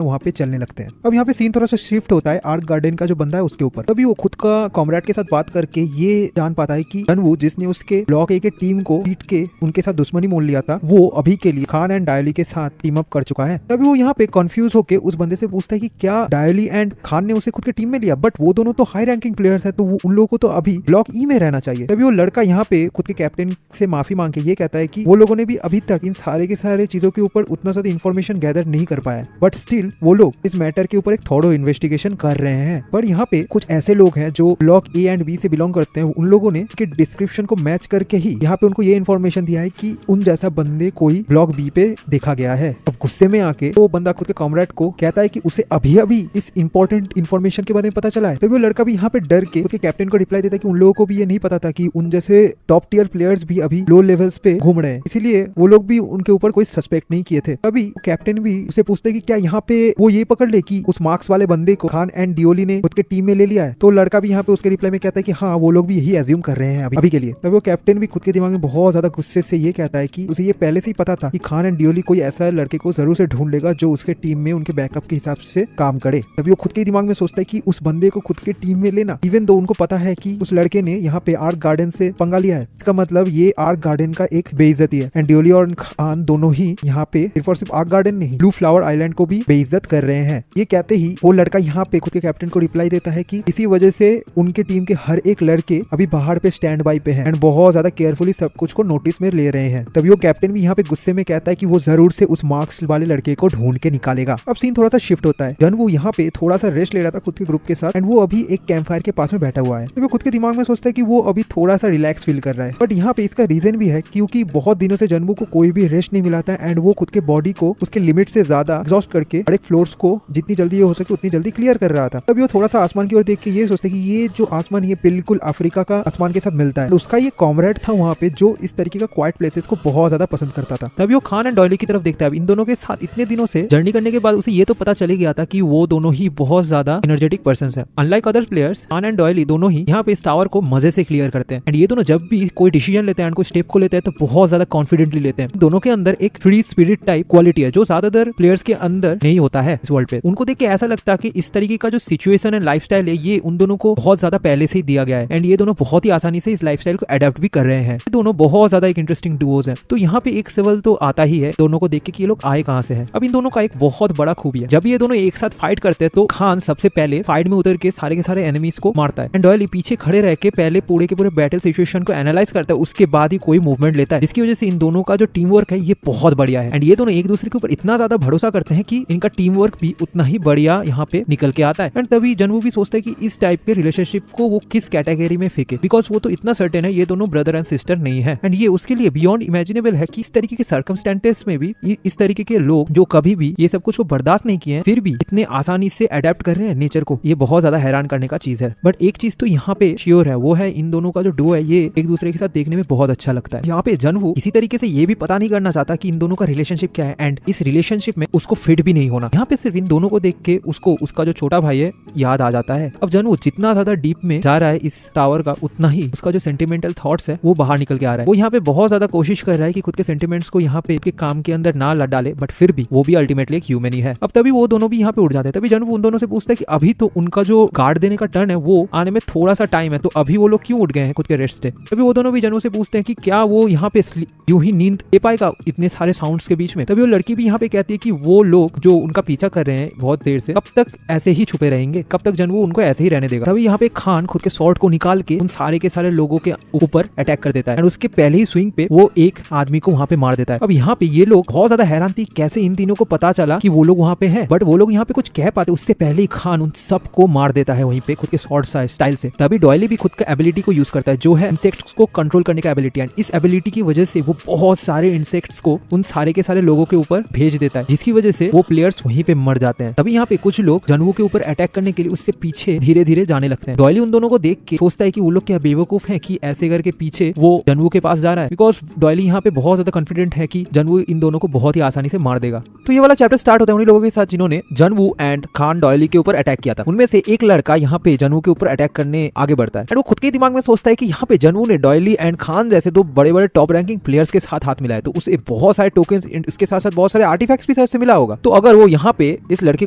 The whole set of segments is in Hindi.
वहाँ पे चलने लगते हैं। अब यहाँ पे सीन थोड़ा सा शिफ्ट होता है आर्क गार्डन का जो बंदा है उसके ऊपर। तभी वो खुद का कॉमरेड के साथ बात करके ये जान पाता है कि जनवू जिसने उसके ब्लॉक ए के टीम को जीत के उनके साथ दुश्मनी मोल लिया था, वो अभी के लिए खान एंड डायली के साथ टीम अप कर चुका है। तभी वो यहाँ पे कंफ्यूज होके उस बंदे से पूछता है कि क्या डायली एंड खान ने उसे खुद के टीम में लिया, बट वो दोनों तो हाई रैंकिंग प्लेयर्स है, तो वो उन लोगों को तो अभी ब्लॉक ई में रहना चाहिए। तभी वो लड़का यहाँ पे खुद के कैप्टन से माफी मांग के ये कहता है कि वो लोगों ने भी अभी तक इन सारे के सारे चीजों के ऊपर उतना ज्यादा इन्फॉर्मेशन गैदर नहीं कर पाया, बट स्टिल वो लोग इस मैटर के ऊपर एक थोड़ो इन्वेस्टिगेशन कर रहे हैं। पर यहाँ पे कुछ ऐसे लोग हैं जो ब्लॉक ए एंड बी से बिलोंग करते हैं, उन लोगों ने के डिस्क्रिप्शन को मैच करके ही यहाँ पे उनको ये इन्फॉर्मेशन दिया है कि उन जैसा बंदे कोई ब्लॉक बी पे देखा गया है। अब गुस्से में आके वो बंदा खुद के कॉमरेड को कहता है कि उसे अभी अभी इस इंपॉर्टेंट इन्फॉर्मेशन के बारे में पता चला है। तभी वो लड़का भी यहाँ पे डर के खुद के कैप्टन को रिप्लाई देता है कि उन लोगों को भी ये नहीं पता था कि उन जैसे टॉप टियर प्लेयर्स भी अभी लो लेवल्स पे घूम रहे हैं, इसीलिए वो लोग भी उनके ऊपर कोई सस्पेक्ट नहीं किए थे। तभी कैप्टन भी उसे पूछते हैं कि क्या यहाँ पे वो ये पकड़ ले कि उस मार्क्स वाले बंदे को खान एंड डियोली ने खुद के टीम में ले लिया है। तो लड़का भी यहाँ पे उसके रिप्लाई में कहता है कि हाँ, वो लोग भी यही एज्यूम कर रहे हैं अभी के लिए। तभी वो कैप्टन भी खुद के दिमाग में बहुत ज्यादा गुस्से से ये कहता है कि उसे ये पहले से ही पता था कि खान एंड डियोली कोई ऐसा लड़के को जरूर से ढूंढ लेगा जो उसके टीम में उनके बैकअप के हिसाब से काम करे। तभी वो खुद के दिमाग में सोचता है कि उस बंदे को खुद के टीम में लेना, इवन दो उनको पता है कि उस लड़के ने यहाँ पे आर्क गार्डन से पंगा लिया है, इसका मतलब ये आर्क गार्डन का एक बेइज्जती है। एंड डियोली और खान दोनों ही यहाँ पे सिर्फ और सिर्फ आर्क गार्डन नहीं, ब्लू फ्लावर आइलैंड को भी बेइज्जत कर रहे हैं। ये कहते ही वो लड़का यहाँ पे खुद के कैप्टन को रिप्लाई देता है कि इसी वजह से उनके टीम के हर एक लड़के अभी बाहर पे स्टैंड बाई पे हैं एंड बहुत ज्यादा केयरफुली सब कुछ को नोटिस में ले रहे हैं। तभी वो कैप्टन भी यहाँ पे गुस्से में कहता है कि वो जरूर से उस मार्क्स वाले लड़के को ढूंढ के निकालेगा। अब सीन थोड़ा सा शिफ्ट होता है। जनवू यहाँ पे थोड़ा सा रेस्ट ले रहा था खुद के ग्रुप के साथ एंड वो अभी एक कैंप फायर के पास में बैठा हुआ है। तो वो खुद के दिमाग में सोचता है कि वो अभी थोड़ा सा रिलैक्स फील कर रहा है, बट यहाँ पे इसका रीजन भी है क्योंकि बहुत दिनों से जनवू को कोई भी रेस्ट नहीं मिला था एंड वो खुद के बॉडी को उसके लिमिट से ज्यादा एग्जॉस्ट करके हर एक फ्लोर्स को जितनी जल्दी ये हो सके उतनी जल्दी क्लियर कर रहा था। तभी वो थोड़ा सा आसमान की ओर देख के ये सोचते कि ये जो आसमान ये बिल्कुल अफ्रीका का आसमान के साथ मिलता है। उसका ये कॉमरेड था वहाँ पे जो इस तरीके का क्वाइट प्लेसेस को बहुत ज्यादा पसंद करता था। तभी वो खान एंड डॉयली की तरफ देखता है। इन दोनों के साथ इतने दिनों से जर्नी करने के बाद उसे ये तो पता चले गया था कि वो दोनों ही बहुत ज्यादा एनर्जेटिक पर्संस हैं। Unlike other players, Khan and Doyley दोनों ही यहाँ पे इस टावर को मजे से क्लियर करते हैं एंड ये दोनों जब भी कोई डिसीजन लेते हैं, कोई स्टेप को लेते हैं तो बहुत ज्यादा कॉन्फिडेंटली लेते हैं। दोनों के अंदर एक फ्री स्पिरिट टाइप क्वालिटी है जो ज्यादातर प्लेयर्स के अंदर नहीं होता है इस वर्ल्ड पे। उनको देख के ऐसा लगता है कि इस तरीके का जो सिचुएशन एंड लाइफस्टाइल है ये उन दोनों को बहुत ज्यादा पहले से ही दिया गया है एंड ये दोनों बहुत ही आसानी से इस लाइफस्टाइल को अडेप्ट भी कर रहे हैं। ये दोनों बहुत ज्यादा एक इंटरेस्टिंग डुओज हैं। तो यहाँ पे एक सवाल तो आता ही है दोनों को देख के कि ये लोग आए कहाँ से हैं। अब इन दोनों का एक बहुत बड़ा खूबी है, जब ये दोनों एक साथ फाइट करते हैं तो खान सबसे पहले फाइट में उतर के सारे के सारे एनिमीज को मारता है एंड डॉयली पीछे खड़े रह के पहले पूरे के पूरे बैटल सिचुएशन को एनालाइज करता है, उसके बाद ही कोई मूवमेंट लेता है, जिसकी वजह से इन दोनों का जो टीम वर्क है ये बहुत बढ़िया है एंड ये दोनों एक दूसरे के ऊपर इतना ज्यादा भरोसा करते हैं कि इनका टीम वर्क भी उतना ही बढ़िया यहाँ पे निकल के आता है। एंड तभी जनवू भी सोचता है कि इस टाइप के रिलेशनशिप को वो किस कैटेगरी में फेंके, बिकॉज वो तो इतना सर्टेन है ये दोनों ब्रदर एंड सिस्टर नहीं है एंड ये उसके लिए बियॉन्ड इमेजिनेबल है कि इस तरीके के सर्कमस्टेंसेस में भी इस तरीके के लोग जो कभी भी ये सब कुछ को बर्दाश्त नहीं किए हैं फिर भी इतने आसानी से अडेप्ट कर रहे हैं नेचर को, ये बहुत ज्यादा हैरान करने का चीज है। बट एक चीज तो यहाँ पे श्योर है, वो है इन दोनों का जो डुओ है ये एक दूसरे के साथ देखने में बहुत अच्छा लगता है। यहाँ पे जनवू इसी तरीके से ये भी पता नहीं करना चाहता कि इन दोनों का रिलेशनशिप क्या है एंड इस रिलेशनशिप में उसको फिट भी नहीं होना। यहाँ पे सिर्फ इन दोनों को देख के उसको उसका जो छोटा भाई है याद आ जाता है। अब जनवू जितना ज्यादा डीप में जा रहा है इस टावर का उतना ही उसका जो सेंटिमेंटल थॉट्स है वो बाहर निकल के आ रहा है। वो यहाँ पे बहुत ज्यादा कोशिश कर रहा है कि खुद के सेंटिमेंट्स को यहाँ पे के काम के अंदर ना डाले, बट फिर भी वो भी अल्टीमेटली एक ह्यूमन ही है। अब तभी वो दोनों भी यहाँ पे उड़ जाते हैं। तभी जनवू उन दोनों से पूछता है कि अभी तो उनका जो गार्ड देने का टर्न है वो आने में थोड़ा सा टाइम है, तो अभी वो लोग क्यों उठ गए हैं खुद के रेस्ट से। तभी वो दोनों भी जनवू से पूछते हैं कि क्या वो यहाँ पे यूं ही नींद ले पाएगा इतने सारे साउंड्स के बीच में। तभी वो लड़की भी यहाँ पे कहती है कि वो लोग जो उनका पीछा कर रहे हैं बहुत देर से, कब तक ऐसे ही छुपे रहेंगे, कब तक जनवू उनको ऐसे ही रहने देगा। तभी यहाँ पे खान खुद के शॉर्ट को निकाल के उन सारे के सारे लोगों के ऊपर अटैक कर देता है और उसके पहले ही स्विंग पे वो एक आदमी को वहाँ पे मार देता है। अब यहाँ पे ये लोग बहुत ज्यादा हैरान थी कैसे इन तीनों को पता चला कि वो लोग वहाँ पे हैं, बट वो लोग यहाँ पे कुछ कह पाते उससे पहले ही खान उन सबको मार देता है वहीं पे खुद के शॉर्ट स्टाइल से। तभी डॉयली भी खुद का एबिलिटी को यूज करता है जो है इंसेक्ट्स को कंट्रोल करने का एबिलिटी, एंड इस एबिलिटी की वजह से वो बहुत सारे इंसेक्ट्स को उन सारे के सारे लोगों के ऊपर भेज देता है, जिसकी वजह से वो प्लेयर्स वहीं पे मर जाते हैं। तभी यहाँ पे कुछ लोग जनवू के ऊपर अटैक करने के लिए उससे पीछे धीरे धीरे जाने लगते हैं। डॉयली उन दोनों को देख के सोचता है कि वो लोग क्या बेवकूफ हैं कि ऐसे करके पीछे वो जनवू के पास जा रहा है, बिकॉज डॉयली यहाँ पे बहुत ज्यादा कॉन्फिडेंट है कि जनवू इन दोनों को बहुत ही आसानी से मार देगा। तो ये वाला चैप्टर स्टार्ट होता है उन लोगों के साथ जिन्होंने जनवू एंड खान डॉयली के ऊपर अटैक किया था। उनमें से एक लड़का यहाँ पे जनवू के ऊपर अटैक करने आगे बढ़ता है एंड वो खुद के दिमाग में सोचता है कि यहाँ पे जनवू ने डॉयली एंड खान जैसे दो बड़े बड़े टॉप रैंकिंग प्लेयर्स के साथ हाथ मिलाया, तो उसे बहुत सारे टोकन्स, इसके साथ साथ बहुत सारे आर्टिफैक्ट्स भी शायद से मिला होगा। तो अगर वो यहाँ पे इस लड़के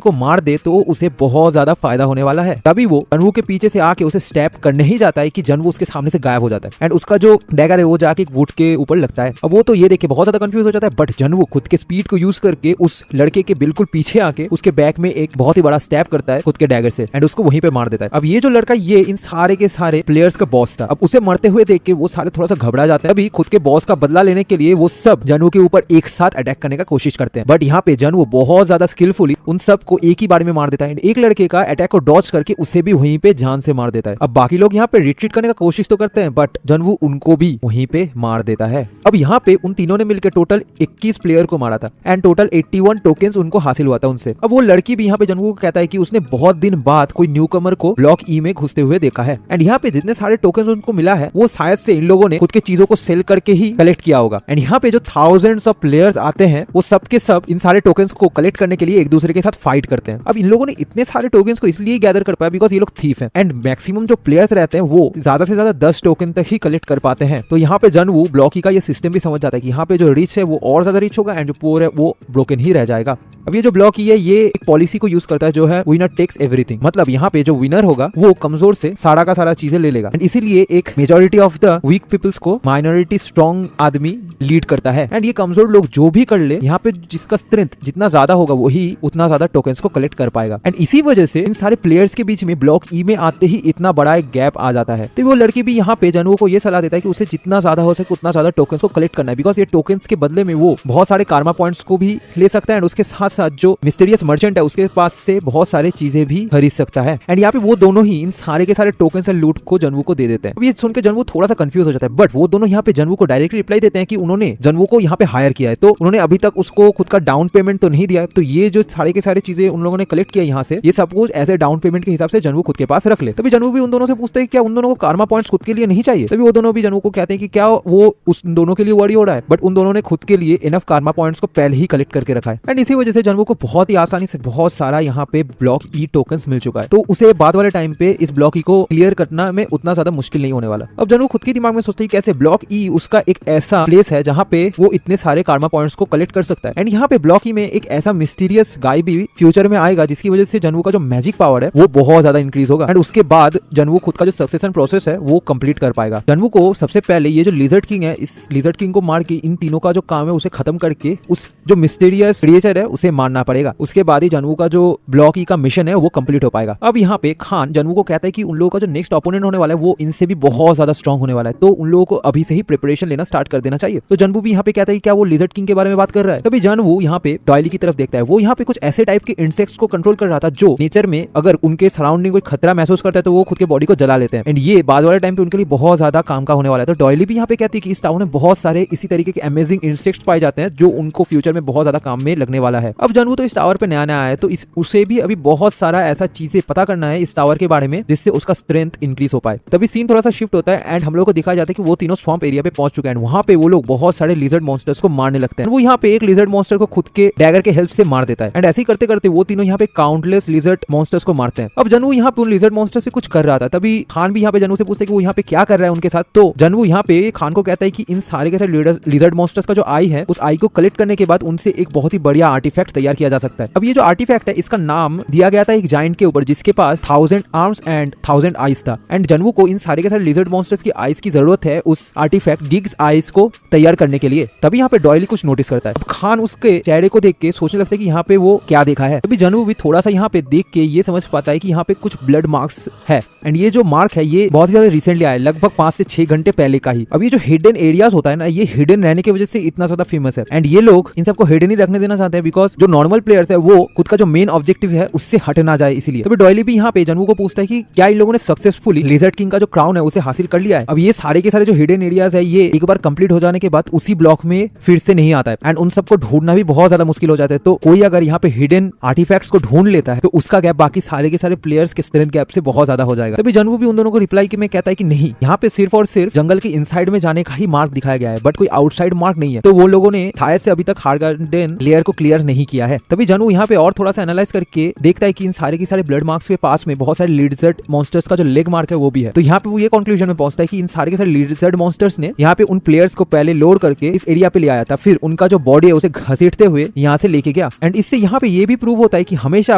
को मार दे तो उसे बहुत ज्यादा फायदा होने वाला है। तभी वो जनवू के पीछे से आके उसे स्टैप करने ही जाता है कि जनवू उसके सामने से गायब हो जाता है एंड उसका जो डैगर है वो जाके एक वुड के ऊपर लगता है। अब वो तो ये देख के बहुत ज्यादा कंफ्यूज हो जाता है, बट जनवू खुद के स्पीड को यूज करके उस लड़के के बिल्कुल पीछे आके उसके बैक में एक बहुत ही बड़ा स्टैप करता है खुद के डैगर से एंड उसको वहीं पे मार देता है। अब ये जो लड़का ये इन सारे के सारे प्लेयर्स का बॉस था। अब उसे मरते हुए देख के वो सारे थोड़ा सा घबरा जाते हैं। अभी खुद के बॉस का बदला लेने के लिए वो सब जनवू के ऊपर एक साथ अटैक करने का कोशिश करते हैं, बट यहाँ पे जनवू बहुत ज्यादा स्किलफुली उन सब को एक ही बार में मार देता है। एक लड़के का अटैक को डॉज करके उसे भी वहीं पे जान से मार देता है। अब बाकी लोग यहाँ पे रिट्रीट करने का कोशिश तो करते हैं, बट जनवू उनको भी वहीं पे मार देता है। अब यहाँ पे उन तीनों ने मिलकर टोटल 21 प्लेयर को मारा था एंड टोटल 81 टोकन्स उनको हासिल हुआ था उनसे। अब वो लड़की भी यहाँ पे जनवू को कहता है कि उसने बहुत दिन बाद कोई न्यूकमर को ब्लॉक ई में घुसते हुए देखा है एंड यहाँ पे जितने सारे टोकन्स उनको मिला है वो शायद से इन लोगों ने खुद के चीजों को सेल करके ही कलेक्ट किया होगा। एंड यहाँ पे जो थाउजेंड्स ऑफ प्लेयर्स आते हैं वो सब के सब इन सारे टोकन्स को कलेक्ट करने के लिए एक दूसरे के साथ फाइट करते हैं। अब इन लोगों ने इतने सारे टोकन्स को इसलिए गैदर कर पाया बिकॉज ये लोग थीफ हैं एंड मैक्सिमम जो प्लेयर्स रहते हैं वो ज्यादा से ज्यादा 10 टोकन तक ही कलेक्ट कर पाते हैं। तो यहाँ पे जनवू ब्लॉकी का ये सिस्टम भी समझ जाता है कि यहाँ पे जो रिच है वो और ज्यादा रिच होगा एंड जो पुअर है वो ब्रोकन ही रह जाएगा। अब ये जो ब्लॉकी है ये एक पॉलिसी को यूज करता है जो है विनर टेक्स एवरीथिंग। मतलब यहाँ पे जो विनर होगा वो कमजोर से सारा का सारा चीजें ले लेगा एंड इसीलिए एक majority of the weak peoples को माइनॉरिटी स्ट्रॉन्ग आदमी लीड करता है एंड ये कमजोर लोग जो भी कर ले यहाँ पे जिसका स्ट्रेंथ जितना ज्यादा होगा वही उतना ज्यादा टोकन्स को कलेक्ट कर पाएगा। एंड इसी वजह से इन सारे प्लेयर्स के बीच में ब्लॉक ई में आते ही इतना बड़ा एक गैप आ जाता है। तो वो लड़की भी यहाँ पे जनवू को ये सलाह देता है कि उसे जितना ज्यादा हो सके उतना ज्यादा टोकन्स को कलेक्ट करना है बिकॉज ये टोकन्स के बदले में वो बहुत सारे कारमा पॉइंट्स को भी ले सकता है एंड उसके साथ साथ जो मिस्टीरियस मर्चेंट है उसके पास से बहुत सारे चीजें भी खरीद सकता है। एंड यहाँ पे वो दोनों ही इन सारे के सारे टोकन्स एंड लूट को जनवू को दे देते हैं। अब ये सुन के जनवू थोड़ा सा कंफ्यूज हो जाता है, बट वो दोनों यहाँ पे जनवू को डायरेक्टली रिप्लाई देते हैं कि उन्होंने जनवू को यहाँ पे हायर किया है तो उन्होंने अभी तक उसको खुद का डाउन पेमेंट तो नहीं दिया है, तो ये जो सारे के सारे चीजें उन लोगों ने कलेक्ट किया यहाँ से ये सब कुछ एज ए डाउन पेमेंट के हिसाब से जनवू खुद के पास रख ले। तभी जनवू भी उन दोनों से पूछते हैं क्या उन दोनों को कारमा पॉइंट्स खुद के लिए नहीं चाहिए। तभी वो दोनों भी जनवू को कहते हैं कि क्या वो उस दोनों के लिए वरी हो रहा है, बट उन दोनों ने खुद के लिए इनफ कारमा पॉइंट्स को पहले ही कलेक्ट करके रखा है एंड इसी वजह से जनवू को बहुत ही आसानी से बहुत सारा यहाँ पे ब्लॉक ई टोकन्स मिल चुका है। तो उसे बाद वाले टाइम पे इस ब्लॉक ई को क्लियर करना में उतना ज्यादा मुश्किल नहीं होने वाला। अब जनवू खुद के दिमाग में सोचते हैं कैसे ब्लॉक ई उसका एक ऐसा प्लेस है जहाँ पे वो इतने सारे कारमा पॉइंट्स को कलेक्ट कर सकता है एंड यहाँ पे ब्लॉक ई में एक ऐसा मिस्टीरियस गाय भी फ्यूचर में आएगा जिसकी वजह से जनवू का जो मैजिक पावर है वो बहुत ज्यादा इंक्रीज होगा एंड उसके बाद जनवू खुद का जो सक्सेशन प्रोसेस है वो कंप्लीट कर पाएगा। जनवू को सबसे पहले ये जो लिजर्ड किंग है इस लिजर्ड किंग को मार के इन तीनों का जो काम है उसे खत्म करके उस जो मिस्टीरियस क्रिएचर है उसे मारना पड़ेगा। उसके बाद ही जनवू का जो ब्लॉक ई का मिशन है वो कंप्लीट हो पाएगा। अब यहाँ पे खान जनवू को कहता है कि उन लोगों का जो नेक्स्ट ओपोनेंट होने वाला है वो इनसे भी बहुत ज्यादा स्ट्रॉन्ग होने वाला है, तो उन लोगों को अभी से ही प्रिपरेशन लेना स्टार्ट कर देना चाहिए। तो जनवू भी यहाँ पे कहता है कि क्या वो लिजर्ड किंग के बारे में बात कर रहा है। तभी जनवू यहाँ पे डॉयली की तरफ देखता है। वो यहाँ पे कुछ ऐसे टाइप के इंसेक्ट्स को कंट्रोल कर रहा था जो नेचर में अगर उनके सराउंडिंग कोई खतरा महसूस करता है तो वो खुद के बॉडी को जला लेते हैं एंड ये बाद वाले टाइम पे उनके लिए बहुत ज्यादा काम का होने वाला है। तो डॉयली भी यहाँ पे कहती है कि इस टाउन में बहुत सारे इसी तरीके के अमेजिंग इंसेक्ट्स पाए जाते हैं जो उनको फ्यूचर में बहुत ज्यादा काम में लगने वाला है। अब जनवू तो इस टावर पे नया नया आया है तो उसे भी अभी बहुत सारा ऐसा चीजें पता करना है इस टावर के बारे में जिससे उसका स्ट्रेंथ इंक्रीज हो पाए। तभी सीन थोड़ा सा शिफ्ट होता है एंड हम लोग को दिखाया जाता है कि वो तीनों स्वैम्प एरिया पे पहुंच चुके हैं। वहां पे वो लोग बहुत सारे लिजर्ड मॉन्स्टर्स को मारने लगते हैं। वो यहाँ पे एक लिजर्ड मॉन्स्टर को खुद के डैगर के हेल्प से मार देता है एंड ऐसे ही करते करते वो तीनों यहाँ पे काउंटलेस लिजर्ड मॉन्स्टर्स को मारते हैं। अब जनवू यहाँ पे उन लिजर्ड मॉन्स्टर से कुछ कर रहा था। तभी खान भी यहाँ पे जनवू से पूछते हैं कि वो यहाँ पे क्या कर रहा है उनके साथ। तो जनवू यहाँ पे खान को कहता है कि इन सारे के सारे लिजर्ड मॉन्स्टर्स का जो आई है उस आई को कलेक्ट करने के बाद उनसे एक बहुत ही बढ़िया आर्टिफैक्ट तैयार किया जा सकता है। अब ये जो आर्टिफैक्ट है इसका नाम दिया गया था एक जायंट के ऊपर जिसके पास 1000 आर्म्स एंड 1000 आइज था एंड जनवू को इन सारे के सारे लिजर्ड मॉन्स्टर्स की आइज की जरूरत है उस आर्टिफैक्ट गिग्स आइज को तैयार करने के लिए। तभी यहाँ पे डॉयली कुछ नोटिस करता है। खान उसके चेहरे को देख के सोचने लगता है कि यहाँ पे वो क्या देखा है। तभी जनवू भी थोड़ा सा यहाँ पे देख के ये समझ पाता है कि यहाँ पे कुछ ब्लड मार्क्स है एंड ये जो मार्क है ये बहुत ज्यादा रिसेंटली आया, लगभग 5 से 6 घंटे पहले का ही। अब ये जो हिडन एरियाज होता है ना ये हिडन रहने की वजह से इतना ज्यादा फेमस है एंड ये लोग इन सबको हिडन ही रखने देना चाहते हैं बिकॉज जो नॉर्मल प्लेयर्स है वो खुद का जो मेन ऑब्जेक्टिव है उससे हट ना जाए इसलिए। तभी डॉयली भी यहाँ पे जनवू को पूछता है कि क्या इन लोगों ने सक्सेसफुली लिजर्ड किंग का जो क्राउन है उसे हासिल कर लिया है। अब ये सारे के सारे जो हिडन एरियाज है ये एक बार कंप्लीट हो जाने के बाद उसी ब्लॉक में फिर से नहीं आता है एंड उन सबको ढूंढना भी बहुत ज्यादा मुश्किल हो जाता है। तो कोई अगर यहाँ पे हिडन आर्टिफैक्ट्स को ढूंढ लेता है तो उसका गैप बाकी सारे के सारे प्लेयर्स के स्ट्रेंथ गैप से बहुत ज्यादा हो जाएगा। तभी जनवू भी उन दोनों को रिप्लाई में कहता है कि नहीं, यहाँ पे सिर्फ और सिर्फ जंगल के इनसाइड में जाने का ही मार्क दिखाया गया है बट कोई आउटसाइड मार्क नहीं है। तो वो लोगों ने शायद से अभी तक हार्ड गार्डन लेयर को क्लियर नहीं किया है। तभी जनवू यहाँ पे और थोड़ा सा एनालाइज करके देखता है कि इन सारे के सारे ब्लड मार्क्स के पास में बहुत सारे लिजर्ड मॉन्स्टर्स का जो लेग मार्क है वो भी है। तो यहाँ पे वो ये कंक्लूजन में पहुंचता है कि इन सारे के सारे लिजर्ड मॉन्स्टर्स ने यहाँ पे उन प्लेयर्स को पहले लोड करके इस एरिया पे ले आया था, फिर उनका जो बॉडी है उसे घसीटते हुए यहाँ से लेके गया एंड एंड इससे यहाँ पे ये भी प्रूव होता है कि हमेशा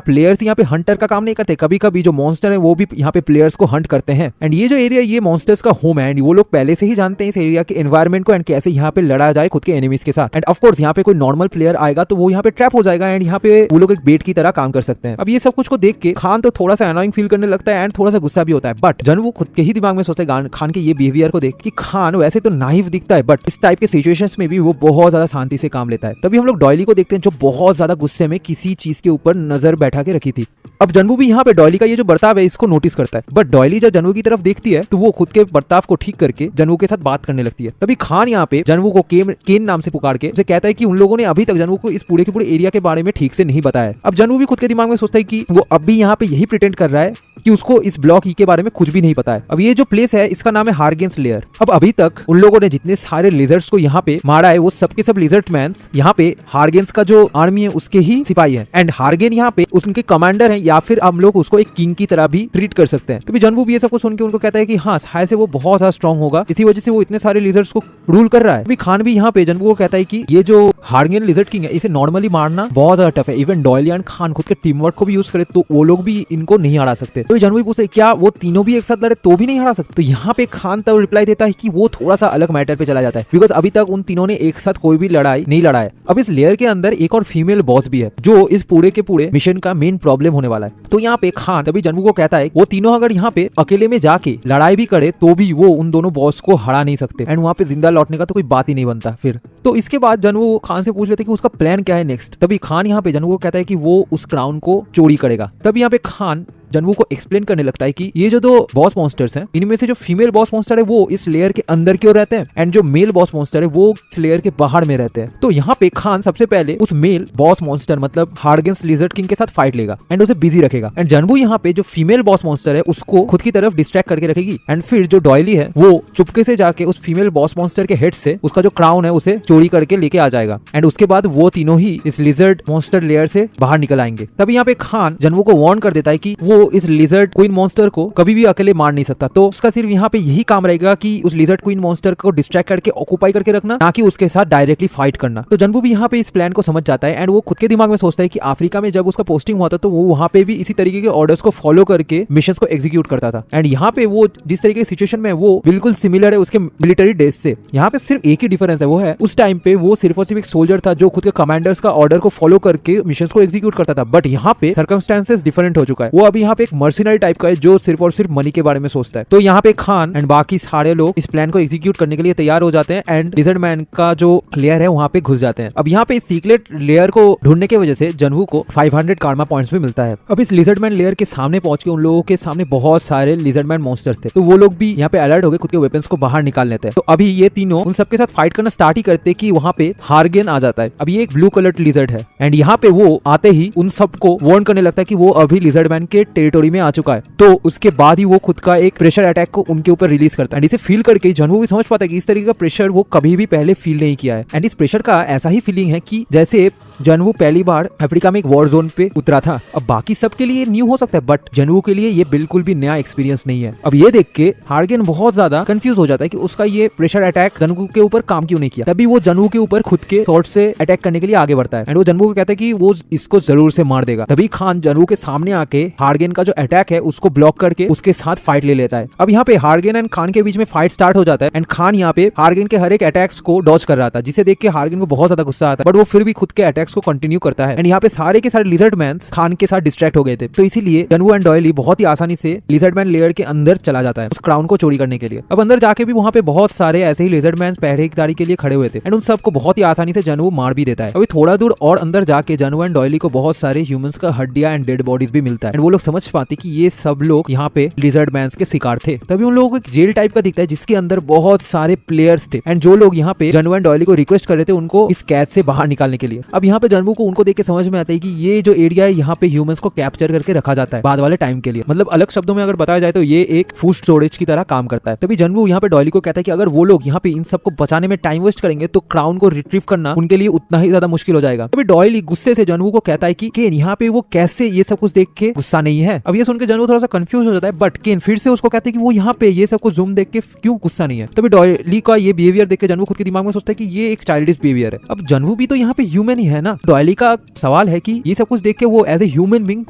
प्लेयर्स यहाँ पे हंटर का काम नहीं करते, कभी कभी जो मॉन्स्टर है वो भी यहाँ पे प्लेयर्स को हंट करते हैं। एंड ये जो एरिया ये मॉन्स्टर्स का होम है एंड वो लोग पहले से ही जानते हैं इस एरिया के एनवायरमेंट को एंड कैसे यहाँ पे लड़ा जाए खुद के एनिमीज के साथ। एंड ऑफ कोर्स यहाँ पे कोई नॉर्मल प्लेयर आएगा तो वो यहाँ पे ट्रैप हो जाएगा एंड यहाँ पे वो लोग एक बेट की तरह काम कर सकते हैं। अब ये सब कुछ को देख के खान तो थोड़ा सा अनोइंग फील करने लगता है एंड थोड़ा सा गुस्सा भी होता है, बट जनवू खुद के ही दिमाग में सोचता है खान के ये बिहेवियर को देख कि खान वैसे तो नाइव दिखता है बट इस टाइप के सिचुएशंस में भी वो बहुत ज्यादा शांति से काम लेता है। तभी हम लोग डॉयली को देखते हैं जो बहुत ज्यादा गुस्से में किसी चीज के ऊपर नजर बैठा के रखी थी। अब जनवू भी यहाँ पे डॉयली का ये जो बर्ताव है इसको नोटिस करता है, बट डॉयली जब जनवू की तरफ देखती है तो वो खुद के बर्ताव को ठीक करके जनवू के साथ बात करने लगती है। तभी खान यहाँ पे जनवू को केन नाम से पुकार के उसे कहता है कि उन लोगों ने अभी तक जनवू को इस पूरे के पूरे एरिया के बारे में ठीक से नहीं बताया। अब जनवू भी खुद के दिमाग में सोचता है कि वो अब भी यहाँ पे यही प्रिटेंड कर रहा है कि उसको इस ब्लॉक ई के बारे में कुछ भी नहीं पता है। अब ये जो प्लेस है इसका नाम है हार्गेन्स लेयर। अब अभी तक उन लोगों ने जितने सारे लिजर्ड्स को यहाँ पे मारा है वो सबके सब लिजर्ड मैन्स यहाँ पे हार्गेन्स का जो आर्मी है उसके ही सिपाही है एंड हार्गेन यहाँ पे उनके कमांडर है या फिर हम लोग उसको एक किंग की तरह भी ट्रीट कर सकते हैं। तो जनवू भी ये सब कुछ सुन के उनको कहता है कि हाँ शायद से वो बहुत ज्यादा स्ट्रॉन्ग होगा, इसी वजह से वो इतने सारे लिजर्ड्स को रूल कर रहा है। अभी खान भी यहाँ पे जनवू को कहता है कि ये जो हार्गेन लिजर्ड किंग है इसे नॉर्मली मारना बहुत ज्यादा टफ है, इवन डॉयली एंड खान खुद के टीम वर्क को भी यूज करे तो वो लोग भी इनको नहीं हरा सकते। तो जनवू पूछते क्या वो तीनों भी एक साथ लड़े तो भी नहीं हरा सकते? तो यहाँ पे खान तब रिप्लाई देता है कि वो थोड़ा सा अलग मैटर पे चला जाता है बिकॉज अभी तक उन तीनों ने एक साथ कोई भी लड़ाई नहीं लड़ा है। अब इस लेयर के अंदर एक और फीमेल बॉस भी है जो इस पूरे के पूरे मिशन का मेन प्रॉब्लम होने वाला है। तो यहाँ पे खान तभी जनवू को कहता है वो तीनों अगर यहाँ पे अकेले में जाके लड़ाई भी करे तो भी वो उन दोनों बॉस को हरा नहीं सकते एंड वहाँ पे जिंदा लौटने का तो कोई बात ही नहीं बनता फिर। तो इसके बाद जनवू खान से पूछ लेते कि उसका प्लान क्या है नेक्स्ट। तभी खान यहाँ पे जनवू को कहता है कि वो उस क्राउन को चोरी करेगा। तभी यहाँ पे खान जनवू को एक्सप्लेन करने लगता है कि ये जो दो बॉस मॉन्स्टर्स हैं इनमें से जो फीमेल बॉस मॉन्स्टर है वो इस लेयर के अंदर की ओर रहते हैं एंड जो मेल बॉस मॉन्स्टर है वो इस लेयर के बाहर में रहते हैं। तो यहाँ पे खान सबसे पहले उस मेल बॉस मॉन्स्टर मतलब हार्गेन्स लिजर्ड किंग के साथ फाइट लेगा एंड उसे बिजी रखेगा एंड जनवू यहाँ पे जो फीमेल बॉस मॉन्स्टर है उसको खुद की तरफ डिस्ट्रैक्ट करके रखेगी एंड फिर जो डॉयली है वो चुपके से जाके उस फीमेल बॉस मॉन्स्टर के हेड से उसका जो क्राउन है उसे चोरी करके लेके आ जाएगा एंड उसके बाद वो तीनों ही इस लिजर्ड मॉन्स्टर लेयर से बाहर निकल आएंगे। तभी यहाँ पे खान जनवू को वार्न कर देता है कि वो इस लिजर्ड क्वीन मॉन्स्टर को कभी भी अकेले मार नहीं सकता, तो उसका सिर्फ यहाँ पे यही काम रहेगा कि उस लिजर्ड क्वीन मॉन्स्टर को डिस्ट्रैक्ट करके ऑक्यूपाई करके रखना, ना कि उसके साथ डायरेक्टली फाइट करना। तो जनवू भी यहाँ पे इस प्लान को समझ जाता है एंड वो खुद के दिमाग में सोचता है कि अफ्रीका में जब उसका पोस्टिंग हुआ था तो वो वहाँ पे भी इसी तरीके के ऑर्डर्स को फॉलो करके मिशंस को एग्जीक्यूट करता था एंड यहाँ पे वो जिस तरीके की सिचुएशन में वो बिल्कुल सिमिलर है उसके मिलिट्री डेज से। यहाँ पे सिर्फ एक ही डिफरेंस है, वो है उस टाइम पे वो सिर्फ और सिर्फ एक सोल्जर था जो खुद के कमांडर्स का ऑर्डर को फॉलो करके मिशंस को एग्जीक्यूट करता था, बट यहाँ पे सर्कमस्टेंसेस डिफरेंट हो चुका है। वो अभी यहाँ पे एक मर्सिनरी टाइप का है जो सिर्फ और सिर्फ मनी के बारे में सोचता है। तो यहाँ पे खान एंड बाकी सारे लोग इस प्लान को एग्जीक्यूट करने के लिए तैयार हो जाते हैं एंड लिजर्ड मैन का जो लेयर है वहाँ पे घुस जाते हैं। अब यहाँ पे इस सीक्रेट लेयर को ढूंढने की वजह से जनवू को 500 कार्मा पॉइंट्स भी मिलता है। अब इस लिजर्ड मैन लेयर के सामने पहुंच के उन लोगों के सामने बहुत सारे लिजर्ड मैन मॉन्स्टर्स थे, तो वो लोग भी यहाँ पे अलर्ट हो गए, खुद के वेपन्स को बाहर निकाल लेते हैं। तो अभी ये तीनों उन सबके साथ फाइट करना स्टार्ट ही करते कि वहाँ पे हार्गेन आ जाता है। अब ये एक ब्लू कलर्ड लिजर्ड है एंड यहाँ पे वो आते ही उन सबको वार्न करने लगता है कि वो अभी लिजर्ड मैन के टेरिटोरी में आ चुका है। तो उसके बाद ही वो खुद का एक प्रेशर अटैक को उनके ऊपर रिलीज करता है एंड इसे फील करके जनवू भी समझ पाता है कि इस तरीके का प्रेशर वो कभी भी पहले फील नहीं किया है एंड इस प्रेशर का ऐसा ही फीलिंग है कि जैसे जनवू पहली बार अफ्रीका में एक वॉर जोन पे उतरा था। अब बाकी सबके लिए न्यू हो सकता है बट जनवू के लिए ये बिल्कुल भी नया एक्सपीरियंस नहीं है। अब ये देख के हार्गेन बहुत ज्यादा कंफ्यूज हो जाता है कि उसका ये प्रेशर अटैक जनवू के ऊपर काम क्यों नहीं किया। तभी वो जनवू के ऊपर खुद के थॉट से अटैक करने के लिए आगे बढ़ता है एंड वो जनवू को कहता है कि वो इसको जरूर से मार देगा। तभी खान जनवू के सामने आके हार्गेन का जो अटैक है उसको ब्लॉक करके उसके साथ फाइट ले लेता है। अब यहाँ पे हार्गेन एंड खान के बीच में फाइट स्टार्ट हो जाता है एंड खान यहाँ पे हार्गेन के हर एक अटैक्स को डॉज कर रहा था, जिसे देख के हार्गेन को बहुत ज्यादा गुस्सा आता है बट वो फिर भी खुद के अटैक्स को कंटिन्यू करता है एंड यहाँ पे सारे के सारे लिजर्ड मैन खान के साथ डिस्ट्रैक्ट हो गए थे। तो इसीलिए जनवू एंड डॉयली बहुत ही आसानी से लिजर्ड मैन लेयर के अंदर चला जाता है उस क्राउन को चोरी करने के लिए। अब अंदर जाके भी वहाँ पे बहुत सारे ऐसे ही लिजर्ड मैन पहरेदारी के लिए खड़े हुए थे एंड उन सबको बहुत ही आसानी से जनवू मार भी देता है। अभी थोड़ा दूर और अंदर जाके जनवू एंड डॉयली को बहुत सारे ह्यूमंस का हड्डियां एंड डेड बॉडीज भी मिलता है एंड वो लोग समझ पाते कि ये सब लोग यहाँ पे लिजर्ड मैन के शिकार थे। तभी उन लोगों को एक जेल टाइप का दिखता है जिसके अंदर बहुत सारे प्लेयर्स थे एंड जो लोग यहाँ पे जनवू एंड डॉयली को रिक्वेस्ट कर रहे थे उनको इस कैद से बाहर निकालने के लिए। अब यहाँ पे जनवू को उनको देख के समझ में आता है कि ये जो एरिया है यहाँ पे ह्यूमंस को कैप्चर करके रखा जाता है बाद वाले टाइम के लिए, मतलब अलग शब्दों में अगर बताया जाए तो ये एक फूड स्टोरेज की तरह काम करता है। तभी जनवू यहाँ पे डॉयली को कहता है कि अगर वो लोग यहाँ पे इन सबको बचाने में टाइम वेस्ट करेंगे तो क्राउन को रिट्रीव करना उनके लिए उतना ही ज्यादा मुश्किल हो जाएगा। तभी डॉयली गुस्से से जनवू को कहता है कि केन यहाँ पे वो कैसे ये सब कुछ देख के गुस्सा नहीं है। अब ये सुन के जनवू थोड़ा सा कंफ्यूज हो जाता है बट केन फिर से उसको कहते हैं कि वो यहाँ पे ये सब कुछ जूम देख के क्यों गुस्सा नहीं है। तभी डॉयली का ये बिहेवियर देख के जनवू खुद के दिमाग में सोचता है कि ये एक चाइल्डिश बिहेवियर है। अब जनवू भी तो यहाँ पे ह्यूमन ही है ना। डॉयली का सवाल है कि ये सब कुछ देख के वो एज ए ह्यूमन बीइंग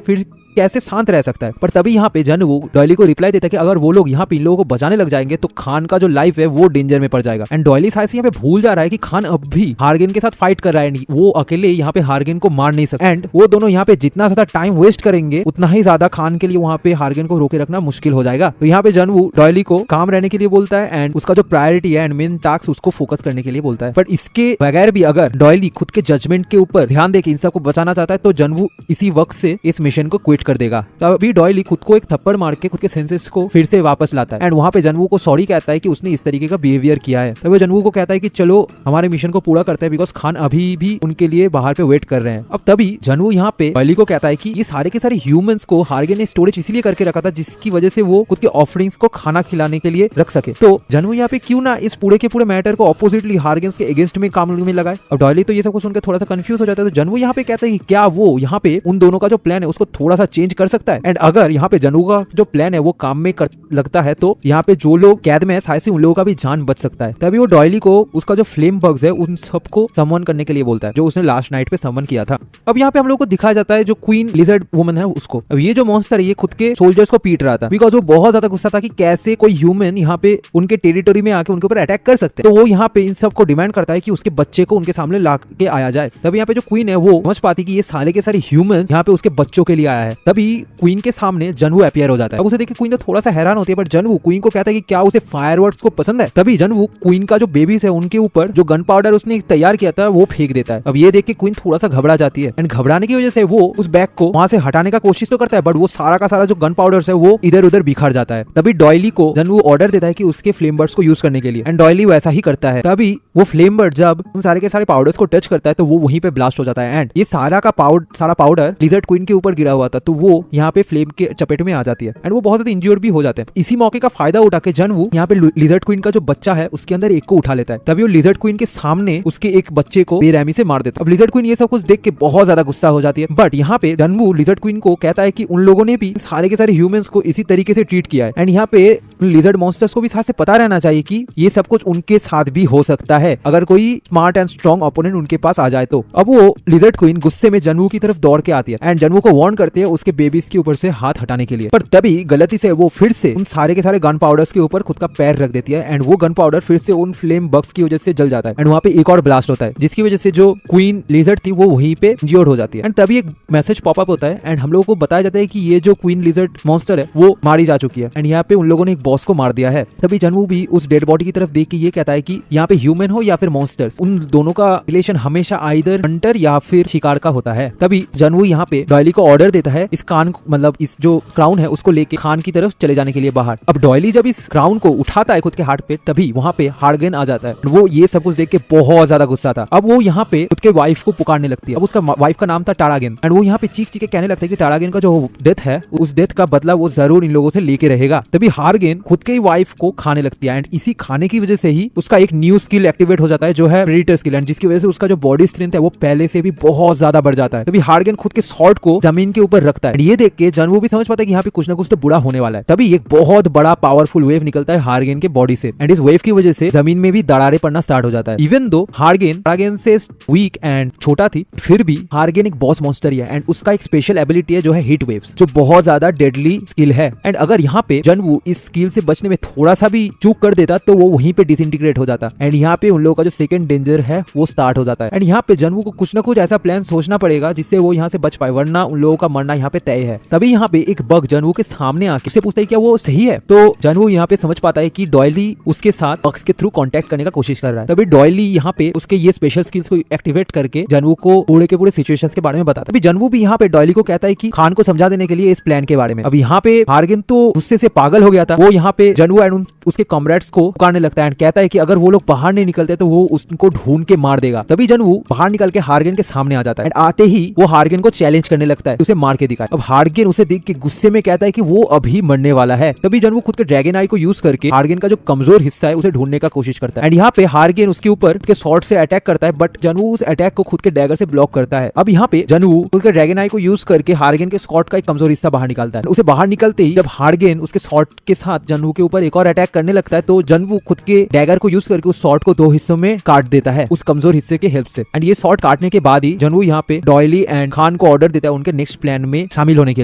फिर कैसे शांत रह सकता है। पर तभी यहाँ पे जनवू डॉयली को रिप्लाई देता है कि अगर वो लोग यहाँ पे इन लोगों को बचाने लग जाएंगे तो खान का जो लाइफ है वो डेंजर में पड़ जाएगा। एंड डॉयली शायद यहाँ पे भूल जा रहा है कि खान अब भी हार्गेन के साथ फाइट कर रहा है, वो अकेले यहाँ पे हार्गेन को मार नहीं सकता। एंड वो दोनों यहाँ पे जितना ज्यादा टाइम वेस्ट करेंगे उतना ही ज्यादा खान के लिए वहाँ पे हार्गेन को रोके रखना मुश्किल हो जाएगा। तो यहाँ पे जनवू डॉयली को काम रहने के लिए बोलता है एंड उसका जो प्रायोरिटी है एंड मेन टास्क उसको फोकस करने के लिए बोलता है। बट इसके बगैर भी अगर डॉयली खुद के जजमेंट के ऊपर ध्यान देके इन सबको बचाना चाहता है तो जनवू इसी वक्त से इस मिशन को क्विट कर देगा। तभी डॉयली खुद को एक थप्पड़ मार के खुद के सेंसेस को फिर से वापस लाता है एंड वहाँ पे जनवू को सॉरी कहता है कि उसने इस तरीके का बिहेवियर किया है। तब वो जनवू को कहता है कि चलो हमारे मिशन को पूरा करते हैं बिकॉज खान अभी भी उनके लिए बाहर पे वेट कर रहे हैं। अब तभी जनवू यहाँ पे डॉयली को कहता है कि ये सारे के सारे ह्यूमंस को हार्गेन ने स्टोरेज इसीलिए करके रखा था जिसकी वजह से वो खुद के ऑफरिंग्स को खाना खिलाने के लिए रख सके। तो जनवू यहाँ पे क्यों ना इस पूरे के पूरे मैटर को ऑपोजिटली हार्गेन के अगेंस्ट में काम में लगाए। अब डॉयली तो ये सब कुछ सुनकर थोड़ा सा कंफ्यूज हो जाता है। तो जनवू यहाँ पे कहता है कि क्या वो यहाँ पे उन दोनों का जो प्लान है उसको थोड़ा सा चेंज कर सकता है। एंड अगर यहाँ पे जनवू का जो प्लान है वो काम में लगता है तो यहाँ पे जो लोग कैद में है शायद से उन लोगों का भी जान बच सकता है। तभी वो डॉयली को उसका जो फ्लेम बग्स है उन सबको समवन करने के लिए बोलता है जो उसने लास्ट नाइट पे समवन किया था। अब यहाँ पे हम लोग को दिखाया जाता है जो क्वीन लिजर्ड वुमन है उसको। अब ये जो मॉन्स्टर है ये खुद के सोल्जर्स को पीट रहा था बिकॉज वो बहुत ज्यादा गुस्सा था कि कैसे कोई ह्यूमन यहाँ पे उनके टेरिटोरी में आके उनके ऊपर अटैक कर सकते हैं। तो वो यहाँ पे इन सबको डिमांड करता है कि उसके बच्चे को उनके सामने ला के आया जाए। तभी यहाँ पे जो क्वीन है वो समझ पाती कि ये सारे के सारे ह्यूमंस यहाँ पे उसके बच्चों के लिए आया है। तभी क्वीन के सामने जनवू अपीयर हो जाता है। अब उसे देख के क्वीन तो थोड़ा सा हैरान होती है बट जनवू क्वीन को कहता है कि क्या उसे फायरवर्क्स को पसंद है। तभी जनवू क्वीन का जो बेबीज है उनके ऊपर जो गन पाउडर उसने तैयार किया था वो फेंक देता है। अब ये देख के क्वीन थोड़ा सा घबरा जाती है एंड घबराने की वजह से वो उस बैग को वहां से हटाने का कोशिश तो करता है बट वो सारा का सारा जो गन पाउडर है वो इधर उधर बिखर जाता है। तभी डॉयली को जनवू ऑर्डर देता है कि उसके फ्लेम बर्ड्स को यूज करने के लिए एंड डॉयली वैसा ही करता है। तभी वो फ्लेम बर्ड जब उन सारे के सारे पाउडर्स को टच करता है तो वो वहीं पे ब्लास्ट हो जाता है एंड ये सारा पाउडर लिजर्ड क्वीन के ऊपर गिरा हुआ था तो वो यहाँ पे फ्लेम के चपेट में आ जाती है एंड वो बहुत ज्यादा इंज्योर्ड भी हो जाते हैं। इसी मौके का फायदा उठा के जनवू यहाँ पे लिजर्ड क्वीन का जो बच्चा है उसके अंदर एक को उठा लेता है। तभी वो लिजर्ड क्वीन के सामने उसके एक बच्चे को बेरहमी से मार देता है। अब लिजर्ड क्वीन ये सब कुछ देख के बहुत ज्यादा गुस्सा हो जाती है बट यहाँ पे जनवू लिजर्ड क्वीन को कहता है कि उन लोगों ने भी सारे के सारे ह्यूमंस को इसी तरीके से ट्रीट किया है एंड यहाँ पे लिजर्ड मॉन्स्टर्स को भी साथ से पता रहना चाहिए कि ये सब कुछ उनके साथ भी हो सकता है अगर कोई स्मार्ट एंड स्ट्रॉन्ग ओपोनेंट उनके पास आ जाए तो। अब वो लिजर्ड क्वीन गुस्से में जनवू की तरफ दौड़ के आती है एंड जनवू को वार्न करती है उसके बेबीज के ऊपर से हाथ हटाने के लिए। पर तभी गलती से वो फिर से उन सारे के सारे गन पाउडर्स के ऊपर खुद का पैर रख देती है एंड वो गन पाउडर फिर से उन फ्लेम बग्स की वजह से जल जाता है एंड वहाँ पे एक और ब्लास्ट होता है जिसकी वजह से जो क्वीन लिजर्ड थी वो वहीं पे इंज्योर्ड हो जाती है। एंड तभी एक मैसेज पॉपअप होता है एंड हम लोगों को बताया जाता है कि ये जो क्वीन लिजर्ड मॉन्स्टर है वो मारी जा चुकी है एंड यहाँ पे उन लोगों ने एक बॉस को मार दिया है। तभी जनवू भी उस डेड बॉडी की तरफ देख के ये कहता है कि यहाँ पे ह्यूमन हो या फिर मॉन्स्टर्स उन दोनों का रिलेशन हमेशा आइदर हंटर या फिर शिकार का होता है। तभी जनवू यहाँ पे डॉयली को ऑर्डर देता है इस कान मतलब इस जो क्राउन है उसको लेके खान की तरफ चले जाने के लिए बाहर। अब डॉयली जब इस क्राउन को उठाता है खुद के हाथ पे तभी वहाँ पे हार्गेन आ जाता है। वो ये सब कुछ देख के बहुत ज्यादा गुस्सा था। अब वो यहाँ पे खुद के वाइफ को पुकारने लगती है। अब उसका वाइफ का नाम था टारागेन एंड वो यहाँ पे चीख के कहने लगता है कि टारागेन का जो डेथ है उस डेथ का बदला वो जरूर इन लोगों से लेके रहेगा। तभी हार्गेन खुद के वाइफ को खाने लगती है एंड इसी खाने की वजह से ही उसका एक न्यू स्किल एक्टिवेट हो जाता है जो है प्रेडेटर स्किल एंड जिसकी वजह से उसका जो बॉडी स्ट्रेंथ है वो पहले से भी बहुत ज्यादा बढ़ जाता है। तभी हार्गेन खुद के स्वॉर्ड को जमीन के ऊपर रखता है। ये देख के जनवू भी समझ पाता है कि यहाँ पे कुछ ना कुछ तो बुरा होने वाला है। तभी एक बहुत बड़ा पावरफुल वेव निकलता है हार्गेन के बॉडी से एंड इस वेव की वजह से जमीन में भी दरारें पड़ना स्टार्ट हो जाता है। इवन दो हार्गेन से वीक एंड छोटा थी फिर भी हार्गेन एक बॉस मॉन्स्टर है एंड उसका एक स्पेशल एबिलिटी है जो है हीट वेव्स जो बहुत ज्यादा डेडली स्किल है एंड अगर यहाँ पे जनवू इस स्किल से बचने में थोड़ा सा भी चूक कर देता तो वो वहीं पे डिसइंटीग्रेट हो जाता एंड यहाँ पे उन लोगों का जो सेकंड डेंजर है वो स्टार्ट हो जाता है एंड यहाँ पे जनवू को कुछ ना कुछ ऐसा प्लान सोचना पड़ेगा जिससे वो यहाँ से बच पाए वरना उन लोगों का मरना यहाँ पे तय है। तभी यहाँ पे एक बग जनवू के सामने आके उससे पूछता है क्या वो सही है। तो जनवू यहाँ पे समझ पाता है कि डॉयली उसके साथ बग्स के थ्रू कांटेक्ट करने का कोशिश कर रहा है। तभी डॉयली यहाँ पे उसके ये स्पेशल स्किल्स को एक्टिवेट करके जनवू को पूरे के पूरे सिचुएशंस के बारे में बताता है। अभी जनवू भी यहाँ पे डॉयली को कहता है कि खान को समझा देने के लिए इस प्लान के बारे में। अब यहाँ पे हार्गेन तो गुस्से से पागल हो गया था। वो यहाँ पे जनवू एंड उसके कॉमरेड्स को पुकारने लगता है एंड कहता है कि अगर वो लोग बाहर नहीं निकलते तो वो उसको ढूंढ के मार देगा। तभी जनवू बाहर निकल के हार्गेन के सामने आ जाता है एंड आते ही वो हार्गेन को चैलेंज करने लगता है उसे मार के दिखा। चुका है। अब हार्गेन उसे देख के गुस्से में कहता है कि वो अभी मरने वाला है। तभी जनवू खुद के ड्रैगन आई को यूज करके हार्गेन का जो कमजोर हिस्सा है उसे ढूंढने का कोशिश करता है। एंड यहाँ पे हार्गेन उसके ऊपर उसके स्वॉर्ड से अटैक करता है, बट जनवू उस अटैक को खुद के डैगर से ब्लॉक करता है। अब यहाँ पे जनवू खुद के ड्रैगन आई को यूज करके हार्गेन के स्वॉर्ड का एक कमजोर हिस्सा बाहर निकालता है। उसे बाहर निकलते ही जब हार्गेन उसके स्वॉर्ड के साथ जनवू के ऊपर एक और अटैक करने लगता है तो जनवू खुद के डैगर को यूज करके उस स्वॉर्ड को दो हिस्सों में काट देता है उस कमजोर हिस्से के हेल्प से। एंड ये स्वॉर्ड काटने के बाद ही जनवू यहाँ पे डॉयली एंड खान को ऑर्डर देता है उनके नेक्स्ट प्लान में शामिल होने के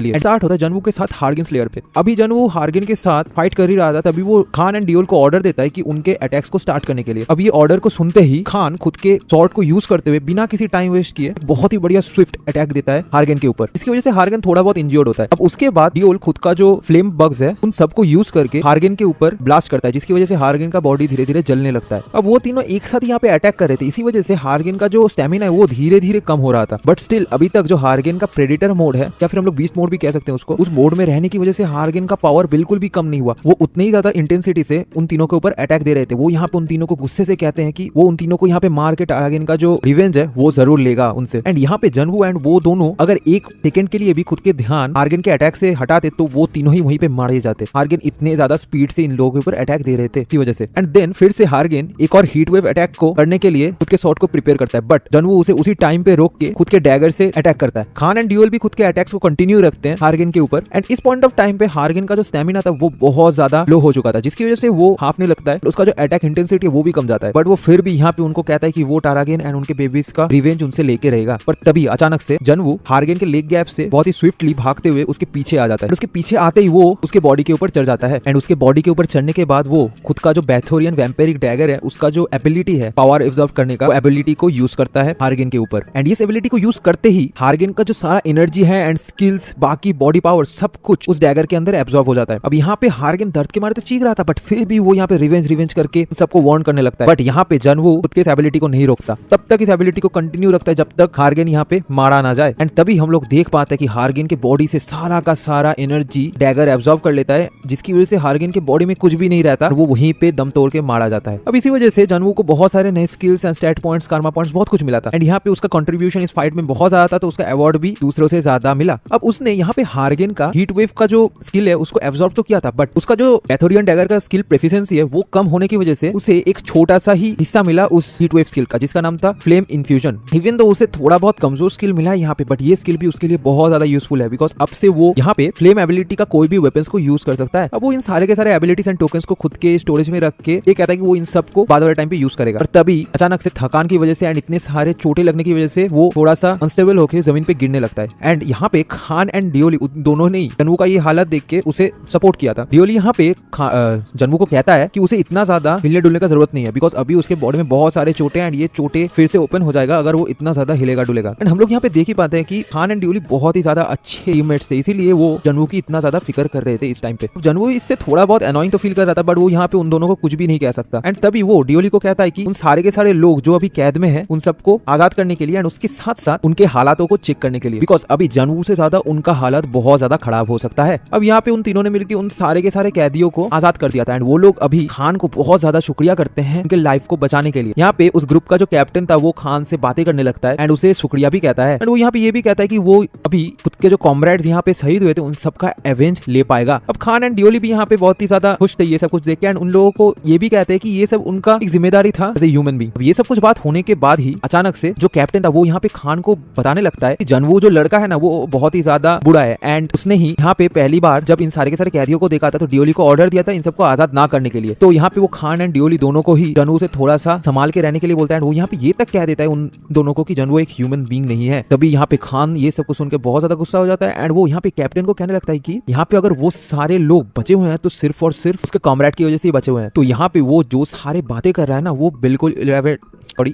लिए। स्टार्ट होता है जनवू के साथ हार्गेन स्लेयर पे। अभी जनवू हार्गेन के साथ फाइट कर ही रहा था, तभी वो खान एंड डियोल को ऑर्डर देता है कि उनके अटैक्स को स्टार्ट करने के लिए। अब ये ऑर्डर को सुनते ही खान खुद के स्वॉर्ड को यूज करते हुए बिना किसी टाइम वेस्ट किए बहुत ही बढ़िया स्विफ्ट अटैक देता है हार्गेन के ऊपर। इसकी वजह से हार्गेन थोड़ा बहुत इंजर्ड होता है। अब उसके बाद डियोल खुद का जो फ्लेम बग्स है उन सबको यूज करके हार्गेन के ऊपर ब्लास्ट करता है, जिसकी वजह से हार्गेन का बॉडी धीरे धीरे जलने लगता है। अब वो तीनों एक साथ यहाँ पे अटैक कर रहे थे, इसी वजह से हार्गेन का जो स्टेमिना है वो धीरे धीरे कम हो रहा था। बट स्टिल अभी तक जो हार्गेन का प्रेडेटर मोड है या फिर हम लोग बीस्ट मोड भी कह सकते हैं उसको, उस मोड में रहने की वजह से हार्गेन का पावर बिल्कुल भी कम नहीं हुआ। वो उतने ही ज्यादा इंटेंसिटी से उन तीनों के ऊपर अटैक दे रहे थे। वो यहाँ पे उन तीनों को गुस्से से कहते हैं कि वो उन तीनों को यहाँ पे मार के हार्गेन का जो रिवेंज है वो जरूर लेगा उनसे। एंड यहाँ पे जनवू एंड वो दोनों अगर एक सेकंड के लिए भी खुद के ध्यान हार्गेन के अटैक से हटाते तो वो तीनों ही वहीं पे मारे जाते। हार्गेन इतने ज्यादा स्पीड से इन लोगों के ऊपर अटैक दे रहे थे इसी वजह से। एंड देन फिर से हार्गेन एक और हीट वेव अटैक को करने के लिए खुद के शॉट को प्रिपेयर करता है, बट जनवू उसे उसी टाइम पे रोक के खुद के डैगर से अटैक करता है। खान एंड डियोल भी खुद के अटैक्स को कंटिन्यू रखते हैं हार्गेन के ऊपर। एंड इस पॉइंट ऑफ टाइम पे हार्गेन का जो स्टेमिना था वो बहुत ज्यादा लो हो चुका था, जिसकी वजह से वो हाफने लगता है। उसका जो अटैक इंटेंसिटी है वो भी कम जाता है, बट वो फिर भी यहाँ पे उनको कहता है कि वो टारागेन एंड उनके बेबीज का रिवेंज उनसे लेके रहेगा। पर तभी अचानक से जनवू हार्गेन के लेग गैप से बहुत ही स्विफ्टली भागते हुए उसके पीछे आ जाता है। उसके पीछे आते ही वो उसके बॉडी के ऊपर चढ़ जाता है। एंड उसके बॉडी के ऊपर चढ़ने के बाद वो खुद का जो बैथोरियन वैम्पेरिक डैगर है उसका जो एबिलिटी है पावर एब्जॉर्ब करने का, एबिलिटी को यूज करता है हार्गेन के ऊपर। एंड इस एबिलिटी को यूज करते ही हार्गेन का जो सारा एनर्जी है एंड स्किल्स, बाकी बॉडी पावर सब कुछ उस डैगर के अंदर एब्जॉर्ब हो जाता है। अब यहाँ पे हार्गेन दर्द के मारे तो चीख रहा था, बट फिर भी वो यहाँ पे रिवेंज करके सबको वार्न करने लगता है। बट यहाँ पे जनवू खुद के इस एबिलिटी को नहीं रोकता, तब तक इस एबिलिटी को कंटिन्यू रखता है जब तक हार्गेन यहाँ पे मारा ना जाए। एंड तभी हम लोग देख पाते हैं कि हार्गेन के बॉडी से सारा का सारा एनर्जी डैगर एब्जॉर्ब कर लेता है, जिसकी वजह से हार्गेन के बॉडी में कुछ भी नहीं रहता, वो वहीं पे दम तोड़ के मारा जाता है। अब इसी वजह से जनवू को बहुत सारे नए स्किल्स एंड स्टैट पॉइंट्स, कार्मा पॉइंट्स बहुत कुछ मिला था। एंड यहाँ पे उसका कंट्रीब्यूशन इस फाइट में बहुत ज्यादा था, तो उसका अवार्ड भी दूसरों से ज्यादा मिला। अब उसने यहाँ पे हार्गेन का हीट वेव का जो स्किल है उसको एब्जॉर्ब तो किया था, बट उसका जो बैथोरियन डैगर का स्किल प्रोफिशिएंसी है वो कम होने की वजह से उसे एक छोटा सा ही हिस्सा मिला उस हीट वेव स्किल का, जिसका नाम था फ्लेम इन्फ्यूजन। इवन तो उसे थोड़ा बहुत कमजोर स्किल मिला है यहाँ पे, बट ये स्किल भी उसके लिए बहुत ज्यादा यूजफुल है, बिकॉज अब से वो यहाँ पे फ्लेम एबिलिटी का कोई भी वेपन्स को यूज कर सकता है। अब वो इन सारे के सारे एबिलिटीज एंड टोकन्स को खुद के स्टोरेज में रख के ये कहता है कि वो इन सब को बाद वाले टाइम पे यूज करेगा। और तभी अचानक से थकान की वजह से एंड इतने सारे चोटें लगने की वजह से वो थोड़ा सा अनस्टेबल होकर जमीन पे गिरने लगता है। एंड यहाँ पे खान एंड डियोली दोनों ने जनवू का ये हालत देख के उसे सपोर्ट किया था। डियोली यहाँ पे जनवू को कहता है कि उसे इतना ज्यादा हिलने डुलने का जरूरत नहीं है, बिकॉज अभी उसके बॉडी में बहुत सारे चोटें एंड ये चोटें फिर से ओपन हो जाएगा अगर वो इतना ज्यादा हिलेगा डुलेगा। एंड हम लोग यहाँ पे देख ही पाते हैं कि खान एंड डियोली बहुत ही ज्यादा अच्छे टीममेट्स थे, इसीलिए वो जनवू की इतना ज्यादा फिक्र कर रहे थे इस टाइम पे। जनवू इससे थोड़ा बहुत अनोइंग तो फील कर रहा था, बट वो यहाँ पे उन दोनों को कुछ भी नहीं कह सकता। एंड तभी वो डियोली को कहता है कि उन सारे के सारे लोग जो अभी कैद में है उन सबको आजाद करने के लिए एंड उसके साथ साथ उनके हालातों को चेक करने के लिए, बिकॉज अभी जनवू से ज्यादा उनका हालत बहुत ज्यादा खराब हो सकता है। अब यहाँ पे उन तीनों ने मिलकर उन सारे के सारे कैदियों को आजाद कर दिया था। एंड वो लोग अभी खान को बहुत ज्यादा शुक्रिया करते हैं उनके लाइफ को बचाने के लिए। यहाँ पे उस ग्रुप का जो कैप्टन था वो खान से बातें करने लगता है एंड उसे शुक्रिया भी कहता है। एंड वो यहाँ पे ये भी कहता है कि वो अभी खुद के जो कॉमरेड्स यहाँ पे शहीद हुए थे उन सबका एवेंज ले पाएगा। अब खान एंड डियोली भी यहाँ पे बहुत ही ज्यादा खुश थे ये सब कुछ देख के, एंड उन लोगों को ये भी कहते हैं कि ये सब उनका एक जिम्मेदारी था एज ए ह्यूमन बीइंग। ये सब कुछ बात होने के बाद ही अचानक से जो कैप्टन था वो यहाँ पे खान को बताने लगता है कि जनवू जो लड़का है ना वो बहुत ही ज्यादा बुरा है। एंड उसने ही यहाँ पे पहली बार जब इन सारे के सारे कैदियों को देखा था तो डियोली को ऑर्डर दिया था इन सबको आजाद ना करने के लिए। तो यहाँ पे वो खान एंड डियोली दोनों को ही जनवू से थोड़ा सा संभाल के रहने के लिए बोलता है। वो यहाँ पे ये तक कह देता है उन दोनों को कि जनवू एक ह्यूमन बीइंग नहीं है। तभी यहाँ पे खान ये सब कुछ सुन के बहुत ज्यादा गुस्सा हो जाता है एंड वो यहाँ पे कैप्टन को कहने लगता है कि यहाँ पे अगर वो सारे लोग बचे हुए हैं तो सिर्फ और सिर्फ उसके कॉमरेड की वजह से ही बचे हुए हैं। तो यहाँ पे वो जो सारे बातें कर रहा है ना वो बिल्कुल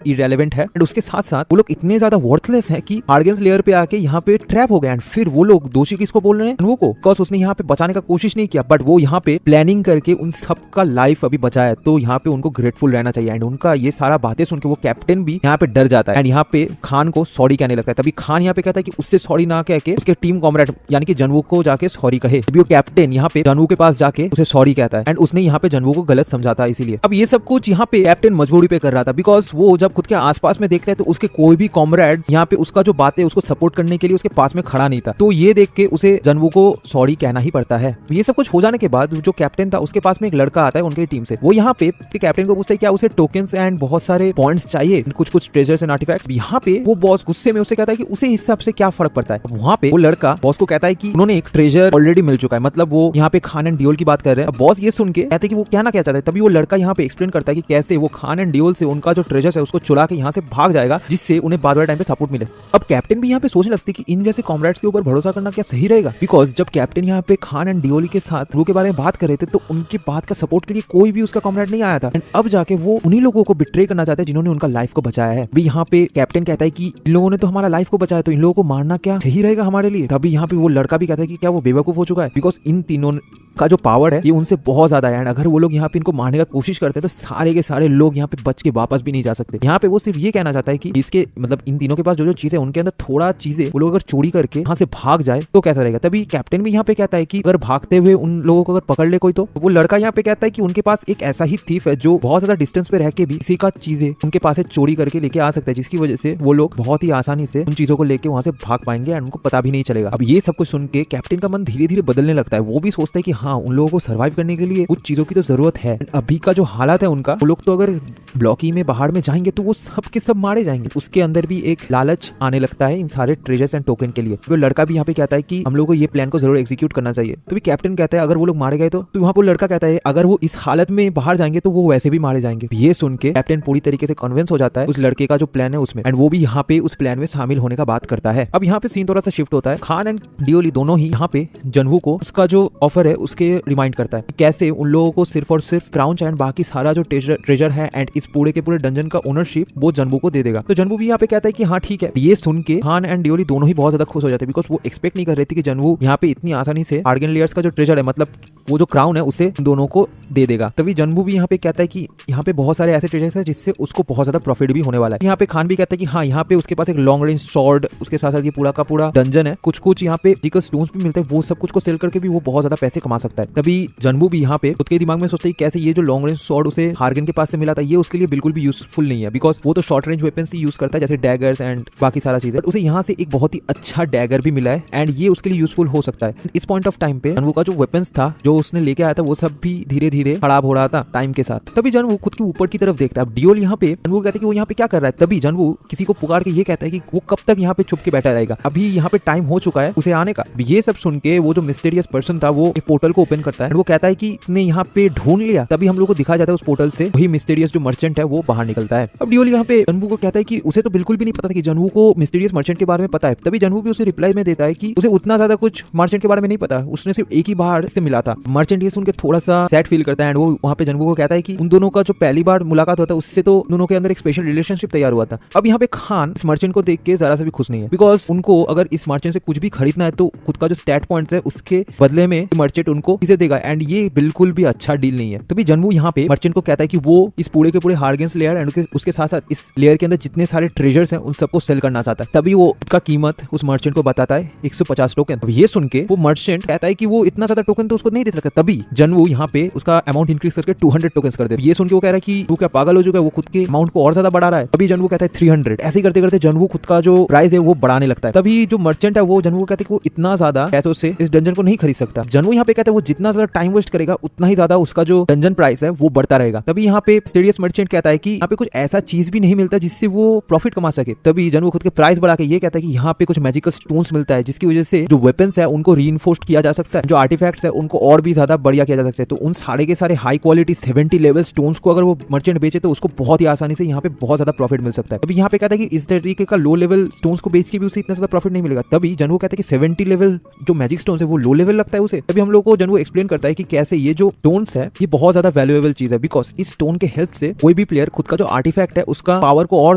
इरेलेवेंट है। एंड उसके साथ साथ वो लोग इतने ज्यादा वर्थलेस हैं कि हार्गेन लेयर पे आके यहाँ पे ट्रैप हो गए। एंड फिर वो लोग दोषी किसको बोल रहे हैं? जनवू को, बिकॉज उसने यहाँ पे बचाने का कोशिश नहीं किया, बट वो यहाँ पे प्लानिंग करके उन सब का लाइफ अभी बचाया। तो यहाँ पे उनको ग्रेटफुल रहना चाहिए। एंड उनका ये सारा बातें सुन के वो कैप्टन भी यहाँ पे डर जाता है एंड यहाँ पे खान को सॉरी कहने लगता है। तभी खान यहाँ पे कहता है कि उससे सॉरी ना कह के उसके टीम कॉमरेड यानी कि जनवू को जाके सॉरी कहे। तभी वो कैप्टन यहाँ पे जनवू के पास जाके उसे सॉरी कहता है एंड उसने यहाँ पे जनवू को गलत समझा था इसीलिए। अब ये सब कुछ यहाँ पे कैप्टन मजबूरी पे कर रहा था, बिकॉज वो जब खुद के आसपास में देखता है तो उसके कोई भी कॉमरेड यहाँ पे उसका जो बात है उसको सपोर्ट करने के लिए उसके पास में खड़ा पता नहीं था। तो ये देख के उसे जनवू को सॉरी कहना ही पड़ता है। ये सब कुछ हो जाने के बाद जो कैप्टन था उसके पास में एक लड़का आता है उनकी टीम से। वो यहाँ पे कैप्टन को पूछता है क्या उसे टोकन्स एंड बहुत सारे पॉइंट्स चाहिए, कुछ ट्रेजर्स एंड आर्टिफैक्ट्स। यहाँ पे वो बॉस गुस्से में उसे कहता है कि उसे हिसाब से क्या फर्क पड़ता है। वहाँ पे वो लड़का बॉस को कहता है कि उन्होंने एक ट्रेजर ऑलरेडी मिल चुका है, मतलब वो यहाँ पे खान एंड डियोल की बात कर रहे हैं। बॉस ये सुन के कहते हैं कि वो क्या ना क्या चाहता है। तभी वो लड़का यहाँ पे एक्सप्लेन करता है कि कैसे वो खान एंड डियोल से उनका जो ट्रेजर है उसको चुरा के यहाँ से भाग जाएगा, जिससे उन्हें बाद वाले टाइम पे सपोर्ट मिले। अब कैप्टन भी यहाँ पे सोचने लगती है कि इन जैसे कॉमरेड्स के ऊपर भरोसा करना क्या सही रहेगा, बिकॉज जब कैप्टन यहाँ पे खान एंड डियोली के साथ रू के बारे में बात कर रहे थे तो उनकी बात का सपोर्ट के लिए कोई भी उसका कॉमरेड नहीं आया था। एंड अब जाके वो उन्हीं लोगों को बिट्रे करना चाहते हैं जिन्होंने उनका लाइफ को बचाया है। भी यहाँ पे कैप्टन कहता है कि इन लोगों ने तो हमारा लाइफ को बचाया, तो इन लोगों को मारना क्या सही रहेगा हमारे लिए। तभी यहाँ पे वो लड़का भी कहता है कि क्या वो बेवकूफ हो चुका है, बिकॉज इन तीनों का जो पावर है ये उनसे बहुत ज्यादा है। एंड अगर वो लोग यहाँ पे इनको मारने का कोशिश करते हैं तो सारे के सारे लोग यहाँ पे बच के वापस भी नहीं जा सकते। यहाँ पे वो सिर्फ ये कहना चाहता है कि इसके मतलब इन तीनों के पास जो जो चीजें उनके अंदर थोड़ा चीजें वो लोग अगर चोरी करके यहाँ से भाग जाए तो कैसा रहेगा। तभी कैप्टन भी यहाँ पे कहता है कि अगर भागते हुए उन लोगों को अगर पकड़ ले कोई, तो वो लड़का यहाँ पे कहता है कि उनके पास एक ऐसा ही थीफ है जो बहुत ज्यादा डिस्टेंस पे रह के भी किसी का चीजें उनके पास से चोरी करके लेके आ सकता है, जिसकी वजह से वो लोग बहुत ही आसानी से उन चीजों को लेके वहां से भाग पाएंगे एंड उनको पता भी नहीं चलेगा। अब ये सब कुछ सुन के कैप्टन का मन धीरे धीरे बदलने लगता है। वो भी सोचता है कि हाँ उन लोगों को सर्वाइव करने के लिए कुछ चीजों की तो जरूरत है। अभी का जो हालात है उनका, वो लोग तो अगर ब्लॉकी में बाहर में जाएंगे तो वो सब के सब मारे जाएंगे। उसके अंदर भी एक लालच आने लगता है इन सारे ट्रेजर्स एंड टोकन के लिए। वो लड़का भी यहाँ पे कहता है कि हम लोगों को ये प्लान को जरूर एग्जीक्यूट करना चाहिए। तो भी कैप्टन कहता है अगर वो लोग मारे गए तो वहाँ पर लड़का कहता है अगर वो इस हालत में बाहर जाएंगे तो वो वैसे भी मारे जाएंगे। ये सुन के कैप्टन पूरी तरीके से कन्विंस हो जाता है उस लड़के का जो प्लान है उसमें, एंड वो भी यहाँ पे उस प्लान में शामिल होने का बात करता है। अब यहाँ पे सीन थोड़ा सा शिफ्ट होता है। खान एंड डियोली दोनों ही यहाँ पे जनवू को उसका जो ऑफर है उसके रिमाइंड करता है कैसे उन लोगों को सिर्फ और सिर्फ क्राउन एंड बाकी सारा जो ट्रेजर है एंड इस पूरे के पूरे डंजन का ओनरशिप वो जनवू को दे देगा। तो जनवू भी यहाँ पे कहता है कि हाँ ठीक है। ये सुन के खान एंड डियोली दोनों ही बहुत ज्यादा खुश हो जाते हैं, बिकॉज वो एक्सपेक्ट नहीं कर रहे थे कि जनवू यहाँ पे इतनी आसानी से आर्गन लेयर्स का जो ट्रेजर है, मतलब वो जो क्राउन है, उसे दोनों को दे देगा। तभी जनवू भी यहाँ पे कहता है कि यहाँ पे बहुत सारे ऐसे ट्रेजर्स हैं जिससे उसको बहुत ज्यादा प्रॉफिट भी होने वाला है। यहाँ पे खान भी कहता है कि हाँ यहाँ पे उसके पास एक लॉन्ग रेंज स्वॉर्ड, उसके साथ साथ ये पूरा का पूरा डंजन है, कुछ यहाँ पे मैजिकल स्टोन्स भी मिलते हैं, वो सब कुछ को सेल करके भी वो बहुत ज्यादा पैसे कमा सकता है। तभी जनवू भी यहाँ पे खुद के दिमाग में सोचता है कैसे ये जो लॉन्ग रेंज स्वॉर्ड उसे हार्गन के पास से मिला था ये उसके लिए बिल्कुल भी यूजफुल नहीं है, बिकॉज वो तो शॉर्ट रेंज वेपन्स ही यूज करता है जैसे डैगर्स एंड बाकी सारा चीजें। उसे यहाँ से एक बहुत ही अच्छा डैगर भी मिला है एंड ये उसके लिए यूजफुल हो सकता है। इस पॉइंट ऑफ टाइम पे जनवू का जो वेपन्स था जो उसने लेके आया था वो सब भी धीरे धीरे खराब हो रहा था टाइम के साथ। तभी जनवू खुद के ऊपर की तरफ देखता है। डियोल यहाँ पे जनवू कहते हैं कि वो यहाँ पे क्या कर रहा है। तभी जनवू किसी को पुकार के ये कहता है कि वो कब तक यहाँ पे छुप के बैठा रहेगा, अभी यहाँ पे टाइम हो चुका है उसे आने का। ये सब सुन के वो जो मिस्टीरियस पर्सन था वो एक पोर्टल को ओपन करता है। वो कहता है कि इसने यहाँ पे ढूंढ लिया। तभी हम लोग को दिखाया जाता है उस पोर्टल से वही मिस्टीरियस जो मर्चेंट है वो बाहर निकलता है। अब डियोल यहाँ पे जनवू को कहता है कि उसे तो बिल्कुल भी नहीं पता था कि जनवू को मिस्टीरियस मर्चेंट के बारे में पता है। तभी जनवू भी उसे रिप्लाई में देता है कि उसे उतना ज्यादा कुछ मर्चेंट के बारे में नहीं पता, उसने सिर्फ एक ही बार से मिला था। मर्चेंट ये सुन के थोड़ा सा सैड फील करता है एंड वो वहाँ पे जनवू को कहता है कि उन दोनों का जो पहली बार मुलाकात होता है उससे तो दोनों के अंदर एक स्पेशल रिलेशनशिप तैयार हुआ था। अब यहाँ पे खान इस मर्चेंट को देख के जरा सा भी खुश नहीं है, बिकॉज उनको अगर इस मर्चेंट से कुछ भी खरीदना है तो खुद का जो स्टैट पॉइंट्स है उसके बदले में मर्चेंट उनको चीजें देगा एंड ये बिल्कुल भी अच्छा डील नहीं है। तभी जनवू यहाँ पे मर्चेंट को कहता है कि वो इस पूरे के पूरे हार्गेंस लेयर एंड उसके साथ साथ इस लेयर के अंदर जितने सारे ट्रेजर्स हैं उन सबको सेल करना चाहता है। तभी वो उसका कीमत उस मर्चेंट को बताता है 150 टोकन। ये सुन के वो मर्चेंट कहता है कि वो इतना ज्यादा टोकन तो उसको नहीं दे सकता। तभी जनवू यहाँ पे उसका अमाउंट इंक्रीज करके 200 टोकन कर दे। ये सुन के वो कह रहा है कि तू क्या पागल हो चुका है, वो खुद के अमाउंट को और ज्यादा बढ़ा रहा है। तभी जनवू कहता है 300। ऐसे करते करते जनवू खुद का जो प्राइस है वो बढ़ाने लगता है। तभी जो मर्चेंट है वो जनवू को कहते है कि वो इतना ज्यादा पैसों से इस डंजन को नहीं खरीद सकता। जनवू यहाँ पे कहता है वो जितना ज्यादा टाइम वेस्ट करेगा उतना ही ज्यादा उसका जो डंजन प्राइस है वो बढ़ता रहेगा। तभी यहाँ पे मिस्टीरियस मर्चेंट कहता है कि यहाँ पे कुछ ऐसा चीज भी नहीं मिलता जिससे वो प्रॉफिट कमा सके। तभी जनवू खुद के प्राइस बढ़ा के ये कहता है कि यहाँ पे कुछ मैजिकल स्टोन्स मिलता है जिसकी वजह से जो वेपन्स है उनको रीइंफोर्स किया जा सकता है, जो आर्टिफैक्ट्स है उनको और भी ज्यादा बढ़िया किया जा सकता है। तो उन सारे के सारे हाई क्वालिटी 70 लेवल स्टोन्स को अगर वो मर्चेंट बेचे तो उसको बहुत ही आसानी से यहाँ पे बहुत ज्यादा प्रॉफिट मिल सकता है। तभी यहाँ पे कहता है कि इस तरीके का लो लेवल स्टोन्स को बेच के भी उसे इतना ज्यादा प्रॉफिट नहीं मिलेगा। तभी जनवू कहता है कि 70 लेवल जो मैजिक स्टोन्स है वो लो लेवल लगता है उसे। तभी हम लोग को जनवू एक्सप्लेन करता है कि कैसे ये जो स्टोन्स है ये बहुत ज्यादा वैल्यूएबल चीज है, बिकॉज इस स्टोन के हेल्प से कोई भी प्लेयर खुद का जो आर्टिफैक्ट है उसका पावर को और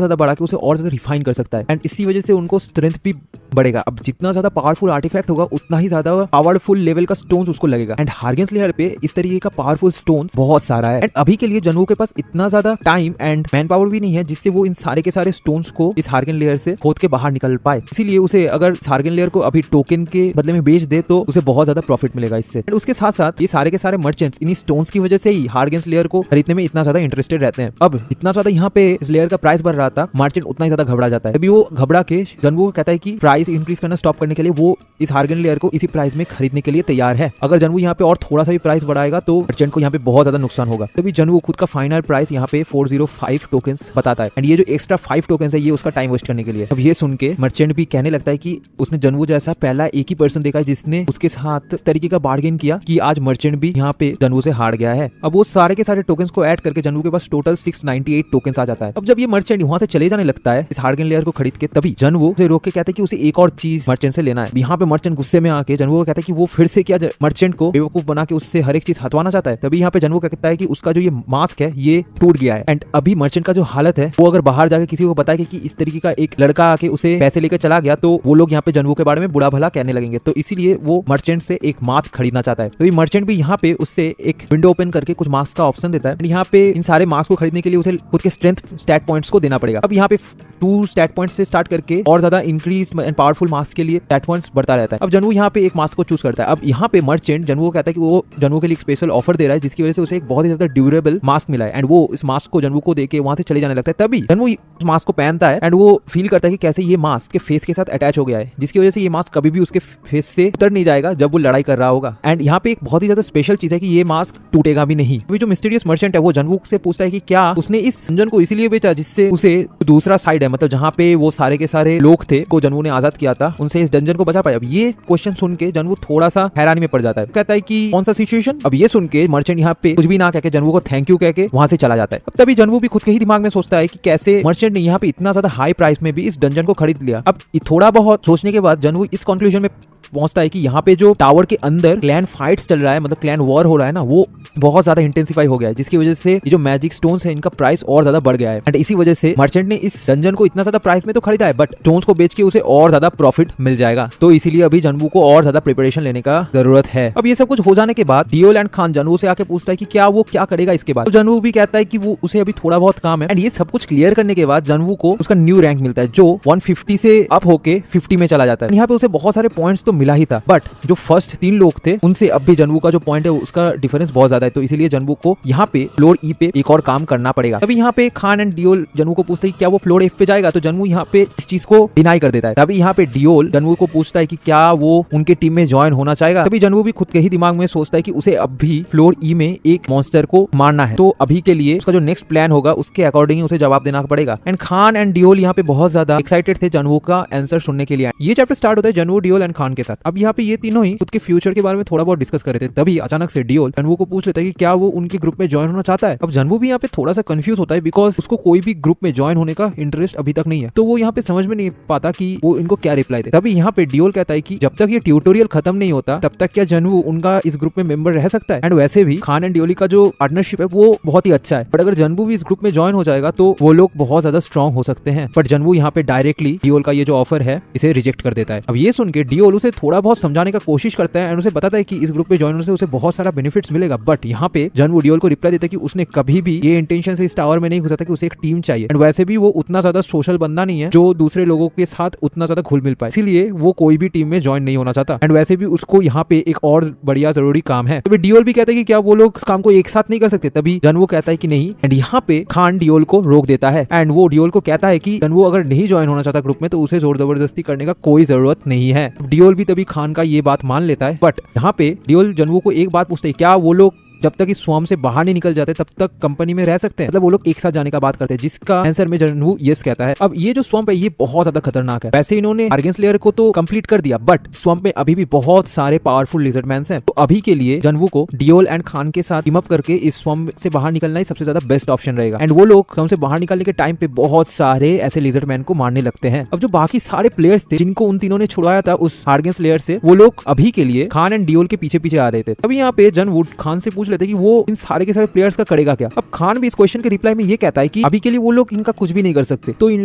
ज्यादा बढ़ा के उसे और ज्यादा रिफाइन कर सकता है एंड इसी वजह से उनको स्ट्रेंथ भी बढ़ेगा। अब जितना ज्यादा पावरफुल आर्टिफैक्ट होगा उतना ही ज्यादा पावरफुल लेवल का स्टोन्स उसको लगेगा एंड हार्गेंस लेयर पे इस तरीके का पावरफुल स्टोन्स बहुत सारा है। एंड अभी के लिए जनवू के पास इतना ज्यादा टाइम एंड मैन पावर भी नहीं है जिससे वो इन सारे के सारे स्टोन्स को इस हार्गेन लेयर से खोद के बाहर निकल पाए। इसीलिए उसे अगर हार्गेन लेयर को अभी टोकन के बदले में बेच दे तो उसे बहुत ज्यादा प्रॉफिट मिलेगा इससे। और उसके साथ साथ ये सारे के सारे मर्चेंट्स इन्हीं स्टोन्स की वजह से ही हार्गेंस लेयर को खरीदने में इतना ज्यादा इंटरेस्टेड रहते हैं। अब इतना ज्यादा यहाँ पे इस लेयर का प्राइस बढ़ रहा था, मर्चेंट उतना ही ज्यादा घबरा जाता है। अभी वो घबरा के जनवू को कहता है कि प्राइस इंक्रीज करना स्टॉप करने के लिए वो इस हार्गेन लेयर को इसी प्राइस में खरीदने के लिए तैयार है। अगर जनवू यहाँ पे और थोड़ा सा भी प्राइस बढ़ाएगा तो मर्चेंट को यहाँ पे बहुत ज्यादा नुकसान होगा। तभी जनवू खुद का फाइनल प्राइस यहाँ पे 405 टोकन्स बताता है एंड ये जो एक्स्ट्रा 5 टोकन्स है ये उसका टाइम वेस्ट करने के लिए। अब ये सुन के मर्चेंट भी कहने लगता है कि उसने जनवू जैसा पहला एक ही पर्सन देखा है जिसने उसके साथ इस तरीके का बार्गेन किया कि आज मर्चेंट भी यहाँ पे जनवू से हार गया है। अब वो सारे के सारे टोकन्स को ऐड करके जनवू के पास टोटल 698 टोकन्स आ जाता है। अब जब ये मर्चेंट वहां से चले जाने लगता है इस हार्गेन लेयर को खरीद के, तभी जनवू उसे रोक के कहता है कि उसे एक और चीज मर्चेंट से लेना है। यहाँ पे मर्चेंट गुस्से में आके जनवू को कहता है कि वो फिर से क्या मर्चेंट को बेवकूफ बना के उससे हर एक चीज हटवाना चाहता है। तभी यहाँ पे जनवू कहता है कि उसका जो ये मास्क है ये टूट गया है एंड अभी मर्चेंट का जो हालत है वो अगर बाहर जाके किसी को बताए कि इस तरीके का एक लड़का आके उसे पैसे लेकर चला गया तो वो लोग यहाँ पे जनवू के बारे में बुरा भला कहने लगेंगे। तो इसीलिए वो मर्चेंट से एक मास्क खरीदना चाहता है। तो मर्चेंट भी यहाँ पे उससे एक विंडो ओपन करके कुछ मास्क का ऑप्शन देता है। यहाँ पे इन सारे मास्क को खरीदने के लिए उसे खुद के स्ट्रेंथ स्टैट पॉइंट्स को देना पड़ेगा। अब यहाँ पे 2 स्टैट पॉइंट्स से स्टार्ट करके और ज्यादा इंक्रीज एंड पावरफुल मास्क के लिए स्टैट पॉइंट्स बढ़ता रहता है। अब जनवू यहाँ पे एक मास्क को चूज करता है। अब यहाँ पे मर्चेंट जनवू को कहता है कि वो जनवू के लिए एक स्पेशल ऑफर दे रहा है जिसकी वजह से उसे एक बहुत ही ज्यादा ड्यूरेबल मास्क मिला है एंड वो इस मास्क को जनवू को देके वहां से चले जाने लगता है। तभी जनवू उस मास्क को पहनता है एंड वो फील करता है कि कैसे ये मास्क के फेस के साथ अटैच हो गया है, जिसकी वजह से ये मास्क कभी भी उसके फेस से उतर नहीं जाएगा जब वो लड़ाई कर रहा होगा। एंड यहाँ पे एक बहुत ही ज्यादा स्पेशल चीज है कि ये मास्क टूटेगा भी नहीं। अभी जो मिस्टीरियस मर्चेंट है वो जनवू से पूछता है कि क्या उसने इस डंजन को इसीलिए बेचा जिससे उसे दूसरा साइड है, मतलब जहाँ पे वो सारे के सारे लोग थे को जनवू ने आजाद किया था, उनसे इस डंजन को बचा पाया। अब ये क्वेश्चन सुन के जनवू थोड़ा सा हैरानी में पड़ जाता है, कहता है कि कौन सा सिचुएशन। अब ये सुन के मर्चेंट यहाँ पे कुछ भी ना कहके जनवू को थैंक यू कहके वहां से चला जाता है। अब तभी जनवू भी खुद के ही दिमाग में सोचता है कि कैसे मर्चेंट ने यहाँ पे इतना ज्यादा हाई प्राइस में भी इस डंजन को खरीद लिया। अब थोड़ा बहुत सोचने के बाद जनवू इस कंक्लूजन में पहुंचता है कि यहाँ पे जो टावर के अंदर क्लैन फाइट्स चल रहा है, मतलब क्लैन वॉर हो रहा है ना, वो बहुत ज्यादा इंटेंसिफाई हो गया है, जिसकी वजह से ये जो मैजिक स्टोन्स है इनका प्राइस और ज्यादा बढ़ गया है एंड इसी वजह से मर्चेंट ने इस डंजन को इतना ज्यादा प्राइस में तो खरीदा है बट स्टोन्स को बेच के उसे और ज्यादा प्रॉफिट मिल जाएगा। तो इसीलिए अभी जनवू को और ज्यादा प्रिपरेशन लेने का जरूरत है। अब ये सब कुछ हो जाने के बाद डियोल एंड खान जनवू से आके पूछता है कि क्या वो क्या करेगा इसके बाद। तो जनवू भी कहता है कि वो उसे अभी थोड़ा बहुत काम है एंड ये सब कुछ क्लियर करने के बाद जनवू को उसका न्यू रैंक मिलता है जो 150 से अप होके 50 में चला जाता है। यहाँ पे उसे बहुत सारे पॉइंट्स तो मिला ही था बट जो फर्स्ट 3 लोग थे उनसे अब भी जनवू का जो पॉइंट है उसका डिफरेंस बहुत ज्यादा है। तो इसीलिए जनवू को यहाँ पे फ्लोर ई पे एक और काम करना पड़ेगा। तभी यहाँ पे खान एंड डियोल जनवू को पूछते हैं क्या वो फ्लोर एफ पे जाएगा, तो जनवू यहाँ पे इस चीज को डिनाई कर देता है। तभी यहाँ पे डियोल जनवू को पूछता है कि क्या वो उनके टीम में ज्वाइन होना चाहेगा। तभी जनवू भी खुद के ही दिमाग में सोचता है कि उसे अब भी फ्लोर ई में एक मॉन्स्टर को मारना है, तो अभी के लिए उसका जो नेक्स्ट प्लान होगा उसके अकॉर्डिंग उसे जवाब देना पड़ेगा। एंड खान एंड डियोल यहाँ पे बहुत ज्यादा एक्साइटेड थे जनवू का आंसर सुनने के लिए। ये चैप्टर स्टार्ट होता है जनवू, डियोल एंड खान के साथ। अब यहाँ पे ये तीनों ही खुद के फ्यूचर के बारे में थोड़ा बहुत डिस्कस कर रहे थे। तभी अचानक से डियोल जनवू को पूछ लेता है कि क्या वो उनके ग्रुप में ज्वाइन होना चाहता है। अब जनवू भी यहाँ पे थोड़ा सा कंफ्यूज होता है बिकॉज उसको कोई भी ग्रुप में ज्वाइन होने का इंटरेस्ट अभी तक नहीं है, तो वो यहाँ पे समझ में नहीं पाता कि वो इनको क्या रिप्लाई दे। तभी यहाँ पे डियोल कहता है कि जब तक ये ट्यूटोरियल खत्म नहीं होता तब तक क्या जनवू उनका इस ग्रुप में मेंबर रह सकता है। एंड वैसे भी खान एंड डियोली का जो पार्टनरशिप है वो बहुत ही अच्छा है, बट अगर जनवू भी इस ग्रुप में ज्वाइन हो जाएगा तो वो लोग बहुत ज्यादा स्ट्रॉन्ग हो सकते हैं। बट जनवू यहाँ पे डायरेक्टली डियोल का ये जो ऑफर है इसे रिजेक्ट कर देता है। अब ये सुन के डियोल उसे थोड़ा बहुत समझाने का कोशिश करता है एंड उसे बताता है कि इस ग्रुप में ज्वाइन होने से उसे बहुत सारा बेनिफिट्स मिलेगा। बट यहाँ पे जनवू डियोल को रिप्लाई देता है कि उसने कभी भी ये इंटेंशन से इस टावर में नहीं घुसा था कि उसे एक टीम चाहिए एंड वैसे भी वो उतना ज्यादा सोशल बंदा नहीं है जो दूसरे लोगों के साथ उतना ज्यादा घुल मिल पाए, इसीलिए वो कोई भी टीम में ज्वाइन नहीं होना चाहता। एंड वैसे भी उसको यहाँ पे एक और बढ़िया जरूरी काम है। तभी डियोल भी कहता है कि क्या वो लोग इस काम को एक साथ नहीं कर सकते। तभी जनवू कहता है कि नहीं एंड यहाँ पे खान डियोल को रोक देता है एंड वो डियोल को कहता है कि जनवू अगर नहीं ज्वाइन होना चाहता ग्रुप में तो उसे जोर जबरदस्ती करने का कोई जरूरत नहीं है। डियोल भी तभी खान का ये बात मान लेता है। बट यहाँ पे डियोल जनवू को एक बात पूछते हैं, क्या वो लोग जब तक इस स्वम से बाहर नहीं निकल जाते तब तक कंपनी में रह सकते हैं, मतलब वो लोग एक साथ जाने का बात करते हैं, जिसका आंसर में जनवू यस कहता है। अब ये जो स्वम्प है ये बहुत ज्यादा खतरनाक है। वैसे इन्होंने हार्गेंस लेयर को तो कंप्लीट कर दिया बट स्वम्प में अभी भी बहुत सारे पावरफुल लिजर्डमैन्स हैं। तो अभी के लिए जनवू को डियोल एंड खान के साथ टीम अप करके इस स्वम्प से बाहर निकलना ही सबसे ज्यादा बेस्ट ऑप्शन रहेगा। एंड वो लोग स्वम्प से बाहर निकलने के टाइम पे बहुत सारे ऐसे लिजर्डमैन को मारने लगते हैं। अब जो बाकी सारे प्लेयर्स थे जिनको उन तीनों ने छुड़वाया था उस हार्गेंस लेयर से, वो लोग अभी के लिए खान एंड डियोल के पीछे पीछे आ रहे थे। अभी यहाँ पे जनवू खान से पूछ लेते हैं कि वो इन सारे के सारे प्लेयर्स का करेगा क्या। अब खान भी इस क्वेश्चन के रिप्लाई में ये कहता है कि अभी के लिए वो लोग इनका कुछ भी नहीं कर सकते, तो इन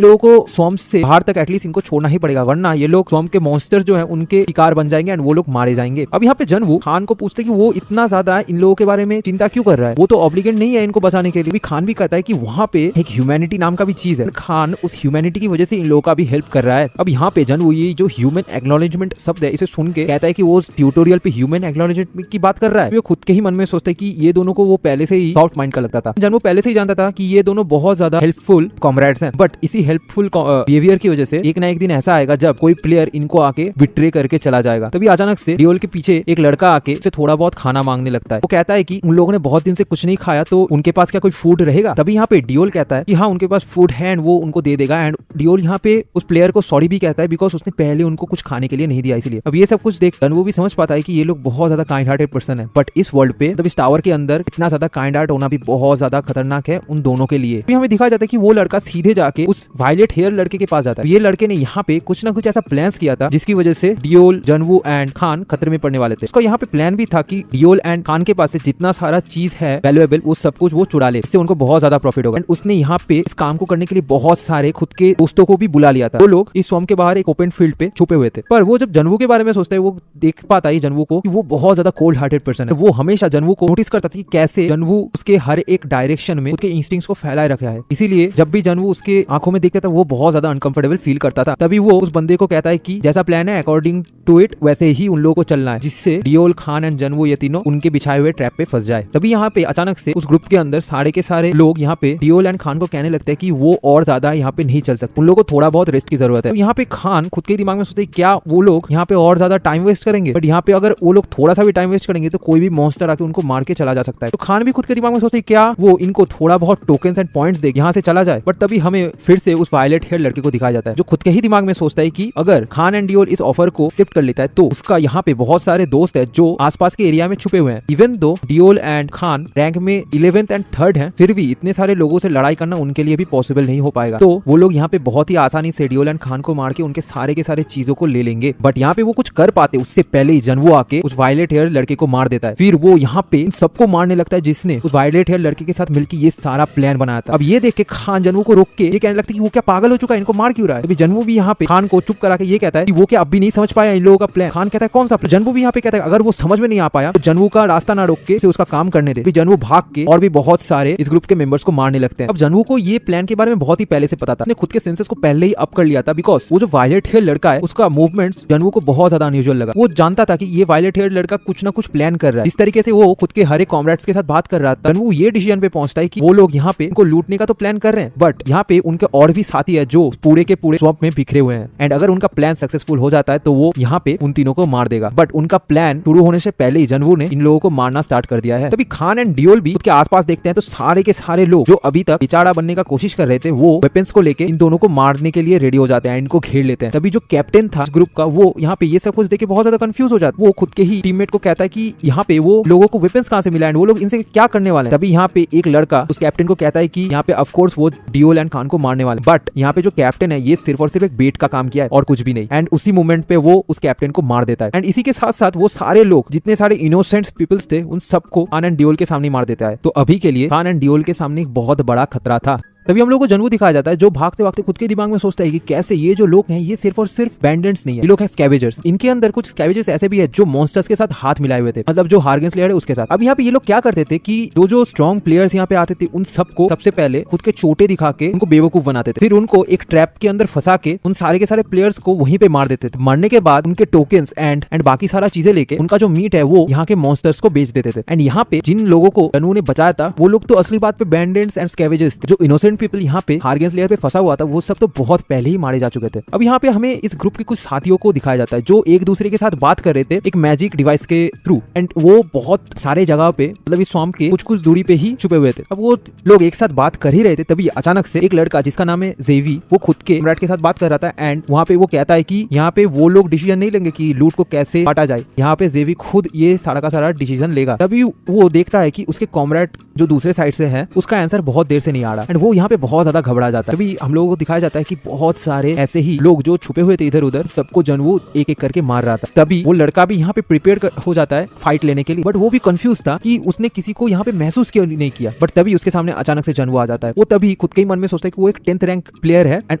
लोगों को स्वम्प से बाहर तक एटलीस्ट इनको छोड़ना ही पड़ेगा, वरना ये लोग स्वम्प के मॉन्स्टर्स जो है उनके शिकार बन जाएंगे एंड वो लोग मारे जाएंगे। अब यहाँ पे जनवू खान को पूछते कि वो इतना ज्यादा इन लोगों के बारे में चिंता क्यों कर रहा है, वो तो ऑब्लिगेट नहीं है इनको बचाने के लिए। खान भी कहता है कि वहाँ पे एक ह्यूमैनिटी नाम का भी चीज है, खान उस ह्यूमैनिटी की वजह से इन लोगों का भी हेल्प कर रहा है। अब यहाँ पे जनवू ये जो ह्यूमन एक्नॉलेजमेंट शब्द है इसे सुन के कहता है कि वो ट्यूटोरियल पे ह्यूमन एक्नॉलेजमेंट की बात कर रहा है। वो खुद के ही मन में सोचता है कि ये दोनों को वो पहले से ही सॉफ्ट माइंड का लगता था। जनवू पहले से ही जानता था कि ये दोनों बहुत ज्यादा हेल्पफुल कॉमरेड्स हैं, बट इसी हेल्पफुल बिहेवियर की वजह से एक ना एक दिन ऐसा आएगा जब कोई प्लेयर इनको आके बिट्रे करके चला जाएगा। तभी अचानक से डियोल के पीछे एक लड़का आके उसे थोड़ा बहुत खाना मांगने लगता है। वो कहता है कि उन लोगों ने बहुत दिन से कुछ नहीं खाया, तो उनके पास क्या कोई फूड रहेगा। तभी यहाँ पे डियोल कहता है कि हाँ उनके पास फूड है एंड वो उनको दे देगा। एंड डियोल यहाँ पे उस प्लेयर को सॉरी भी कहता है बिकॉज उसने पहले उनको कुछ खाने के लिए नहीं दिया इसलिए। अब ये सब कुछ देख वो भी समझ पाता है कि ये लोग बहुत ज्यादा काइंड हार्टेड पर्सन है, बट इस वर्ल्ड पे मतलब इस टावर के अंदर इतना ज्यादा काइंड हार्ट होना भी बहुत ज्यादा खतरनाक है उन दोनों के लिए। हमें दिखाया जाता है कि वो लड़का सीधे जाके उस वायलेट हेयर लड़के के पास जाता है। ये लड़के ने यहाँ पे कुछ ना कुछ ऐसा प्लान्स किया था जिसकी वजह से डियोल, जनवू एंड खान खतरे में पड़ने वाले थे। उसका यहाँ पे प्लान भी था कि डियोल एंड खान के पास से जितना सारा चीज है वैल्यूएबल वो सब कुछ वो चुरा ले, इससे उनको बहुत ज्यादा प्रॉफिट होगा। उसने यहाँ पे इस काम को करने के लिए बहुत सारे खुद के दोस्तों को भी बुला लिया था। वो लोग इस स्वम्प के बाहर एक ओपन फील्ड पे छुपे हुए थे, पर वो जब जनवू के बारे में सोचता है वो देख पाता है जनवू को कि वो बहुत ज्यादा कोल्ड हार्टेड पर्सन है। वो हमेशा जनवू को नोटिस करता था कि कैसे जनवू उसके हर एक डायरेक्शन में उसके इंस्टिंक्ट्स को फैलाए रखा है, इसीलिए जब भी जनवू उसके आंखों में देखता था वो बहुत ज्यादा अनकंफर्टेबल फील करता था। तभी वो उस बंदे को कहता है कि जैसा प्लान है अकॉर्डिंग टू इट वैसे ही उन लोगों को चलना है, जिससे डियोल, खान एंड जनवू ये तीनों उनके बिछाए हुए ट्रैप पे फंस जाए। तभी यहाँ पे अचानक से उस ग्रुप के अंदर सारे के सारे लोग यहाँ पे डियोल एंड खान को कहने लगते हैं कि वो और ज्यादा यहाँ पे नहीं चल सकते, उन लोगों को थोड़ा बहुत रेस्ट की जरूरत है। तो यहाँ पे खान खुद के दिमाग में सोचते क्या वो लोग यहाँ पे और ज्यादा टाइम वेस्ट करेंगे, बट यहाँ पे अगर वो लोग थोड़ा सा भी टाइम वेस्ट करेंगे तो कोई भी मॉन्स्टर आके उनको मार के चला जा सकता है। तो खान भी खुद के दिमाग में सोचते क्या वो इनको थोड़ा बहुत टोकन्स एंड पॉइंट्स दे यहाँ से चला जाए, बट तभी हमें फिर से उस वायलेट हेयर लड़के को दिखाया जाता है जो खुद के ही दिमाग में सोचता है कि अगर खान एंड डियोल इस ऑफर को एक्सेप्ट कर लेता है तो उसका यहाँ पे बहुत सारे दोस्त है जो आसपास के एरिया में छुपे हुए हैं। Even though Deol and Khan rank में 11th एंड 3rd हैं, फिर भी इतने सारे लोगों से लड़ाई करना उनके लिए भी पॉसिबल नहीं हो पाएगा। तो वो लोग यहाँ पे बहुत ही आसानी से डियोल एंड खान को मार के उनके सारे के सारे चीजों को ले लेंगे, बट यहाँ पे वो कुछ कर पाते उससे पहले ही जनवू आके उस वायलेट हेयर लड़के को मार देता है। फिर वो यहाँ पे सबको मारने लगता है जिसने उस वायलेट हेयर लड़के के साथ मिलकर ये सारा प्लान बनाया था। अब ये देख के खान जनवू को रोक के ये कहने लगता है कि वो क्या पागल हो चुका है, इनको मार क्यों रहा है। अभी जनवू भी यहाँ पे खान को चुप करा के ये कहता है कि वो क्या अब भी नहीं समझ पाया इन लोगों का प्लान। खान कहता है कौन सा प्लान। जनवू भी यहाँ पे कहता है अगर वो समझ में नहीं आ पाया तो जनवू का रास्ता ना रोक के उसका काम करने दे। जनवू भाग के और भी बहुत सारे इस ग्रुप के मेंबर्स को मारने लगते हैं। अब जनवू को ये प्लान के बारे में बहुत ही पहले से पता था, उसने खुद के सेंसेस को पहले ही अप कर लिया था बिकॉज वो जो वायलेट हेयर लड़का है उसका मूवमेंट्स जनवू को बहुत ज्यादा अनयूजुअल लगा। वो जानता था कि ये वायलेट हेयर लड़का कुछ ना कुछ प्लान कर रहा है। इस तरीके से वो खुद के हर एक कॉमरेड्स के साथ बात कर रहा था। जनवू ये डिसीजन पे पहुंचता है कि वो लोग यहाँ पे उनको लूटने का तो प्लान कर रहे हैं, बट यहाँ पे उनके और भी साथी है जो पूरे के पूरे स्वम्प में बिखरे हुए हैं एंड अगर उनका प्लान सक्सेसफुल हो जाता है तो वो यहाँ पे उन तीनों को मार देगा। बट उनका प्लान शुरू होने से पहले ही जनवू ने इन लोगों को मारना स्टार्ट कर दिया है। तभी खान एंड डियोल भी उसके आसपास देखते हैं तो सारे के सारे लोग जो अभी तक बेचारा बनने का कोशिश कर रहे थे वो वेपन्स को लेके इन दोनों को मारने के लिए रेडी हो जाते हैं, इनको घेर लेते हैं। तभी जो कैप्टन था ग्रुप का वो यहाँ पे ये सब कुछ देख के बहुत ज्यादा कंफ्यूज हो जाता है। वो खुद के ही टीममेट को कहता है कि यहाँ पे वो लोगों को वेपन्स कहाँ से मिला है, वो लोग इनसे क्या करने वाले हैं। तभी यहाँ पे एक लड़का उस कैप्टन को कहता है कि यहाँ पे ऑफ कोर्स वो डियोल एंड खान को मारने वाले, बट यहाँ पे जो कैप्टन है ये सिर्फ और सिर्फ एक बेट का काम किया है और कुछ भी नहीं। एंड उसी मोमेंट पे वो उस कैप्टन को मार देता है एंड इसी के साथ साथ वो सारे लोग जितने सारे इनोसेंट पीपल्स थे उन सबको खान एंड डियोल के सामने मार देता है। तो अभी के लिए खान एंड डियोल के सामने एक बहुत बड़ा खतरा था। तभी हम लोग को जनवू दिखाया जाता है जो भागते भागते खुद के दिमाग में सोचता है कि कैसे ये जो लोग हैं ये सिर्फ और सिर्फ बैंडेंट्स नहीं है, ये लोग हैं स्कैवेजर्स। इनके अंदर कुछ स्कैवेजर्स ऐसे भी है जो मॉन्स्टर्स के साथ हाथ मिलाए हुए थे, मतलब जो हार्गन स्लेयर है उसके साथ। अब यहाँ पे ये लोग क्या करते थे कि जो स्ट्रॉन्ग प्लेयर्स यहाँ पे आते थे उन सबको सबसे पहले खुद के चोटे दिखा के उनको बेवकूफ बनाते थे, फिर उनको एक ट्रैप के अंदर फंसा के उन सारे के सारे प्लेयर्स को वहीं पे मार देते थे। मरने के बाद उनके टोकन्स एंड बाकी सारा चीजें लेके उनका जो मीट है वो यहाँ के मॉन्स्टर्स को बेच देते थे। एंड यहाँ पे जिन लोगों को जनवू ने बचाया था वो लोग तो असली बात पे बैंडेंट्स एंड स्कैवेजर्स थे। जो इनोसेंट पीपल यहाँ पे हार्गन स्लेयर पे फंसा हुआ था वो सब तो बहुत पहले ही मारे जा चुके थे। अब यहाँ पे हमें इस ग्रुप के कुछ साथियों को दिखाया जाता है जो एक दूसरे के साथ बात कर रहे थे एक मैजिक डिवाइस के थ्रू एंड वो बहुत सारे जगह पे मतलब इस स्वम्प के कुछ दूरी पे ही छुपे हुए थे। अब वो लोग एक साथ बात कर ही रहे थे तभी अचानक से एक लड़का जिसका नाम है जेवी वो खुद के सम्राट के साथ बात कर रहा था एंड वहाँ पे वो कहता है कि यहाँ पे वो लोग डिसीजन नहीं लेंगे कि लूट को कैसे काटा जाए, यहाँ पे जेवी खुद ये सारा का सारा डिसीजन लेगा। तभी वो देखता है कि उसके कॉमरेड जो दूसरे साइड से है उसका आंसर बहुत देर से नहीं आ रहा एंड वो यहाँ पे बहुत ज्यादा घबरा जाता है। तभी हम लोगों को दिखाया जाता है कि बहुत सारे ऐसे ही लोग जो छुपे हुए थे इधर उधर, सबको जनवू एक एक करके मार रहा था। तभी वो लड़का भी यहाँ पे प्रिपेयर हो जाता है फाइट लेने के लिए, बट वो भी कंफ्यूज था कि उसने किसी को यहाँ पे महसूस क्यों नहीं किया। बट तभी उसके सामने अचानक से जनवू आ जाता है। वो तभी खुद के ही मन में सोचता है कि वो एक 10th रैंक प्लेयर है एंड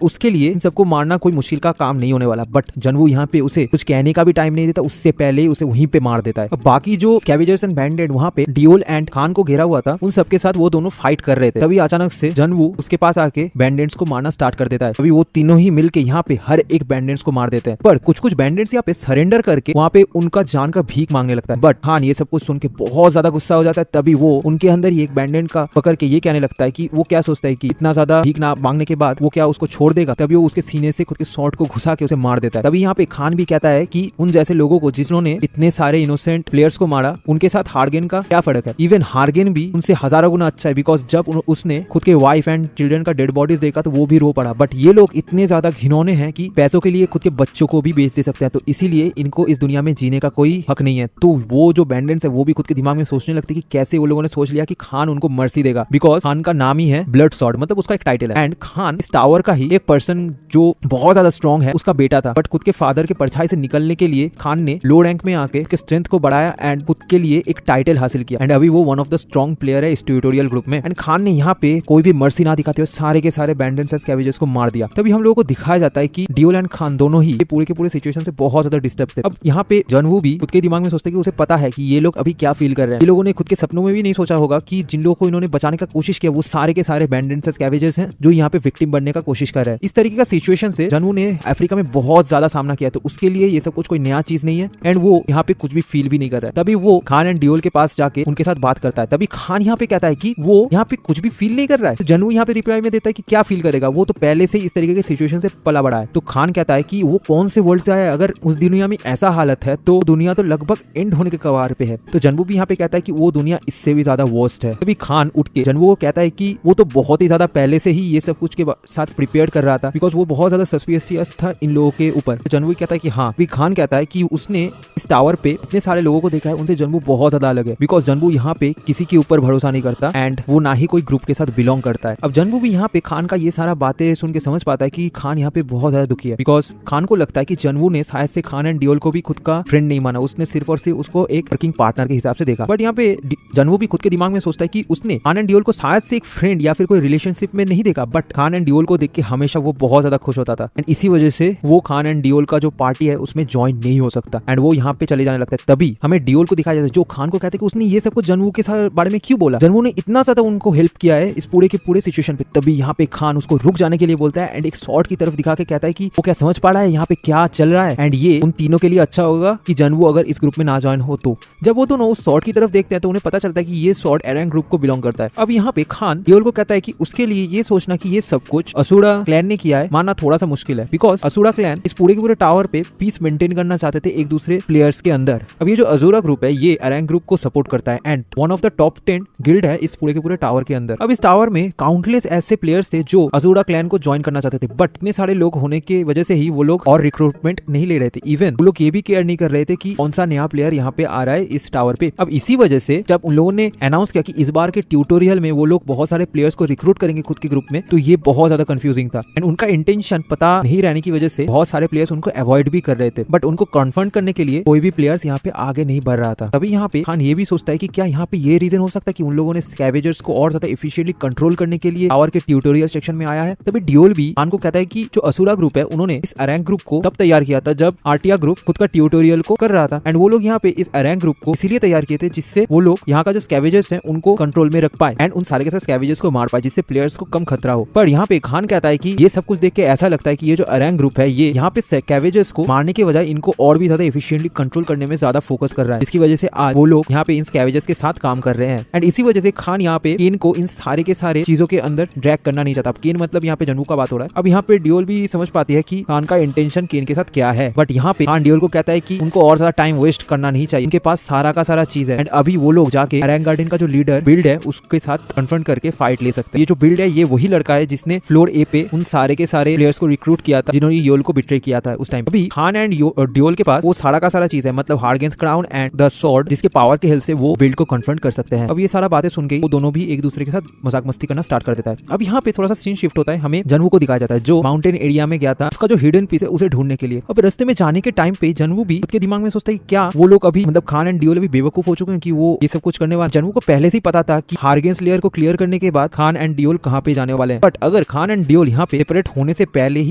उसके लिए इन सबको मारना कोई मुश्किल का काम नहीं होने वाला। बट जनवू यहाँ पे उसे कुछ कहने का भी टाइम नहीं देता, उससे पहले ही उसे वहीं पे मार देता है। अब बाकी जो स्कैवेंजर्स एंड बैंडेड वहाँ पे डियोल एंड खान को घेरा हुआ था, उन सबके साथ वो दोनों फाइट कर रहे थे। तभी अचानक से जनवू उसके पास आके बैंडेड्स को मारना स्टार्ट कर देता है। तभी वो तीनों ही मिलके यहाँ पे हर एक बैंडेड्स को मार देते हैं। पर कुछ कुछ बैंडेड्स यहाँ पे सरेंडर करके वहाँ पे उनका जान का भीख मांगने लगता है। बट खान ये सब कुछ सुन के बहुत ज्यादा गुस्सा हो जाता है। तभी वो उनके अंदर ही एक बैंडेड का पकड़ के ये कहने लगता है कि वो क्या सोचता है कि इतना ज्यादा भीख ना मांगने के बाद वो क्या उसको छोड़ देगा। तभी वो उसके सीने से खुद के शॉट को घुसा के उसे मार देता है। तभी यहाँ पे खान भी कहता है कि उन जैसे लोगों को जिन्होंने इतने सारे इनोसेंट प्लेयर्स को मारा, उनके साथ हार्गेन का क्या फर्क है। इवन हार्गेन भी उनसे हजारों गुना अच्छा है, बिकॉज जब उसने खुद के वाइफ एंड चिल्ड्रन का डेड बॉडीज देखा तो वो भी रो पड़ा। बट ये लोग इतने ज्यादा घिनौने हैं कि पैसों के लिए खुद के बच्चों को भी बेच दे सकते हैं, तो इसीलिए इनको इस दुनिया में जीने का कोई हक नहीं है। तो वो जो बैंडेड्स है वो भी खुद के दिमाग में सोचने लगते कि कैसे वो लोगों ने सोच लिया कि खान उनको मर्सी देगा, बिकॉज खान का नाम ही है ब्लड सॉर्ड, मतलब उसका एक टाइटल है। एंड खान इस टावर का ही एक पर्सन जो बहुत ज्यादा स्ट्रॉन्ग है उसका बेटा था। बट खुद के फादर के परछाई से निकलने के लिए खान ने लो रैंक में आके उसके स्ट्रेंथ को बढ़ाया एंड खुद के लिए एक टाइटल हासिल किया। एंड अभी वो one of the strong player है इस ट्यूटोरियल ग्रुप में। एंड खान ने यहाँ पे कोई भी मर्सी ना दिखाते हुए सारे के सारे बैंडेड्स एंड स्कैवेंजर्स को मार दिया। तभी हम लोगों को दिखाया जाता है कि डियोल एंड खान दोनों ही पूरे के पूरे सिचुएशन से बहुत ज्यादा डिस्टर्ब थे। अब यहाँ पे जनवू भी खुद के दिमाग में सोचते कि उसे पता है कि ये लोग अभी क्या फील कर रहे हैं। ये लोगों ने खुद के सपनों में भी नहीं सोचा होगा कि जिन लोगों को इन्होंने बचाने का कोशिश किया वो सारे के सारे बैंडेड्स एंड स्कैवेंजर्स हैं जो यहाँ पे विक्टिम बनने का कोशिश कर रहे हैं। इस तरीके का सिचुएशन से जनवू ने अफ्रीका में बहुत ज्यादा सामना किया, तो उसके लिए ये सब कुछ कोई नया चीज नहीं है एंड वो यहाँ पे कुछ भी फील भी नहीं कर रहा है। तभी वो खान एंड डियोल के पास जाके उनके साथ बात करता है। तभी खान यहाँ पे कहता है कि वो यहाँ पे कुछ भी फील नहीं कर रहा है। तो जनवू यहाँ पे रिप्लाई में देता है कि क्या फील करेगा, वो तो पहले से इस तरीके के सिचुएशन से पला बड़ा है। तो खान कहता है कि वो कौन से वर्ल्ड से आया है, अगर उस दुनिया में ऐसा हालत है तो दुनिया तो लगभग एंड होने के कगार पे है। तो जनवू भी यहाँ पे कहता है कि वो दुनिया इससे भी ज्यादा वर्स्ट है। तभी खान उठ के जनवू को कहता है कि वो तो बहुत ही ज्यादा पहले से ही ये सब कुछ के साथ प्रिपेयर कर रहा था, बिकॉज वो बहुत ज्यादा सस्पिशियस था इन लोगों के ऊपर। तो जनवू कहता है कि हाँ। भी खान कहता है कि उसने इस टावर पे इतने सारे लोगों को देखा है, उनसे जनवू बहुत ज्यादा अलग है, बिकॉज जनवू यहाँ पे किसी के ऊपर भरोसा नहीं करता एंड वो ना ही कोई ग्रुप के साथ बिलोंग करता है। अब जनवू भी यहाँ पे खान का ये सारा बातें सुन के समझ पाता है कि खान यहाँ पे बहुत ज्यादा दुखी है, बिकॉज खान को लगता है कि जनवू ने शायद से खान एंड डियोल को भी खुद का फ्रेंड नहीं माना, उसने सिर्फ और सिर्फ उसको एक वर्किंग पार्टनर के हिसाब से देखा। बट यहाँ पे जनवू भी खुद के दिमाग में सोचता है कि उसने खान एंड डियोल को शायद से एक फ्रेंड या फिर कोई रिलेशनशिप में नहीं देखा, बट खान एंड डियोल को देख के हमेशा वो बहुत ज्यादा खुश होता था एंड इसी वजह से वो खान एंड डियोल का जो पार्टी है उसमें ज्वाइन नहीं हो सकता एंड वो यहाँ पे चले जाने लगता है। तभी हमें डियोल को दिखाया जाता है जो खान को कहते हैं कि उसने ये सब कुछ जनवू के साथ बारे में क्यों बोला, जनवू ने इतना ज्यादा उनको हेल्प किया है इस पूरे के पूरे सिचुएशन पे। तभी यहाँ पे खान उसको रुक जाने के लिए बोलता है एंड एक शॉट की तरफ दिखा के कहता है कि वो क्या समझ पा रहा है यहाँ पे क्या चल रहा है एंड ये उन तीनों के लिए अच्छा होगा कि जनवू अगर इस ग्रुप में ना ज्वाइन हो। तो जब वो दोनों उस शॉट की तरफ देखते हैं तो उन्हें पता चलता है कि ये शॉट एरंग ग्रुप को बिलोंग करता है। अब यहाँ पे खान डियोल को कहता है कि उसके लिए ये सोचना कि ये सब कुछ असुरा क्लैन ने किया है मानना थोड़ा सा मुश्किल है, बिकॉज असुरा क्लैन इस पूरे के पूरे टावर पे पीस मेंटेन करना चाहते थे एक दूसरे प्लेयर्स के अंदर। अब ये जो अजूरा ग्रुप है ये एरंग ग्रुप को सपोर्ट करता है and one of the top 10 guild है इस पूरे के पूरे टावर के अंदर। अब इस टावर में काउंटलेस ऐसे प्लेयर्स थे जो अजूरा क्लैन को ज्वाइन करना चाहते थे, बट इतने सारे लोग होने की वजह से ही वो लोग और रिक्रूटमेंट नहीं ले रहे थे। इवन वो लोग ये भी केयर नहीं कर रहे थे कि कौन सा नया प्लेयर यहाँ पे आ रहा है इस टावर पे। अब इसी वजह से जब उन लोगों ने अनाउंस किया कि इस बार के ट्यूटोरियल में वो लोग बहुत सारे प्लेयर्स को रिक्रूट करेंगे खुद के ग्रुप में, तो ये बहुत ज्यादा कंफ्यूजिंग था एंड उनका इंटेंशन पता नहीं रहने की वजह से बहुत सारे प्लेयर्स उनको अवॉइड भी कर रहे थे, बट उनको कन्फर्म करने के लिए कोई भी प्लेयर्स यहाँ पे आगे नहीं बढ़ रहा था। तभी यहाँ पे खान ये भी सोचता है कि क्या यहाँ पे ये रीजन हो सकता है कि उन लोगों ने स्कैवेंजर्स को और ज्यादा एफिशिएंटली कंट्रोल करने के लिए टावर के ट्यूटोरियल सेक्शन में आया है। तभी डियोल भी खान को कहता है कि जो असुरा ग्रुप है उन्होंने इस अरैंग ग्रुप को तब तैयार किया था जब आर्टिया ग्रुप खुद का ट्यूटोरियल को कर रहा था एंड वो लोग यहाँ पे इस अरैंग ग्रुप को इसीलिए तैयार किए थे जिससे वो लोग यहाँ का जो स्कैवेंजर्स हैं उनको कंट्रोल में रख पाए एंड उन सारे के सारे स्कैवेंजर्स को मार पाए जिससे प्लेयर्स को कम खतरा हो। पर यहाँ पे खान कहता है कि ये सब कुछ देख के ऐसा लगता है कि ये जो अरैंग ग्रुप है ये यहाँ पे स्कैवेंजर्स को मारने के बजाय इनको और भी ज्यादा एफिशिएंटली कंट्रोल करने में ज्यादा फोकस कर रहा है, जिसकी वजह से आज वो लोग यहाँ पे इन स्कैवेंजर्स के साथ काम कर रहे हैं एंड इसी वजह से खान यहाँ पे केन को इन सारे के सारे चीजों के अंदर ड्रैग करना नहीं चाहता। केन मतलब यहाँ पे जनवू का बात हो रहा है। अब यहाँ पे डियोल भी समझ पाती है कि खान का इंटेंशन केन के साथ क्या है, बट यहाँ पे खान डियोल को कहता है कि उनको और ज्यादा टाइम वेस्ट करना नहीं चाहिए, उनके पास सारा का सारा चीज है एंड अभी वो लोग जाके अरैंग गार्डन का जो लीडर बिल्ड है उसके साथ कन्फ्रंट करके फाइट ले सकते हैं। ये जो बिल्ड है ये वही लड़का है जिसने फ्लोर ए पे उन सारे के सारे प्लेयर्स को रिक्रूट किया था जिन्होंने योल को बिट्रे किया था उस टाइम। अभी खान एंड डियोल के पास वो सारा का सारा चीज है, मतलब हार्गेन्स क्राउन एंड द सॉर्ड जिसके पावर के हेल्प से वो बिल्ड को कन्फ्रंट कर सकते हैं। अब ये सारा सारा बातें सुन के वो दोनों भी एक दूसरे के साथ मजाक मस्ती करना स्टार्ट कर देता है। अब यहाँ पे थोड़ा सा सीन शिफ्ट होता है, हमें जनवू को दिखाया जाता है जो माउंटेन एरिया में गया था, उसका जो हिडन पीस है उसे ढूंढने के लिए। अब रास्ते में जाने के टाइम पे जनवू भी उसके दिमाग में सोचता है क्या वो लोग अभी मतलब खान एंड डियोल अभी बेवकूफ हो चुके हैं कि वो ये सब कुछ करने वाले। जनवू को पहले से ही पता था कि हार्गेंस लेयर को क्लियर करने के बाद खान एंड डियोल कहाँ पे जाने वाले हैं, बट अगर खान एंड डियोल यहाँ पे सेपरेट होने से पहले ही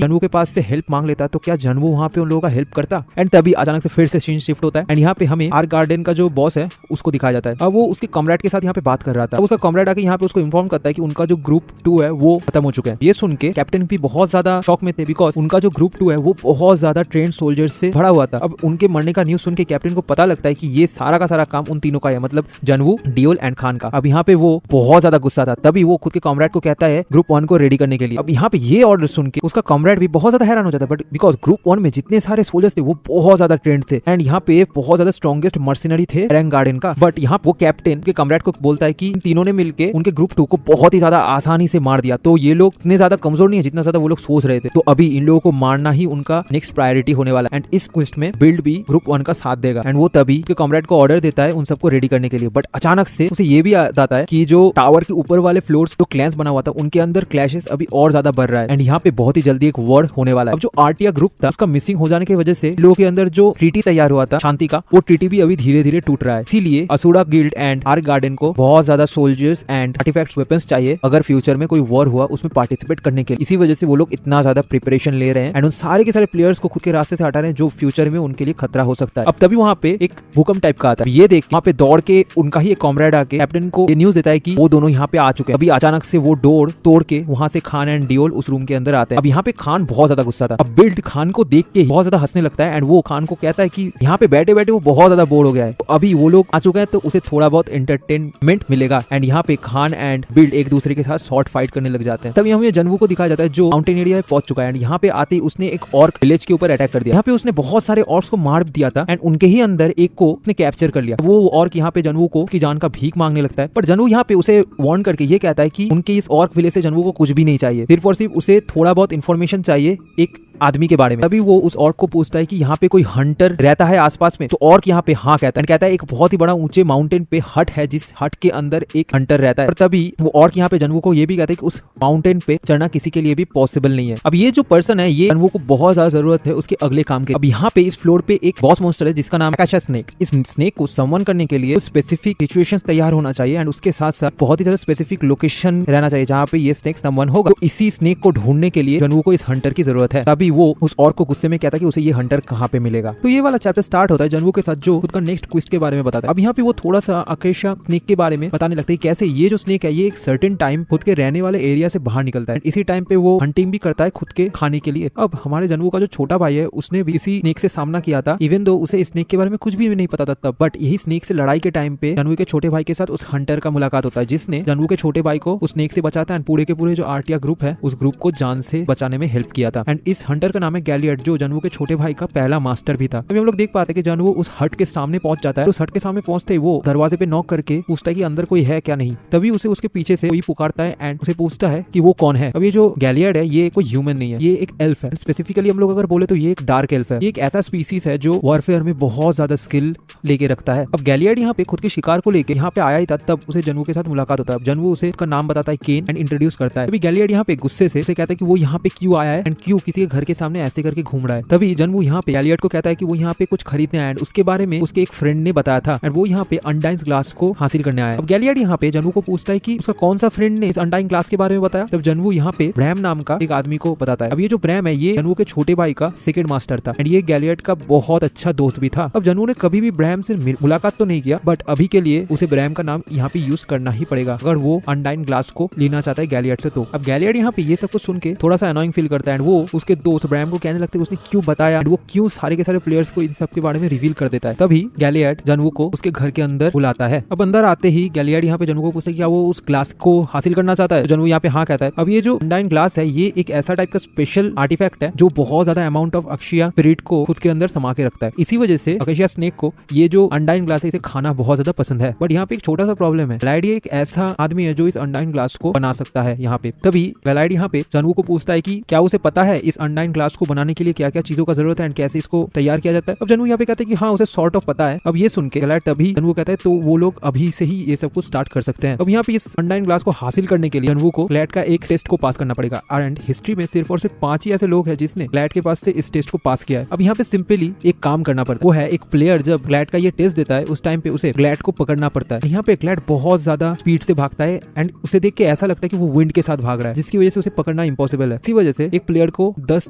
जनवू के पास से हेल्प मांग लेता तो क्या जनवू वहाँ पे उन लोगों का हेल्प करता। एंड तभी अचानक से फिर से सीन शिफ्ट होता है एंड यहाँ पे हमें आर्क गार्डन का जो बॉस है उसको दिखाया जाता है। अब वो उसके कॉमरेड के साथ यहाँ पे बात कर रहा था। उसका कॉमरेड आके यहाँ पे उसको इन्फॉर्म करता है कि उनका जो ग्रुप 2 है वो खत्म हो चुका है। ये सुन के कैप्टन भी बहुत ज्यादा शॉक में थे बिकॉज उनका जो ग्रुप 2 है वो बहुत ज्यादा ट्रेंड सोल्जर्स से भरा हुआ था। अब उनके मरने का न्यूज सुन के कैप्टन को पता लगता है कि ये सारा का सारा काम उन तीनों का है, मतलब जनवू, डियोल एंड खान का। अब यहाँ पे वो बहुत ज्यादा गुस्सा था, तभी वो खुद के कॉमरेड को कहता है ग्रुप 1 को रेडी करने के लिए। अब यहाँ पे ये ऑर्डर सुन के उसका कॉमरेड भी बहुत ज्यादा हैरान हो जाता है, बट बिकॉज ग्रुप 1 में जितने सारे सोल्जर्स थे वो बहुत ज्यादा ट्रेंड थे एंड यहाँ पे बहुत ज्यादा स्ट्रॉन्गेस्ट मर्सिनरी थे रैंक गार्डन का। बट यहाँ वो कैप्टन के कॉमरेड को बोलता है कि इन तीनों ने मिलके उनके ग्रुप 2 को बहुत ही ज्यादा आसानी से मार दिया, तो ये लोग इतने ज्यादा कमजोर नहीं है जितना ज्यादा वो लोग सोच रहे थे, तो अभी इन लोगों को मारना ही उनका नेक्स्ट प्रायोरिटी होने वाला है। एंड इस क्वेस्ट में बिल्ड भी ग्रुप 1 का साथ देगा एंड वो तभी के कॉमरेड को ऑर्डर देता है उन सबको रेडी करने के लिए। बट अचानक से उसे ये भी याद आता है कि जो टावर के ऊपर वाले फ्लोर्स जो क्लैंस बना हुआ था उनके अंदर क्लैशेस अभी और ज्यादा बढ़ रहा है एंड यहाँ पे बहुत ही जल्दी एक वॉर होने वाला है। अब जो आर्टिया ग्रुप था उसका मिसिंग हो जाने की वजह से लोगों के अंदर जो ट्रीटी तैयार हुआ था शांति का, वो ट्रीटी भी अभी धीरे धीरे टूट रहा है। इसीलिए Asura guild and arc garden को बहुत ज्यादा सोल्जर्स एंड आर्टिफैक्ट्स वेपन्स चाहिए अगर फ्यूचर में कोई वॉर हुआ उसमें पार्टिसिपेट करने के लिए। इसी वजह से वो लोग इतना ज्यादा प्रिपरेशन ले रहे हैं एंड उन सारे के सारे प्लेयर्स को खुद के रास्ते से हटा रहे हैं जो फ्यूचर में उनके लिए खतरा हो सकता है। अब तभी वहाँ पे एक भूकंप टाइप का आता है, ये देख वहाँ पे दौड़ के उनका ही एक कॉमरेड आके कैप्टन को ये न्यूज देता है कि वो दोनों यहाँ पे आ चुके हैं। अभी अचानक से वो डोर तोड़ के वहाँ से खान एंड डियोल उस रूम के अंदर आते हैं। अब यहाँ पे खान बहुत ज्यादा गुस्सा था। अब बिल्ड खान को देख के बहुत ज्यादा हंसने लगता है एंड वो खान को कहता है कि यहाँ पे बैठे बैठे वो बहुत ज्यादा बोर हो गया है, तो अभी वो लोग आ चुके हैं तो उसे थोड़ा बहुत एंटरटेनमेंट मिलेगा। एंड यहाँ पे खान एंड बिल्ड एक दूसरे के साथ शॉर्ट फाइट करने लग जाते हैं। तभी हमें जनवू को दिखाया जाता है जो माउंटेन एरिया में पहुंच चुका है एंड यहाँ पे आते ही उसने एक ऑर्क विलेज के ऊपर अटैक कर दिया। यहाँ पे उसने बहुत सारे ऑर्क्स को मार दिया था एंड उनके ही अंदर एक को उसने कैप्चर कर लिया। वो ऑर्क यहाँ पे जनवू को उसकी जान का भीख मांगने लगता है, पर जनवू यहाँ पे उसे वार्न करके ये कहता है कि उनके इस ऑर्क विलेज से जनवू को कुछ भी नहीं चाहिए, सिर्फ और सिर्फ उसे थोड़ा बहुत इन्फॉर्मेशन चाहिए एक आदमी के बारे में। तभी वो उस ऑर्क को पूछता है कि यहाँ पे कोई हंटर रहता है आसपास में, तो ऑर्क यहाँ पे हाँ कहता है, कहता है एक बहुत ही बड़ा ऊंचे माउंटेन पे हट है जिस हट के अंदर एक हंटर रहता है। और तभी वो ऑर्क यहाँ पे जनवू को ये भी कहता है कि उस माउंटेन पे चढ़ना किसी के लिए भी पॉसिबल नहीं है। अब ये जो पर्सन है ये जनवू को बहुत ज्यादा जरूरत है उसके अगले काम के। अब यहाँ पे इस फ्लोर पे एक बॉस मॉन्स्टर है जिसका नाम है स्नेक। इस स्नेक को समवन करने के लिए स्पेसिफिक सिचुएशंस तैयार होना चाहिए एंड उसके साथ साथ बहुत ही ज्यादा स्पेसिफिक लोकेशन रहना चाहिए जहाँ पे ये स्नेक समवन होगा। तो इसी स्नेक को ढूंढने के लिए जनवू को इस हंटर की जरूरत है। तभी वो उस ऑर्क को गुस्से में कहता है कि उसे ये हंटर कहाँ पे मिलेगा। तो ये वाला चैप्टर स्टार्ट होता है जनवू के साथ जो खुद का नेक्स्ट क्वेस्ट के बारे में बताता है। अब यहाँ पे वो थोड़ा सा अकेशा स्नेक के बारे में बताने लगता है कैसे ये जो स्नेक है ये एक सर्टेन टाइम खुद के रहने वाले एरिया से बाहर निकलता है, इसी टाइम पे वो हंटिंग भी करता है खुद के खाने के लिए। अब हमारे जनवू का जो छोटा भाई है उसने भी इसी स्नेक से सामना किया था, इवन दो उसे स्नेक के बारे में कुछ भी नहीं पता था तब, बट यही स्नेक से लड़ाई के टाइम पे जनवू के छोटे भाई के साथ उस हंटर का मुलाकात होता है जिसने जनवू के छोटे भाई को उस स्नेक से बचाता है। पूरे के पूरे जो आर्टिया ग्रुप है उस ग्रुप को जान से बचाने में हेल्प किया था एंड इस हंटर का नाम है गैलियट जो जनवू के छोटे भाई का पहला मास्टर भी था। अभी हम लोग देख पाते हैं कि जनवू उस हट के सामने पहुंच जाता है। उस हट के सामने पहुंचते ही वो दरवाजे पे नॉक करके पूछता है कि अंदर कोई है क्या नहीं। तभी उसे उसके पीछे से कोई पुकारता है एंड उसे पूछता है कि वो कौन है। अब ये जो गैलियड है ये कोई ह्यूमन नहीं है, ये एक एल्फ है। स्पेसिफिकली हम लोग अगर बोले तो ये एक डार्क एल्फ है। ये एक ऐसा स्पीसीज है जो वॉरफेयर में बहुत ज्यादा स्किल लेके रखता है। अब गैलियड यहाँ पे खुद के शिकार को लेके यहाँ पे आया ही था तब उसे जनवू के साथ मुलाकात होता है। जनवू उसे उसका नाम बताता है केन एंड इंट्रोड्यूस करता है। तभी गैलियड यहाँ पे गुस्से से उसे कहता है कि वो यहाँ पे क्यों आया है एंड क्यों किसी के घर के सामने ऐसे करके घूम रहा है। तभी जनवू यहाँ पे गैलियड को कहता है कि वो यहाँ पे कुछ खरीदने आया एंड उसके बारे में उसके एक फ्रेंड ने बताया था एंड वो यहाँ पे अनडाइन ग्लास को हासिल करने आया। अब गैलियड यहाँ पे जनवू को पूछता है कि उसका कौन सा फ्रेंड ने इस अनडाइन ग्लास के बारे में बताया। तब जनवू यहाँ पे ब्रैम नाम का एक आदमी को बताता है। अब ये जो ब्रैम है ये जनवू के छोटे भाई का सेकंड मास्टर था एंड ये गैलियड का बहुत अच्छा दोस्त भी था। अब जनवू ने कभी भी ब्रैम से मुलाकात तो नहीं किया बट अभी के लिए उसे ब्रैम का नाम यहाँ पे यूज करना ही पड़ेगा अगर वो अनडाइन ग्लास को लेना चाहता है गैलियड से। तो अब गैलियड यहाँ पे ये सब कुछ सुन के थोड़ा सा अनोइंग फील करता है एंड वो उसके दोस्त ब्रैम को कहने लगता है उसने क्यों बताया एंड वो क्यों सारे के सारे प्लेयर्स को इन सब के बारे में रिवील कर देता है। तभी गैलियड जनवू को उसके घर के अंदर बुलाता है। अब अंदर आते ही गैलियड यहाँ पे जनवू को पूछता है क्या वो उस ग्लास को हासिल करना चाहता है। जनवू यहाँ पे हाँ कहता है। अब ये जो अनडाइन ग्लास है ये एक ऐसा टाइप का स्पेशल आर्टिफैक्ट है जो बहुत ज्यादा अमाउंट ऑफ अक्षिया स्पिरिट को खुद के अंदर समा के रखता है। इसी वजह से अक्षिया स्नेक को ये जो अनडाइन ग्लास है इसे खाना बहुत ज्यादा पसंद है। बट यहाँ पे एक छोटा सा प्रॉब्लम है, ग्लाइड एक ऐसा आदमी है जो इस अनडाइन ग्लास को बना सकता है यहाँ पे। तभी ग्लाइड यहाँ पे जनवू को पूछता है कि क्या उसे पता है इस अनडाइन अनडाइन ग्लास को बनाने के लिए क्या क्या चीजों का जरूरत है एंड कैसे इसको तैयार किया जाता है। अब जनवू यहाँ पे कहते हैं कि हाँ उसे सॉर्ट ऑफ पता है। अब ये सुन के ग्लैड तभी जनवू कहता है तो वो लोग अभी से ही ये सब कुछ स्टार्ट कर सकते हैं। अब यहाँ पे इस अनडाइन ग्लास को हासिल करने के लिए जनवू को ग्लैड का एक टेस्ट को पास करना पड़ेगा एंड हिस्ट्री में सिर्फ और सिर्फ 5 ही ऐसे लोग हैं जिसने ग्लैड के पास से इस टेस्ट को पास किया है। अब यहाँ पे सिंपली एक काम करना पड़ता है, वो है एक प्लेयर जब ग्लैड का ये टेस्ट देता है उस टाइम पे उसे ग्लैड को पकड़ना पड़ता है। यहाँ पे ग्लैड बहुत ज्यादा स्पीड से भागता है एंड उसे देख के ऐसा लगता है कि वो विंड के साथ भाग रहा है, जिसकी वजह से उसे पकड़ना इम्पॉसिबल है। इसी वजह से एक प्लेयर को 10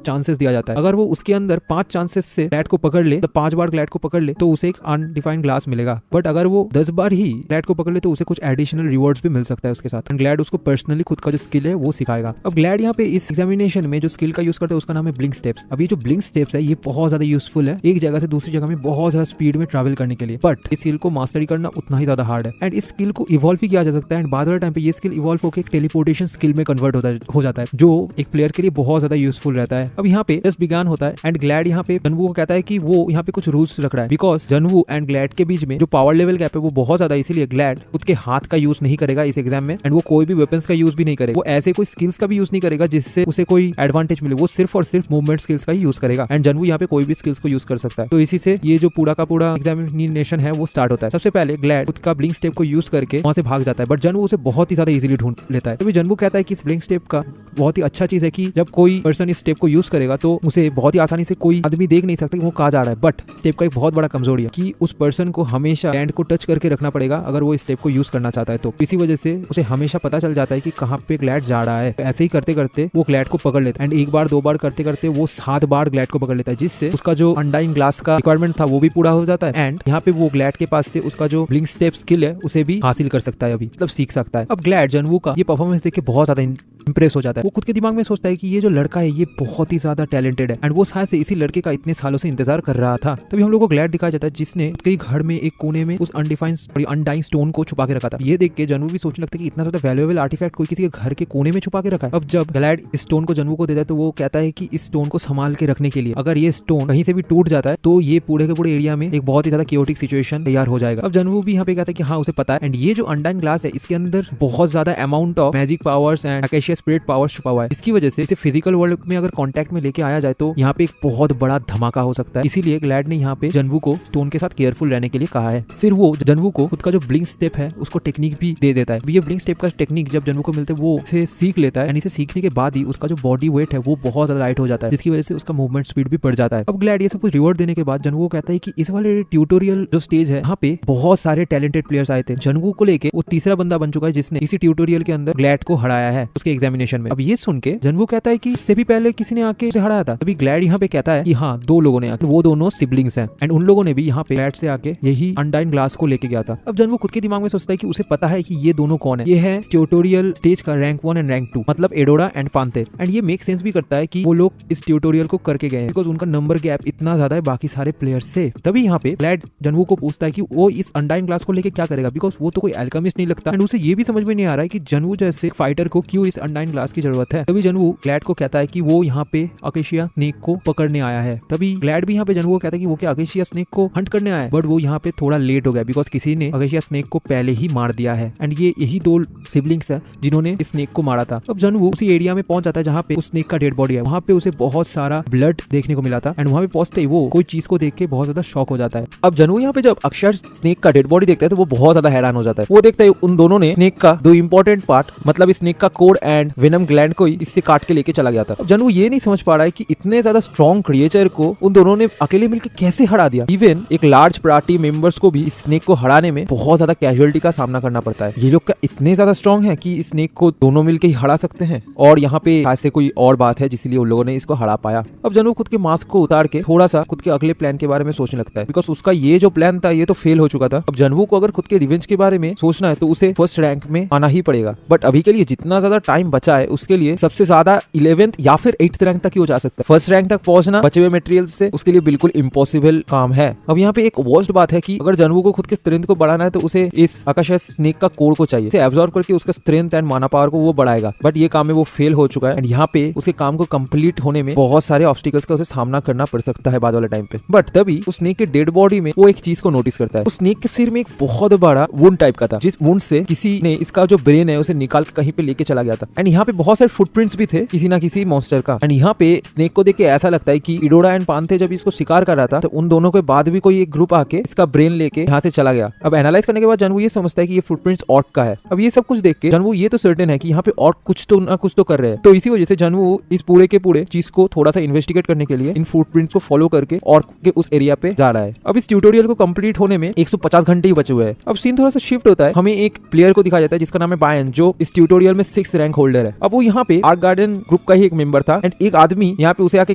चांसेस दिया जाता है। अगर वो उसके अंदर 5 चांसेस से ग्लैड को पकड़ ले, तो 5 बार ग्लैड को पकड़ ले तो उसे एक अनडिफाइंड ग्लास मिलेगा। बट अगर वो 10 बार ही ग्लैड को पकड़ ले तो उसे कुछ एडिशनल रिवॉर्ड्स भी मिल सकता है उसके साथ। ग्लैड उसको पर्सनली खुद का जो स्किल है वो सिखाएगा। अब ग्लैड यहाँ पे इस एग्जामिनेशन में जो स्किल का यूज करता है उसका नाम है ब्लिंक स्टेप्स। अब ये जो ब्लिंक स्टेप्स है ये बहुत ज्यादा यूजफुल है एक जगह से दूसरी जगह में बहुत ज्यादा स्पीड में ट्रैवल करने के लिए। बट इस स्किल को मास्टरी करना उतना ही ज्यादा हार्ड है एंड इस स्किल को इवॉल्व भी किया जा सकता है एंड बाद वाले टाइम पे ये स्किल इवॉल्व होकर एक टेलीपोर्टेशन स्किल में कन्वर्ट हो जाता है जो एक प्लेयर के लिए बहुत ज्यादा यूजफुल रहता है। अब यहाँ पे जस्ट बिगान होता है एंड ग्लैड यहाँ पे जनवू को कहता है कि वो यहाँ पे कुछ रूल्स रख रहा है बिकॉज जनवू एंड ग्लैड के बीच में जो पावर लेवल गैप है वो बहुत ज्यादा, इसीलिए ग्लैड खुद के हाथ का यूज नहीं करेगा इस एग्जाम में एंड वो कोई भी वेपन्स का यूज भी नहीं करेगा। वो ऐसे कोई स्किल्स का भी यूज नहीं करेगा जिससे उसे कोई एडवांटेज मिले, वो सिर्फ और सिर्फ मूवमेंट स्किल्स का ही यूज करेगा एंड जनवू यहाँ पे कोई भी स्किल्स को यूज कर सकता है। तो इसी से ये जो पूरा का पूरा एग्जामिनेशन है वो स्टार्ट होता है। सबसे पहले ग्लैड खुद का ब्लिंक स्टेप को यूज करके वहां से भाग जाता है बट जनवू उसे बहुत ही ज्यादा इजीली ढूंढ लेता है। तभी जनवू कहता है कि इस ब्लिंक स्टेप का बहुत ही अच्छा चीज है कि जब कोई पर्सन इस स्टेप को यूज करेगा तो उसे बहुत ही आसानी से कोई आदमी देख नहीं सकता कि वो कहाँ जा रहा है। बट स्टेप का एक बहुत बड़ा कमजोरी है कि उस पर्सन को हमेशा लैंड को टच करके रखना पड़ेगा अगर वो इस स्टेप को यूज करना चाहता है। तो इसी वजह से उसे हमेशा पता चल जाता है कि कहाँ पे ग्लैड जा रहा है। तो ऐसे ही करते करते वो ग्लैड को पकड़ लेता है एंड एक बार 2 बार करते करते वो 7 बार ग्लैड को पकड़ लेता है, जिससे उसका जो अनडाइन ग्लास का रिक्वायरमेंट था वो भी पूरा हो जाता है एंड यहाँ पे वो ग्लैड के पास से उसका जो ब्लिंक स्टेप स्किल है उसे भी हासिल कर सकता है, अभी मतलब सीख सकता है। अब ग्लैड जनवू का ये परफॉर्मेंस देख के बहुत ज्यादा इंप्रेस हो जाता है। वो खुद के दिमाग में सोचता है कि ये जो लड़का है ये बहुत ही ज्यादा टैलेंटेड है एंड वो शायद से इसी लड़के का इतने सालों से इंतजार कर रहा था। तभी हम लोग को ग्लैड दिखाया जाता है जिसने कई घर में एक कोने में उस अनडाइन स्टोन को छुपा के रखा था। ये देख के जनवू भी सोचने लगता है कि इतना ज्यादा वैल्यूएबल आर्टिफैक्ट कोई किसी के घर के कोने में छुपा के रखा है। अब जब ग्लैड इस स्टोन को जनवू को देता है तो वो कहता है कि इस स्टोन को संभाल के रखने के लिए अगर ये स्टोन कहीं से भी टूट जाता है तो ये पूरे के पूरे एरिया में एक बहुत ही ज्यादा क्योटिक सिचुएशन तैयार हो जाएगा। अब जनवू भी यहाँ पे कहता है कि हाँ उसे पता है एंड ये जो अनडाइन ग्लास है इसके अंदर बहुत ज्यादा amount of magic powers and acacia spirit powers छुपा हुआ है, इसकी वजह से इसे फिजिकल वर्ल्ड में अगर कांटेक्ट में लेके आया जाए तो यहाँ पे एक बहुत बड़ा धमाका हो सकता है। इसीलिए ग्लैड ने यहाँ पे जनवू को स्टोन के साथ केयरफुल रहने के लिए कहा है। फिर वो जनवू को खुद का जो ब्लिंक स्टेप है उसको टेक्निक भी दे देता है। ये ब्लिंक स्टेप का टेक्निक जब जनवू को मिलते है वो इसे सीख लेता है एंड इसे सीखने के बाद ही उसका जो बॉडी वेट है वो बहुत ज्यादा लाइट हो जाता है, जिसकी वजह से उसका मूवमेंट स्पीड भी बढ़ जाता है। अब ग्लैड ये सब कुछ रिवॉर्ड देने के बाद जनवू को कहता है कि इस वाले ट्यूटोरियल जो स्टेज है यहाँ पे बहुत सारे टैलेंटेड प्लेयर्स आए थे। जनवू को लेके वो तीसरा बंदा बन चुका है जिसने इसी ट्यूटोरियल के अंदर ग्लैड को हराया है उसके एग्जामिनेशन में। अब ये सुन के जनवू कहता है कि इससे भी पहले किसी ने आके उसे हराया था। तभी ग्लैड यहाँ पे कहता है कि हाँ 2 लोगों ने आके, वो दोनों सिबलिंग्स हैं एंड उन लोगों ने भी यहाँ पे ग्लैड से आके यही अनडाइन ग्लास को लेके गया था। अब जनवू खुद के दिमाग में सोचता है कि उसे पता है कि ये दोनों कौन है, ये है ट्यूटोरियल स्टेज का रैंक 1 एंड रैंक 2 मतलब एडोरा एंड पांते एंड ये मेक सेंस भी करता है कि वो लोग इस ट्यूटोरियल को करके गए हैं बिकॉज उनका नंबर गैप इतना ज्यादा है बाकी सारे प्लेयर्स से। तभी यहाँ पे ग्लैड जनवू को पूछता है कि वो इस अनडाइन ग्लास को लेके क्या करेगा बिकॉज वो तो कोई एल्केमिस्ट नहीं लगता एंड उसे ये भी समझ में नहीं आ रहा है कि जनवू जैसे फाइटर को क्यों इस अनडाइन ग्लास की जरूरत है। तभी जनवू ग्लैड को कहता है कि वो यहाँ पे अकेशिया स्नेक को पकड़ने आया है। तभी ग्लैड भी यहाँ पे जनवू को कहता है कि वो क्या अकेशिया स्नेक को हंट करने आया है, बट वो यहाँ पे थोड़ा लेट हो गया बिकॉज किसी ने अकेशिया स्नेक को पहले ही मार दिया है एंड ये यही 2 सिबलिंग्स है जिन्होंने इस स्नेक को मारा था। अब जनवू उसी एरिया में पहुंच जाता है जहाँ पे उस स्नेक का डेड बॉडी है। वहाँ पे उसे बहुत सारा ब्लड देखने को मिला था एंड वहाँ पे पहुंचते ही वो कोई चीज को देख के बहुत ज्यादा शॉक हो जाता है। अब जनवू यहाँ पे जब अक्षर स्नेक का डेड बॉडी देखता है तो वो बहुत ज्यादा हैरान हो जाता है। वो देखता है उन दोनों ने स्नेक का 2 इंपॉर्टेंट पार्ट मतलब स्नेक का कोर एंड वेनम ग्लैंड को इससे काट के लेके चला गया था। अब जनवू ये नहीं समझ पा रहा है कि इतने ज्यादा स्ट्रॉन्ग क्रिएचर को उन दोनों ने अकेले मिलकर कैसे हरा दिया। इवन एक लार्ज पार्टी मेंबर्स को भी स्नेक को हराने में बहुत ज्यादा कैजुअलिटी का सामना करना पड़ता है। ये लोग क्या इतने ज्यादा स्ट्रॉन्ग हैं कि स्नेक को दोनों मिलकर ही हरा सकते हैं और यहाँ पे ऐसे कोई और बात है जिसलिए उन लोगों ने इसको हरा पाया। अब जनवू खुद के मास्क को उतार के थोड़ा सा खुद के अगले प्लान के बारे में सोचने लगता है बिकॉज उसका ये जो प्लान था ये तो फेल हो चुका था। अब जनवू को अगर खुद के रिवेंज के बारे में सोचना है तो उसे फर्स्ट रैंक में आना ही पड़ेगा, बट अभी के लिए जितना ज्यादा टाइम बचा है उसके लिए सबसे ज्यादा 11th या फिर 8th रैंक तक ही हो जा सकता है। फर्स्ट रैंक तक पहुंचना बचे हुए मटेरियल्स से उसके लिए बिल्कुल इम्पॉसिबल काम है। अब यहाँ पे एक वर्स्ट बात है कि अगर जनवू को खुद के स्ट्रेंथ को बढ़ाना है तो उसे इस आकाश स्नेक का कोर को चाहिए, इसे एब्जॉर्ब करके उसका स्ट्रेंथ एंड माना पावर को वो बढ़ाएगा, बट ये काम में वो फेल हो चुका है एंड यहाँ पे उसके काम को कंप्लीट होने में बहुत सारे ऑब्स्टिकल्स का उसे सामना करना पड़ सकता है बाद वाले टाइम पे। बट तभी उस स्नेक के डेड बॉडी में वो एक चीज को नोटिस करता है। उस स्नेक के सिर में एक बहुत बड़ा वुंड टाइप का था जिस वुंड से किसी ने इसका जो ब्रेन है उसे निकाल के कहीं पे लेके चला गया था एंड यहाँ पे बहुत सारे फुटप्रिंट्स भी थे किसी ना किसी मॉन्स्टर का एंड यहाँ पे स्नेक को देख के ऐसा लगता है कि इडोरा एंड पांथे जब इसको शिकार कर रहा था तो उन दोनों के बाद भी कोई एक ग्रुप आके इसका ब्रेन लेके यहाँ से चला गया। अब एनालाइज करने के बाद जनवू ये समझता है कि ये फुटप्रिंट्स ऑर्क का है। अब ये सब कुछ देख के जनवू ये तो सर्टेन है कि यहाँ पे ऑर्क कुछ तो ना कुछ तो कर रहे हैं। तो इसी वजह से जनवू इस पूरे के पूरे चीज को थोड़ा सा इन्वेस्टिगेट करने के लिए इन फुटप्रिंट्स को फॉलो करके ऑर्क के उस एरिया पे जा रहा है। अब इस ट्यूटोरियल को कंप्लीट होने में 150 घंटे ही बचे हुए हैं। अब सीन थोड़ा सा शिफ्ट होता है, हमें एक प्लेयर को दिखाया जाता है जिसका नाम है बायन, जो इस ट्यूटोरियल में 6 रैंक होल्डर है। अब वो यहाँ पे आर्क गार्डन ग्रुप का ही एक मेंबर था एंड एक आदमी यहाँ पे उसे आके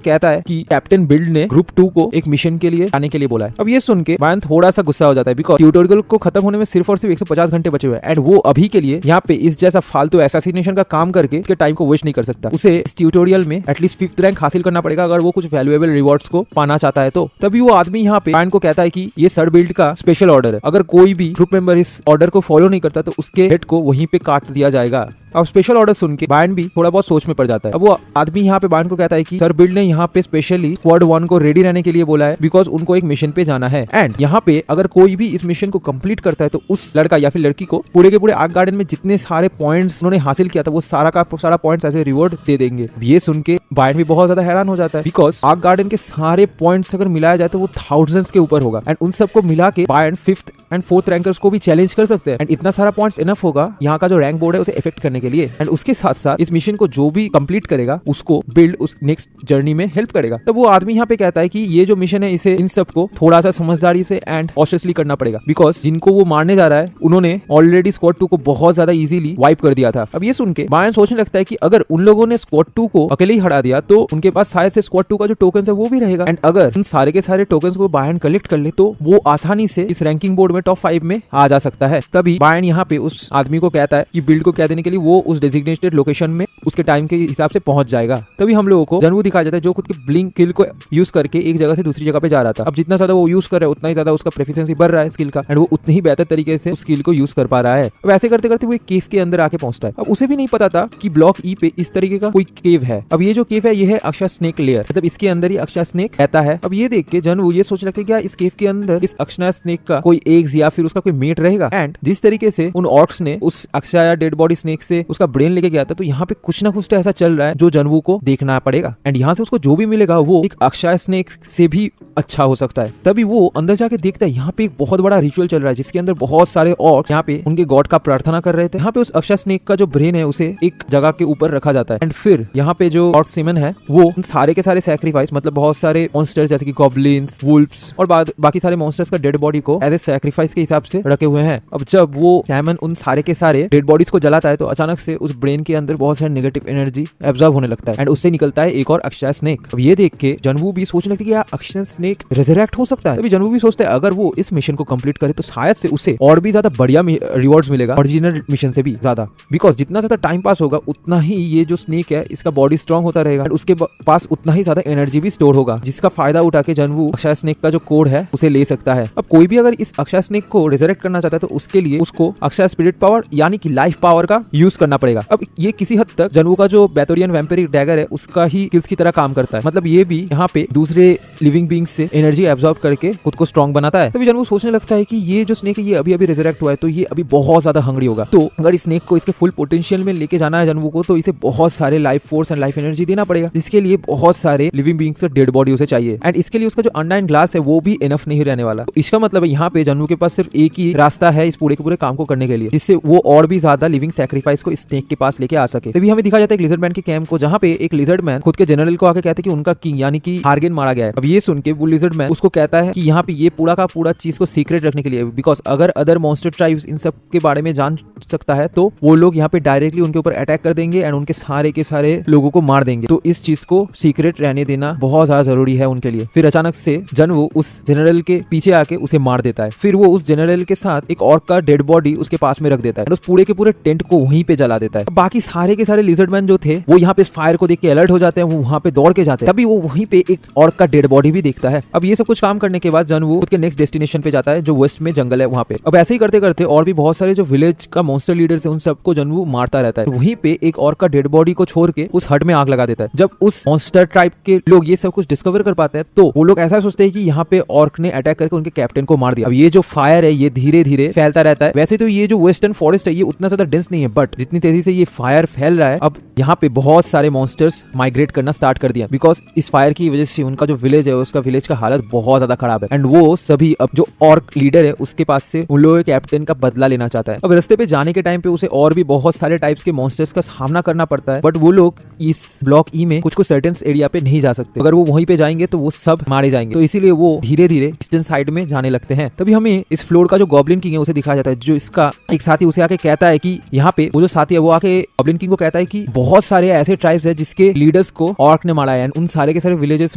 कहता है कि कैप्टन बिल्ड ने ग्रुप 2 को एक मिशन के लिए आने के लिए बोला है। अब ये सुन के बायन थोड़ा सा गुस्सा हो जाता है बिकॉज ट्यूटोरियल को खत्म होने में सिर्फ और सिर्फ 150 घंटे बचे हुए हैं एंड वो अभी के लिए यहाँ पे इस जैसा फालतू असैसिनेशन का काम करके इसके टाइम को वेस्ट नहीं कर सकता। उसे इस ट्यूटोरियल में एटलीस्ट 5th रैंक हासिल करना पड़ेगा अगर वो कुछ वैल्यूएबल रिवॉर्ड्स को पाना चाहता है तो। तभी वो आदमी यहाँ पे बायन को कहता है कि ये सर बिल्ड का स्पेशल ऑर्डर है, अगर कोई भी ग्रुप मेंबर इस ऑर्डर को फॉलो नहीं करता तो उसके हेड को वहीं पे काट दिया जाएगा। अब स्पेशल ऑर्डर सुन के बायन भी थोड़ा बहुत सोच में पड़ जाता है। अब वो आदमी यहाँ पे बायन को कहता है कि सर बिल्ड ने यहाँ पे स्पेशली स्क्वाड 1 को रेडी रहने के लिए बोला है बिकॉज उनको एक मिशन पे जाना है एंड यहाँ पे अगर कोई भी इस मिशन को कंप्लीट करता है तो उस लड़का या फिर लड़की को पूरे के पूरे आर्क गार्डन में जितने सारे पॉइंट्स उन्होंने हासिल किया था वो सारा का सारा पॉइंट्स ऐसे रिवॉर्ड दे देंगे। ये सुन के बायन भी बहुत ज्यादा हैरान हो जाता है बिकॉज आर्क गार्डन के सारे पॉइंट्स अगर मिलाया जाए तो वो थाउजेंड्स के ऊपर होगा एंड उन सबको मिला के Bayern 5th and 4th rankers को भी चैलेंज कर सकते हैं एंड इतना सारा पॉइंट्स इनफ होगा यहाँ का जो रैंक बोर्ड है उसे इफेक्ट करने के लिए एंड उसके साथ साथ इस मिशन को जो भी कंप्लीट करेगा उसको बिल्ड उस नेक्स्ट जर्नी में हेल्प करेगा। तो वो आदमी यहाँ पे कहता है कि ये जो मिशन है इसे इन सबको थोड़ा सा समझदारी से एंड कॉशियसली करना पड़ेगा बिकॉज जिनको वो मारने जा रहा है उन्होंने ऑलरेडी स्क्वाड 2 को बहुत ज्यादा इजीली वाइप कर दिया था। अब ये सुन के बायन सोचने लगता है कि अगर उन लोगों ने स्क्वाड 2 को अकेले ही हरा दिया तो उनके पास शायद से स्क्वाड 2 का जो टोकन है वो भी रहेगा एंड अगर उन सारे के सारे टोकन को बायन कलेक्ट कर ले तो वो आसानी से इस रैंकिंग बोर्ड में टॉप 5 में आ जा सकता है। तभी बायन यहाँ पे उस आदमी को कहता है कि बिल्ड को कह देने के लिए वो उस डेजिग्नेटेड लोकेशन में उसके टाइम के हिसाब से पहुंच जाएगा। तभी हम लोगों को जनवू दिखाया जाता है जो खुद के ब्लिंक स्किल को यूज करके एक जगह से दूसरी जगह पे जा रहा था। अब जितना ज्यादा वो यूज कर रहा है उतना ही ज्यादा उसका प्रोफिशिएंसी बढ़ रहा है स्किल का एंड वो उतनी ही बेहतर तरीके से उस स्किल को यूज कर पा रहा है। अब ऐसे करते करते वो एक केव के अंदर आके पहुंचता है। अब उसे भी नहीं पता था कि ब्लॉक ई पे इस तरीके का कोई केव है। अब ये जो केव है ये है अक्षा स्नेक लेयर, मतलब इसके अंदर ही अक्षा स्नेक रहता है। अब ये देख के जनवू ये सोच लगता है क्या इस केव के अंदर इस अक्षा स्नेक का कोई एग्स या फिर उसका कोई मेट रहेगा एंड जिस तरीके से उन ऑर्क्स ने उस अक्षा या डेड बॉडी स्नेक से उसका ब्रेन लेके गया था तो यहाँ पे कुछ ना कुछ तो ऐसा चल रहा है जो जनवू को देखना पड़ेगा एंड यहाँ से उसको जो भी मिलेगा वो एक अक्षा स्नेक से भी अच्छा हो सकता है। तभी वो अंदर जाके देखता है यहाँ पे एक बहुत बड़ा रिचुअल चल रहा है जिसके अंदर बहुत सारे ऑर्क्स यहाँ पे उनके गॉड का प्रार्थना कर रहे थे। यहाँ पे उस अक्षा स्नेक का जो ब्रेन है उसे एक जगह के ऊपर रखा जाता है एंड फिर यहाँ पे जो लॉर्ड सिमन है वो उन सारे के सारे सैक्रिफाइस मतलब बहुत सारे मॉन्स्टर्स जैसे कि गॉब्लिन्स, वुल्फ्स और बाकी सारे मॉन्स्टर्स का डेड बॉडी को एज ए सैक्रिफाइस के हिसाब से रखे हुए हैं। अब जब वो सैमन उन सारे के सारे डेड बॉडीज को जलाता है तो अचानक से उस ब्रेन के अंदर बहुत सारी नेगेटिव एनर्जी एब्जॉर्ब होने लगता है एंड उससे निकलता है एक और अक्षा स्नेक। अब ये देख के जनवू भी सोचने लगती है कि यार अक्षा स्नेक रिजरेक्ट हो सकता है। तभी जनवू भी सोचता है अगर वो इस मिशन को कंप्लीट करे तो शायद से उसे और भी ज्यादा बढ़िया रिवॉर्ड्स मिलेगा ओरिजिनल मिशन से भी ज्यादा बिकॉज जितना ज्यादा टाइम पास होगा उतना ही ये जो स्नेक है इसका बॉडी स्ट्रॉन्ग होता रहेगा, उसके पास उतना ही ज्यादा एनर्जी भी स्टोर होगा जिसका फायदा उठा के जनवू अक्षा स्नेक का जो कोड है उसे ले सकता है। अब कोई भी अगर इस अक्षा स्नेक को रिजरेक्ट करना चाहता है तो उसके लिए उसको अक्षा स्पिरिट पावर यानी कि लाइफ पावर का यूज करना पड़ेगा। अब ये किसी हद तक जनवू का जो बैथोरियन वैम्पिरिक डैगर है उसका ही स्किल्स की तरह काम करता है, मतलब ये भी यहाँ पे दूसरे लिविंग बींग्स से एनर्जी एब्जॉर्ब करके खुद को स्ट्रॉन्ग बनाता है। तभी जनवू सोचने लगता है कि ये जो स्नेक है ये अभी अभी रिजरेक्ट हुआ है तो ये अभी बहुत ज्यादा हंग्री होगा, तो अगर इस स्नेक को इसके फुल पोटेंशियल में लेके जाना है जनवू को तो इसे बहुत सारे life force and life energy देना पड़ेगा, जिसके लिए बहुत सारे लिविंग बींग्स से डेड बॉडी उसे चाहिए एंड इसके लिए उसका जो अनडाइन ग्लास है वो भी इनफ नहीं रहने वाला। तो इसका मतलब है यहाँ पे जनवू के पास सिर्फ एक ही रास्ता है इस पूरे के पूरे काम को करने के लिए जिससे वो और भी ज्यादा लिविंग सैक्रिफाइस को इस स्नेक के पास लेके आ सके। तभी हमें दिखा जाता है एक लिजर्ड मैन के कैंप को जहाँ पे एक लिजर्ड मैन खुद के जनरल को आके कहते हैं कि उनका किंग यानी कि हार्गेन मारा गया है। अब ये सुन के वो लिजर्ड मैन उसको कहता है कि यहाँ पे ये पूरा का पूरा चीज को सीक्रेट रखने के लिए बिकॉज अगर अदर मॉन्स्टर ट्राइब्स इन सब के बारे में जान सकता है तो वो लोग यहाँ पे डायरेक्टली उनके ऊपर अटैक कर देंगे एंड उनके सारे के सारे लोगों को मार देंगे, तो इस चीज को सीक्रेट रहने देना बहुत ज्यादा जरूरी है उनके लिए। फिर अचानक से जनवू उस जनरल के पीछे आके उसे मार देता है। फिर वो उस जनरल के साथ एक ऑर्क का डेड बॉडी उसके पास में रख देता है, उस पूरे के पूरे टेंट को वहीं पे जला देता है। बाकी सारे के सारे लिजर्ड मैन जो थे वो यहाँ पे इस फायर को देख के अलर्ट हो जाते हैं, वो वहाँ पे दौड़ के जाते हैं। तभी वो वहीं पे एक ऑर्क का डेड बॉडी भी देखता है। अब ये सब कुछ काम करने के बाद जनवू उसके नेक्स्ट डेस्टिनेशन पे जाता है जो वेस्ट में जंगल है वहाँ पे। अब ऐसे ही करते करते और भी बहुत सारे जो विलेज का मॉन्स्टर लीडर्स है उन सबको जनवू मारता रहता है। वहीं पे एक ऑर्क का डेड बॉडी को छोड़ के उस हट में आग लगा देता है। जब उस मॉन्स्टर ट्राइब के लोग ये सब कुछ डिस्कवर कर पाते हैं तो वो लोग ऐसा सोचते हैं कि यहाँ पे ऑर्क ने अटैक करके उनके कैप्टन को मार दिया। अब ये जो फायर है ये धीरे धीरे फैलता रहता है। वैसे तो ये जो वेस्टर्न फॉरेस्ट है ये उतना ज्यादा डेंस नहीं है, बट जितनी तेजी से ये फायर फैल रहा है, अब यहाँ पे बहुत सारे मॉन्स्टर्स माइग्रेट करना स्टार्ट कर दिया, बिकॉज इस फायर की वजह से उनका जो विलेज है उसका विलेज का हालत बहुत ज्यादा खराब है। एंड वो सभी अब जो ऑर्क लीडर है उसके पास से उन लोगों के कैप्टन का बदला लेना चाहता है। अब रास्ते पे जाने के टाइम पे उसे और भी बहुत सारे टाइप्स के मॉन्स्टर्स का सामना करना पड़ता है, बट वो लोग इस ब्लॉक ई में कुछ सर्टेन एरिया पे नहीं जा सकते। अगर वो वहीं पे जाएंगे तो वो सब मारे जाएंगे, तो इसीलिए वो धीरे धीरे ईस्टर्न साइड में जाने लगते हैं। तभी हमें इस फ्लोर का जो गॉब्लिन किंग है उसे दिखाया जाता है, जो इसका एक साथी उसे आके कहता है कि यहाँ पे वो जो साथी है वो आके गॉब्लिन किंग को कहता है कि बहुत सारे ऐसे ट्राइब्स है जिसके लीडर्स को ऑर्क ने मारा है, उन सारे के सारे विलेजेस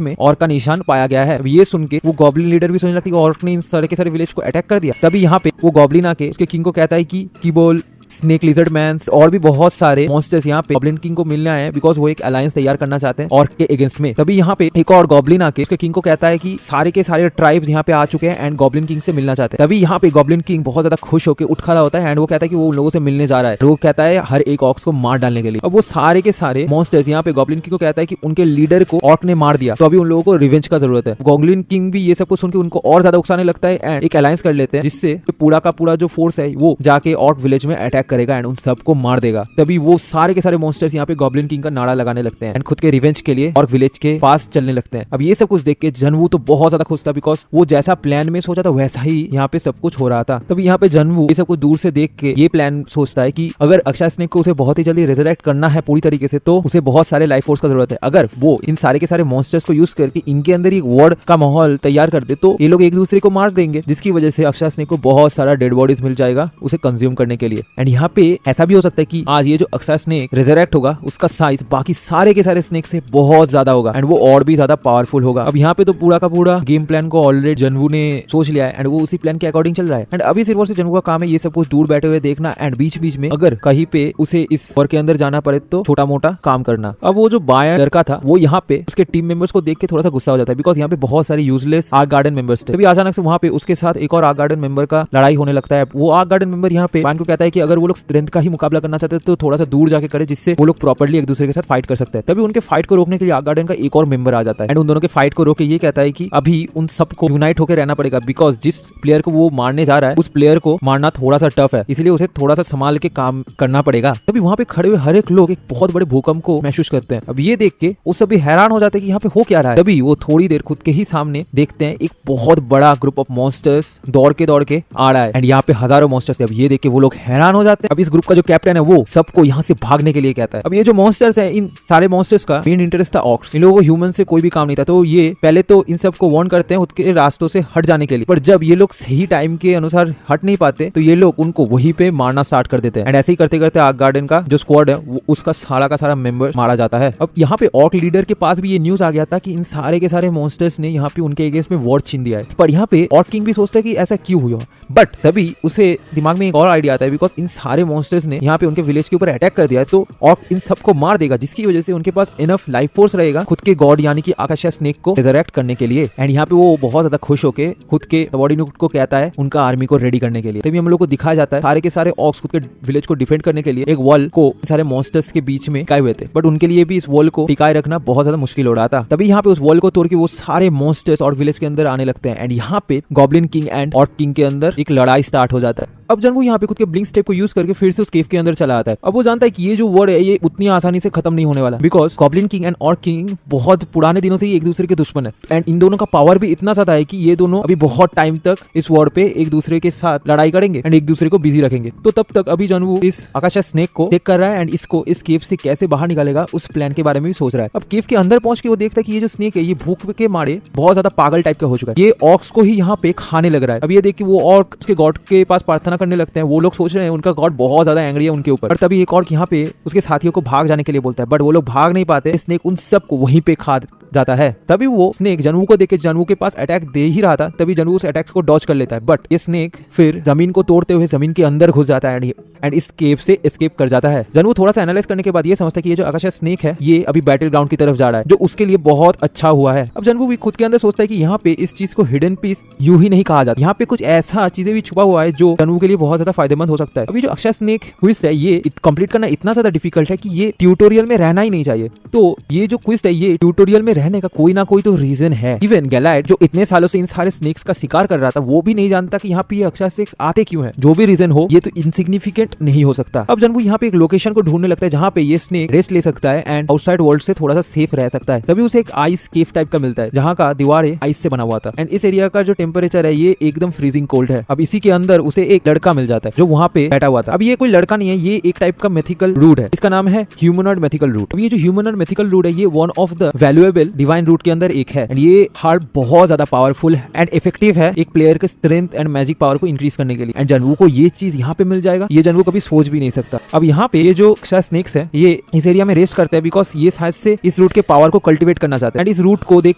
में ऑर्क का निशान पाया गया है। अब ये सुन के वो गॉब्लिन लीडर भी सोचने लगती है कि ऑर्क ने इन सारे के सारे विलेज को अटैक कर दिया। तभी यहाँ पे वो गॉब्लिन आके उसके किंग को कहता है कि बोल स्नेक लिजर्ड मैन और भी बहुत सारे मॉन्स्टर्स यहाँ पे गॉब्लिन किंग को मिलने आए हैं, बिकॉज वो एक अलायंस तैयार करना चाहते हैं ऑर्क के अगेंस्ट में। तभी यहाँ पे एक और गॉब्लिन आके उसके किंग को कहता है कि सारे के सारे ट्राइब्स यहाँ पे आ चुके हैं एंड गॉब्लिन किंग से मिलना चाहते हैं। तभी यहाँ पे गॉब्लिन किंग बहुत ज्यादा खुश होकर उठ खड़ा होता है एंड वो कहता है कि वो उन लोगों से मिलने जा रहा है। वो कहता है हर एक ऑक्स को मार डालने के लिए। अब वो सारे के सारे मॉन्स्टर्स यहाँ पे गॉब्लिन किंग को कहता है कि उनके लीडर को ऑर्क ने मार दिया, तो अभी उन लोगों को रिवेंज का जरूरत है। गॉब्लिन किंग भी ये सब कुछ सुन के उनको और ज्यादा उकसाने लगता है एंड एक अलायंस कर लेते हैं, जिससे पूरा का पूरा जो फोर्स है वो जाके ऑर्क विलेज में अटैक करेगा एंड उन सब को मार देगा। तभी वो सारे के सारे मॉन्स्टर्स यहाँ पे गॉब्लिन किंग का नारा लगाने लगते हैं एंड खुद के रिवेंज के लिए और विलेज के पास चलने लगते हैं। अब ये सब कुछ देख के जनवू तो बहुत ज्यादा खुश था, बिकॉज वो जैसा प्लान में सोचा था वैसा ही यहाँ पे सब कुछ हो रहा था। तभी यहाँ पे जनवू ये सब कुछ दूर से देख के ये प्लान सोचता है कि अगर अक्षय स्नेक को उसे बहुत ही जल्दी रिजरेक्ट करना है पूरी तरीके से, तो उसे बहुत सारे लाइफ फोर्स का जरूरत है। अगर वो इन सारे के सारे मॉन्स्टर्स को यूज करके इनके अंदर एक वॉर का माहौल तैयार कर दे, तो ये लोग एक दूसरे को मार देंगे, जिसकी वजह से अक्षय स्नेक को बहुत सारा डेड बॉडीज मिल जाएगा उसे कंज्यूम करने के लिए। एंड यहाँ पे ऐसा भी हो सकता है कि आज ये जो अक्षय स्नेक रिजरेक्ट होगा उसका साइज बाकी सारे के सारे स्नेक से बहुत ज्यादा होगा एंड वो और भी ज्यादा पावरफुल होगा। अब यहाँ पे तो पूरा का पूरा गेम प्लान को ऑलरेडी जनवू ने सोच लिया है एंड वो उसी प्लान के अकॉर्डिंग चल रहा है। एंड अभी सिर्फ और सिर्फ जनवू का काम है ये सब कुछ दूर बैठे हुए देखना एंड बीच बीच में अगर कहीं पे उसे इस वॉर के अंदर जाना पड़े तो छोटा मोटा काम करना। अब वो जो बायर लड़का था वो यहाँ पे उसके टीम मेंबर्स को देख के थोड़ा सा गुस्सा हो जाता है, बिकॉज यहाँ पे बहुत सारे यूजलेस आर्क गार्डन मेंबर्स थे। तभी अचानक से वहाँ पे उसके साथ एक और आर्क गार्डन मेंबर का लड़ाई होने लगता है। वो आर्क गार्डन मेंबर यहाँ पे को कहता है कि अगर वो लोग स्ट्रेंथ का ही मुकाबला करना चाहते हैं तो थोड़ा सा दूर जाके करे, जिससे वो लोग प्रॉपर्ली एक दूसरे के साथ फाइट कर सकते हैं। तभी उनके फाइट को रोकने के लिए आर्क गार्डन का एक और मेंबर आ जाता है एंड उन दोनों के फाइट को रोक के ये कहता है कि अभी उन सबको यूनाइट होकर रहना पड़ेगा, बिकॉज जिस प्लेयर को वो मारने जा रहा है उस प्लेयर को मारना थोड़ा सा टफ है, इसलिए उसे थोड़ा सा संभाल के काम करना पड़ेगा। तभी वहाँ पे खड़े हुए हर एक लोग एक बहुत बड़े भूकंप को महसूस करते हैं। अब ये देख के वो सभी हैरान हो जाते हैं कि यहाँ पे हो क्या रहा है। तभी वो थोड़ी देर खुद के ही सामने देखते हैं एक बहुत बड़ा ग्रुप ऑफ मॉन्स्टर्स दौड़ के आ रहा है एंड यहाँ पे हजारों मॉन्स्टर्स है। अब ये देख के वो लोग हैरान हो जाते हैं। अब इस ग्रुप का जो कैप्टन है वो सबको यहाँ से भागने के लिए कहता है। अब ये जो मॉन्स्टर्स है इन सारे मॉन्स्टर्स का मेन इंटरेस्ट था ऑक्स, इन लोगों को ह्यूमन से कोई भी काम नहीं था, तो ये पहले तो इन सबको वार्न करते हैं उसके रास्तों से हट जाने के लिए, पर जब ये लोग सही टाइम के अनुसार हट नहीं पाते तो ये लोग उनको वहीं पे मारना स्टार्ट कर देते हैं एंड ऐसे ही करते करते आर्क गार्डन का जो स्क्वाड है वो उसका सारा का सारा मेंबर मारा जाता है। अब यहाँ पे ऑर्क लीडर के पास भी ये न्यूज आ गया था कि इन सारे के सारे मॉन्स्टर्स ने यहाँ पे उनके अगेंस्ट में वॉर छीन दिया है, पर यहाँ पे ऑर्क किंग भी सोचता है कि ऐसा क्यों हुआ, बट तभी उसे दिमाग में एक और आइडिया आता है, बिकॉज इन सारे मॉन्स्टर्स ने यहाँ पे उनके विलेज के ऊपर अटैक कर दिया है, तो ऑर्क इन सबको मार देगा, जिसकी वजह से उनके पास इनफ लाइफ फोर्स रहेगा खुद के गॉड यानी कि आकाशा स्नेक को रिजरेक्ट करने के लिए। एंड यहाँ पे वो बहुत ज्यादा खुश होके खुद के सबऑर्डिनेट को कहता है उनका आर्मी को रेडी करने के लिए। तभी हम लोग को दिखाया जाता है सारे के सारे ऑक्स खुद के विलेज को डिफेंड करने के लिए एक वॉल को सारे मॉन्स्टर्स के बीच में टिकाए हुए थे, बट उनके लिए भी इस वॉल को टिकाए रखना बहुत ज्यादा मुश्किल हो रहा था। तभी यहाँ पे उस वॉल को तोड़ के वो सारे मॉन्स्टर्स और विलेज के अंदर आने लगते हैं एंड यहाँ पे goblin king and orc king के अंदर एक लड़ाई स्टार्ट हो जाता है। अब जब वो यहाँ पे खुद के ब्लिंक स्टेप को यूज करके फिर से उस केव के अंदर चला आता है। अब वो जानता है कि ये जो वर्ड है ये उतनी आसानी से खत्म नहीं होने वाला, because goblin king and orc king बहुत पुराने दिनों से ही एक दूसरे के दुश्मन है एंड इन दोनों का पावर भी इतना ज्यादा है कि ये दोनों अभी बहुत टाइम तक इस वर्ड पे एक दूसरे के साथ लड़ाई करेंगे एंड एक दूसरे को बिजी रखेंगे। तो तब तक अभी जनवू इस आकाशा स्नेक को चेक कर रहा है एंड इसको इस केव से कैसे बाहर निकालेगा उस प्लान के बारे में भी सोच रहा है। अब केव के अंदर पहुंच के वो देखता है कि ये जो स्नेक है ये भूख के मारे बहुत ज्यादा पागल टाइप का हो चुका है, ये ऑक्स को ही यहाँ पे खाने लग रहा है। अब ये देख के वो ऑर्क उसके गॉड के पास प्रार्थना करने लगते हैं। वो लोग सोच रहे हैं उनका गॉड बहुत ज्यादा एंग्री है उनके ऊपर, और तभी एक ऑर्क यहाँ पे उसके साथियों को भाग जाने के लिए बोलता है, बट वो लोग भाग नहीं पाते, स्नेक उन सबको वहीं पे खा जाता है। तभी वो स्नेक जनवू को देख के जनवू के पास अटैक दे ही रहा था, तभी जनवू उस अटैक को डॉज कर लेता है, बट ये स्नेक फिर जमीन को तोड़ते हुए जमीन के अंदर घुस जाता है एंड इस केव से एस्केप कर जाता है। जनवू थोड़ा सा एनालाइज करने के बाद ये समझता है कि ये जो आकाशा स्नेक है ये अभी बैटल ग्राउंड की तरफ जा रहा है, जो उसके लिए बहुत अच्छा हुआ है। अब जनवू भी खुद के अंदर सोचता है कि यहाँ पे इस चीज को हिडन पीस यूं ही नहीं कहा जाता, यहाँ पे कुछ ऐसा चीजें भी छुपा हुआ है जो जनवू के लिए बहुत ज्यादा फायदेमंद हो सकता है। अभी जो अक्षय स्नेक क्विस्ट है ये कंप्लीट करना इतना ज्यादा डिफिकल्ट है कि ये ट्यूटोरियल में रहना ही नहीं चाहिए। तो ये जो क्विस्ट है ये ट्यूटोरियल में रहने का कोई ना कोई तो रीजन है। इवन गैलाइट जो इतने सालों से इन सारे स्नेक्स का शिकार कर रहा था वो भी नहीं जानता कि यहाँ पे ये अक्षय स्नेक्स आते क्यों हैं। जो भी रीजन हो ये तो इनसिग्निफिकेंट नहीं हो सकता। अब जनवू यहाँ पे एक लोकेशन को ढूंढने लगता है जहाँ पे ये स्नेक रेस्ट ले सकता है एंड आउटसाइड वर्ल्ड से थोड़ा सा सेफ रह सकता है। तभी उसे एक आइस केव टाइप का मिलता है जहाँ का दीवारें आइस से बना हुआ था एंड इस एरिया का जो टेम्परेचर है ये एकदम फ्रीजिंग कोल्ड है। अब इसी के अंदर उसे एक लड़का मिल जाता है जो वहाँ पे बैठा हुआ था। अब ये कोई लड़का नहीं है, ये एक टाइप का मिथिकल रूट है। इसका नाम है ह्यूमनॉइड मिथिकल रूट। अब ये जो ह्यूमनॉइड मिथिकल रूट है ये one of the valuable divine root के अंदर एक है एंड ये हार्ड बहुत ज्यादा पावरफुल एंड इफेक्टिव है एक प्लेयर के स्ट्रेंथ एंड मैजिक पावर को इंक्रीज करने के लिए। एंड जनवू को ये चीज यहाँ पे मिल जाएगा, ये जनवू कभी सोच भी नहीं सकता। अब यहाँ पे ये जो स्नेक्स है ये इस एरिया में रेस्ट करते हैं बिकॉज ये शायद से इस रूट के पावर को कल्टिवेट करना चाहते हैं एंड इस रूट को देख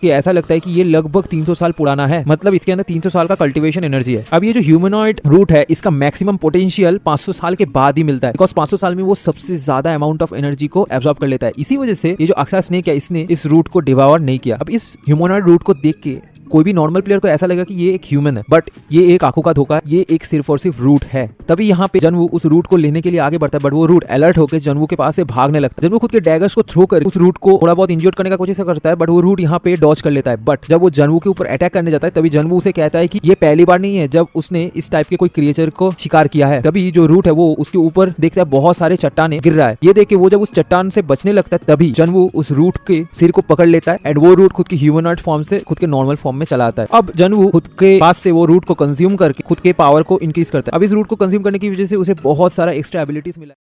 के ऐसा लगता है कि ये लगभग 300 साल पुराना है, मतलब इसके अंदर 300 साल का कल्टिवेशन एनर्जी है। अब ये जो ह्यूमनॉइड रूट है इसका मैक्सिमम पोटेंशियल 500 साल के बाद ही मिलता है बिकॉज 500 साल में वो सबसे ज्यादा अमाउंट ऑफ एनर्जी को एब्जॉर्ब कर लेता है। इसी वजह से ये जो अक्षय स्नेक है इसने इस रूट को डिवावर नहीं किया। अब इस ह्यूमनॉइड रूट को देख के कोई भी नॉर्मल प्लेयर को ऐसा लगेगा कि ये एक ह्यूमन है, बट ये एक आंखों का धोखा, ये एक सिर्फ और सिर्फ रूट है। तभी यहाँ पे जनवू उस रूट को लेने के लिए आगे बढ़ता है बट वो रूट अलर्ट होकर जनवू के पास से भागने लगता है। जनवू खुद के डैगर्स को थ्रो कर उस रूट को थोड़ा बहुत इंजर्ड करने का कोशिश करता है बट वो रूट यहाँ पे डॉज कर लेता है। बट जब वो जनवू के ऊपर अटैक करने जाता है तभी जनवू उसे कहता है कि ये पहली बार नहीं है जब उसने इस टाइप के कोई क्रिएचर को शिकार किया है। तभी जो रूट है वो उसके ऊपर देखता है बहुत सारे चट्टाने गिर रहा है। ये देख के वो जब उस चट्टान से बचने लगता है तभी जनवू उस रूट के सिर को पकड़ लेता है एंड वो रूट खुद की ह्यूमनॉइड फॉर्म से खुद के नॉर्मल फॉर्म में चला आता है। अब जनवू खुद के पास से वो रूट को कंज्यूम करके खुद के पावर को इंक्रीज करता है। अब इस रूट को कंज्यूम करने की वजह से उसे बहुत सारा एक्स्ट्रा एबिलिटीज मिला।